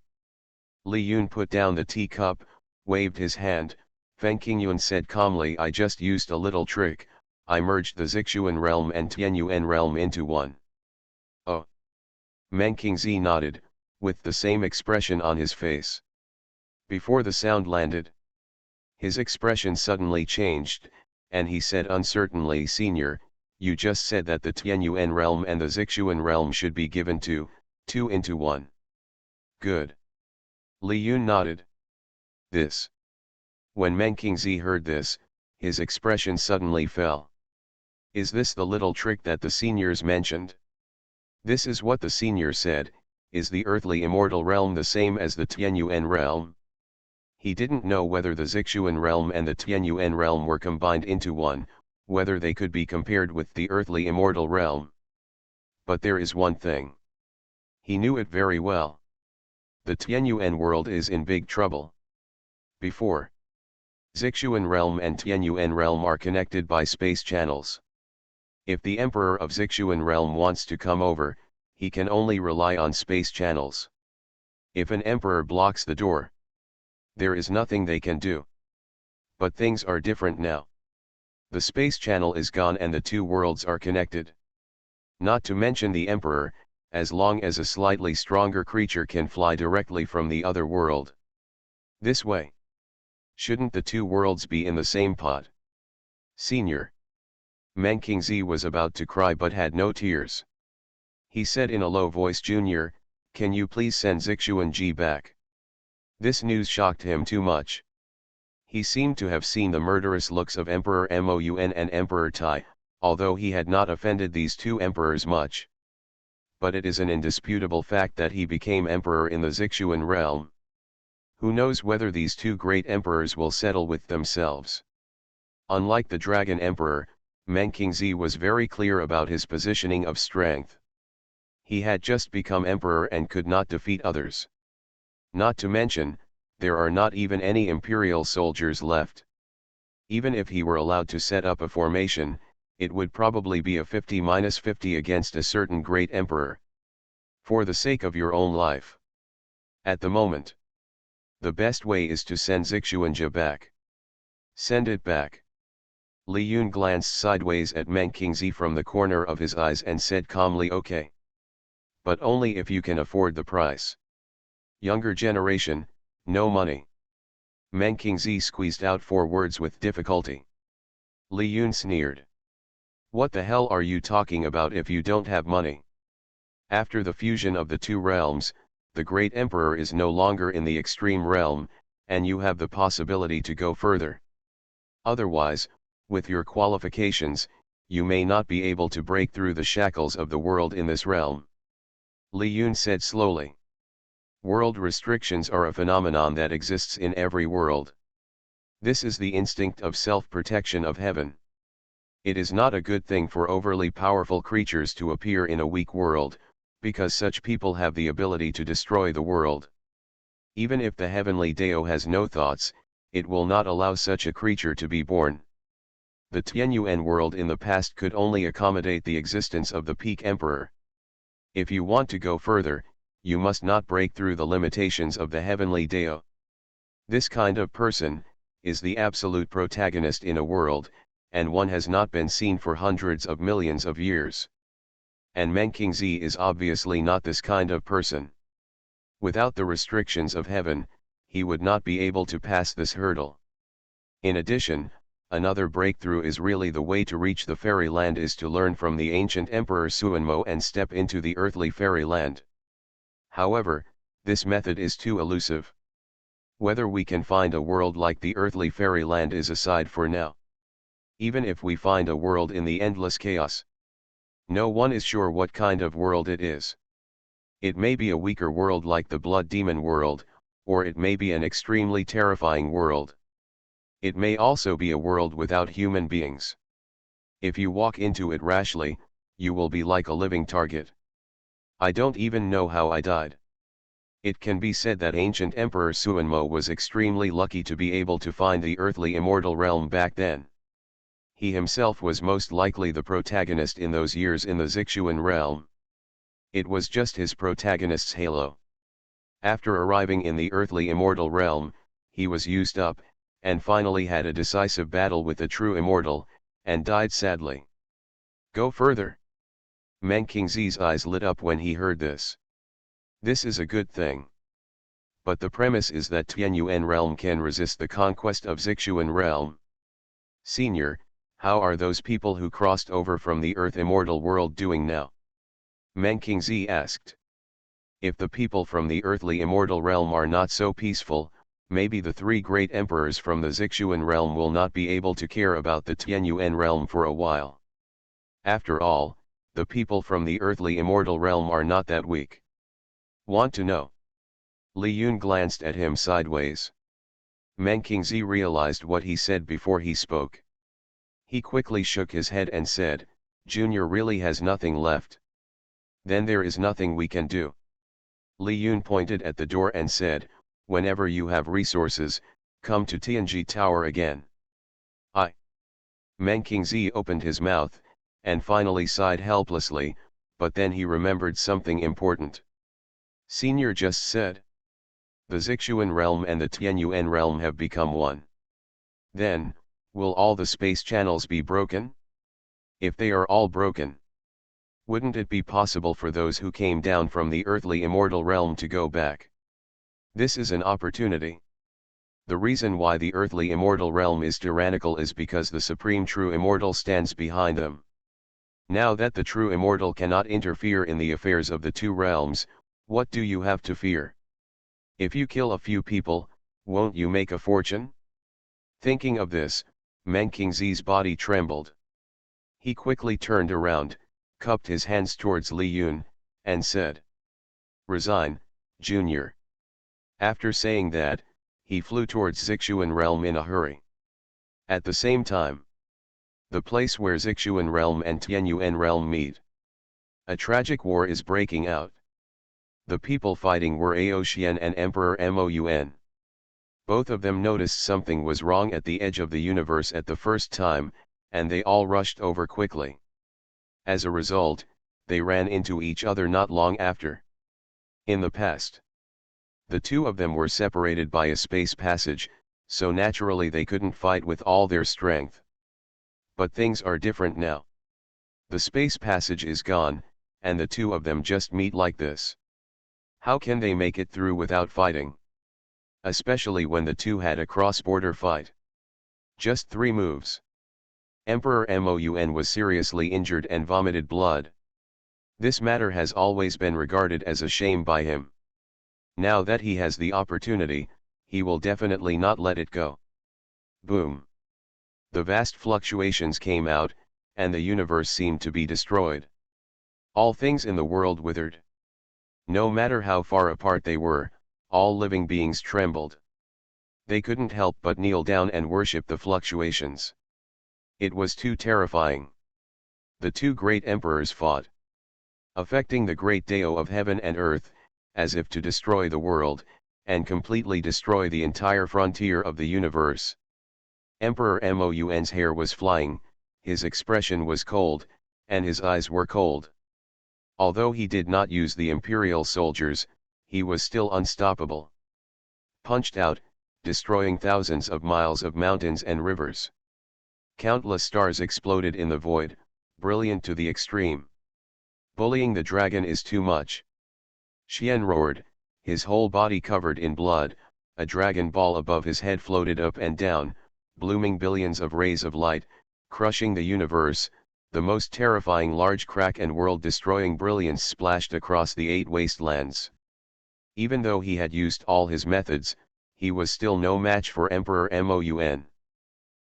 Li Yun put down the teacup, waved his hand. Feng Qingyun said calmly, I just used a little trick. I merged the Zixuan realm and Tianyuan realm into one. Oh. Meng Qingzi nodded, with the same expression on his face. Before the sound landed, his expression suddenly changed, and he said uncertainly, Senior, you just said that the Tianyuan realm and the Zixuan realm should be given two into one. Good. Li Yun nodded. This. When Meng Qingzi heard this, his expression suddenly fell. Is this the little trick that the seniors mentioned? This is what the senior said. Is the earthly immortal realm the same as the Tianyuan realm? He didn't know whether the Zixuan realm and the Tianyuan realm were combined into one, whether they could be compared with the earthly immortal realm. But there is one thing. He knew it very well. The Tianyuan world is in big trouble. Before, Zixuan realm and Tianyuan realm are connected by space channels. If the Emperor of Zixuan realm wants to come over, he can only rely on space channels. If an emperor blocks the door, there is nothing they can do. But things are different now. The space channel is gone and the two worlds are connected. Not to mention the emperor, as long as a slightly stronger creature can fly directly from the other world. This way. Shouldn't the two worlds be in the same pot? Senior. Meng Qingzi was about to cry but had no tears. He said in a low voice, Junior, can you please send Zixuan Ji back? This news shocked him too much. He seemed to have seen the murderous looks of Emperor Moun and Emperor Tai, although he had not offended these two emperors much. But it is an indisputable fact that he became emperor in the Zixuan realm. Who knows whether these two great emperors will settle with themselves? Unlike the Dragon Emperor, Meng Qingzi was very clear about his positioning of strength. He had just become emperor and could not defeat others. Not to mention, there are not even any imperial soldiers left. Even if he were allowed to set up a formation, it would probably be a 50-50 against a certain great emperor. For the sake of your own life. At the moment, the best way is to send Zixuanjia back. Send it back. Li Yun glanced sideways at Meng Qingzi from the corner of his eyes and said calmly, okay. But only if you can afford the price. Younger generation, no money. Meng Qingzi squeezed out 4 words with difficulty. Li Yun sneered. What the hell are you talking about if you don't have money? After the fusion of the 2 realms, the great emperor is no longer in the extreme realm, and you have the possibility to go further. Otherwise, with your qualifications, you may not be able to break through the shackles of the world in this realm. Li Yun said slowly. World restrictions are a phenomenon that exists in every world. This is the instinct of self-protection of heaven. It is not a good thing for overly powerful creatures to appear in a weak world, because such people have the ability to destroy the world. Even if the heavenly Dao has no thoughts, it will not allow such a creature to be born. The Tianyuan world in the past could only accommodate the existence of the peak emperor. If you want to go further, you must not break through the limitations of the heavenly Dao. This kind of person is the absolute protagonist in a world, and one has not been seen for hundreds of millions of years. And Meng Qingzi is obviously not this kind of person. Without the restrictions of heaven, he would not be able to pass this hurdle. In addition, another breakthrough is really the way to reach the fairyland is to learn from the ancient Emperor Suanmo and step into the earthly fairyland. However, this method is too elusive. Whether we can find a world like the earthly fairyland is aside for now. Even if we find a world in the endless chaos, no one is sure what kind of world it is. It may be a weaker world like the blood demon world, or it may be an extremely terrifying world. It may also be a world without human beings. If you walk into it rashly, you will be like a living target. I don't even know how I died. It can be said that ancient Emperor Suanmo was extremely lucky to be able to find the earthly immortal realm back then. He himself was most likely the protagonist in those years in the Zixuan realm. It was just his protagonist's halo. After arriving in the earthly immortal realm, he was used up, and finally had a decisive battle with the true immortal, and died sadly. Go further. Meng Qingzi's eyes lit up when he heard this. This is a good thing. But the premise is that Tianyuan realm can resist the conquest of Zixuan realm. Senior, how are those people who crossed over from the earth immortal world doing now? Meng Qingzi asked. If the people from the earthly immortal realm are not so peaceful, maybe the 3 great emperors from the Zixuan realm will not be able to care about the Tianyuan realm for a while. After all, the people from the earthly immortal realm are not that weak. Want to know? Li Yun glanced at him sideways. Meng Qingzi realized what he said before he spoke. He quickly shook his head and said, Junior really has nothing left. Then there is nothing we can do. Li Yun pointed at the door and said, whenever you have resources, come to Tianji Tower again. Meng Qingzi opened his mouth, and finally sighed helplessly, but then he remembered something important. Senior just said. The Zixuan realm and the Tianyuan realm have become one. Then, will all the space channels be broken? If they are all broken, wouldn't it be possible for those who came down from the earthly immortal realm to go back? This is an opportunity. The reason why the earthly immortal realm is tyrannical is because the supreme true immortal stands behind them. Now that the true immortal cannot interfere in the affairs of the 2 realms, what do you have to fear? If you kill a few people, won't you make a fortune? Thinking of this, Meng Qingzi's body trembled. He quickly turned around, cupped his hands towards Li Yun, and said, Resign, Junior. After saying that, he flew towards Zixuan realm in a hurry. At the same time, the place where Zixuan realm and Tianyuan realm meet. A tragic war is breaking out. The people fighting were Aotian and Emperor Moun. Both of them noticed something was wrong at the edge of the universe at the first time, and they all rushed over quickly. As a result, they ran into each other not long after. In the past, the two of them were separated by a space passage, so naturally they couldn't fight with all their strength. But things are different now. The space passage is gone, and the two of them just meet like this. How can they make it through without fighting? Especially when the two had a cross-border fight. Just 3 moves. Emperor Moun was seriously injured and vomited blood. This matter has always been regarded as a shame by him. Now that he has the opportunity, he will definitely not let it go. Boom. The vast fluctuations came out, and the universe seemed to be destroyed. All things in the world withered. No matter how far apart they were, all living beings trembled. They couldn't help but kneel down and worship the fluctuations. It was too terrifying. The two great emperors fought, affecting the great Dao of heaven and earth, as if to destroy the world, and completely destroy the entire frontier of the universe. Emperor Moun's hair was flying, his expression was cold, and his eyes were cold. Although he did not use the imperial soldiers, he was still unstoppable. Punched out, destroying thousands of miles of mountains and rivers. Countless stars exploded in the void, brilliant to the extreme. Bullying the dragon is too much. Xian roared, his whole body covered in blood, a dragon ball above his head floated up and down, blooming billions of rays of light, crushing the universe. The most terrifying large crack and world-destroying brilliance splashed across the 8 wastelands. Even though he had used all his methods, he was still no match for Emperor Moun.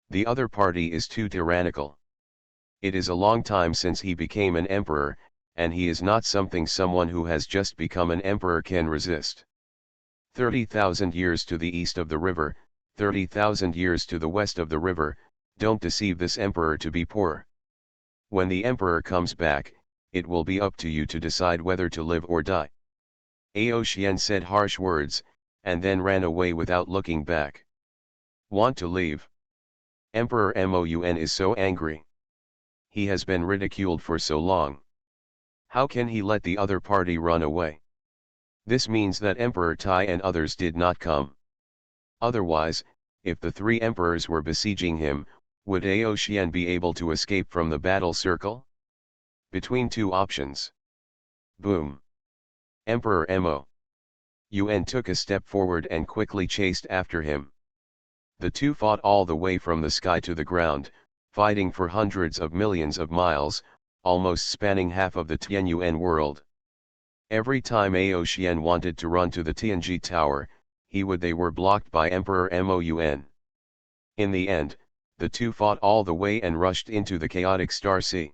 The other party is too tyrannical. It is a long time since he became an emperor, and he is not something someone who has just become an emperor can resist. 30,000 years to the east of the river, 30,000 years to the west of the river, don't deceive this emperor to be poor. When the emperor comes back, it will be up to you to decide whether to live or die. Aotian said harsh words, and then ran away without looking back. Want to leave? Emperor Moun is so angry. He has been ridiculed for so long. How can he let the other party run away? This means that Emperor Tai and others did not come. Otherwise, if the 3 emperors were besieging him, would Aotian be able to escape from the battle circle? Between 2 options. Boom. Emperor Moun took a step forward and quickly chased after him. The two fought all the way from the sky to the ground, fighting for hundreds of millions of miles, almost spanning half of the Tianyuan world. Every time Aotian wanted to run to the Tianji Tower, they were blocked by Emperor Moun. In the end, the two fought all the way and rushed into the chaotic Star Sea.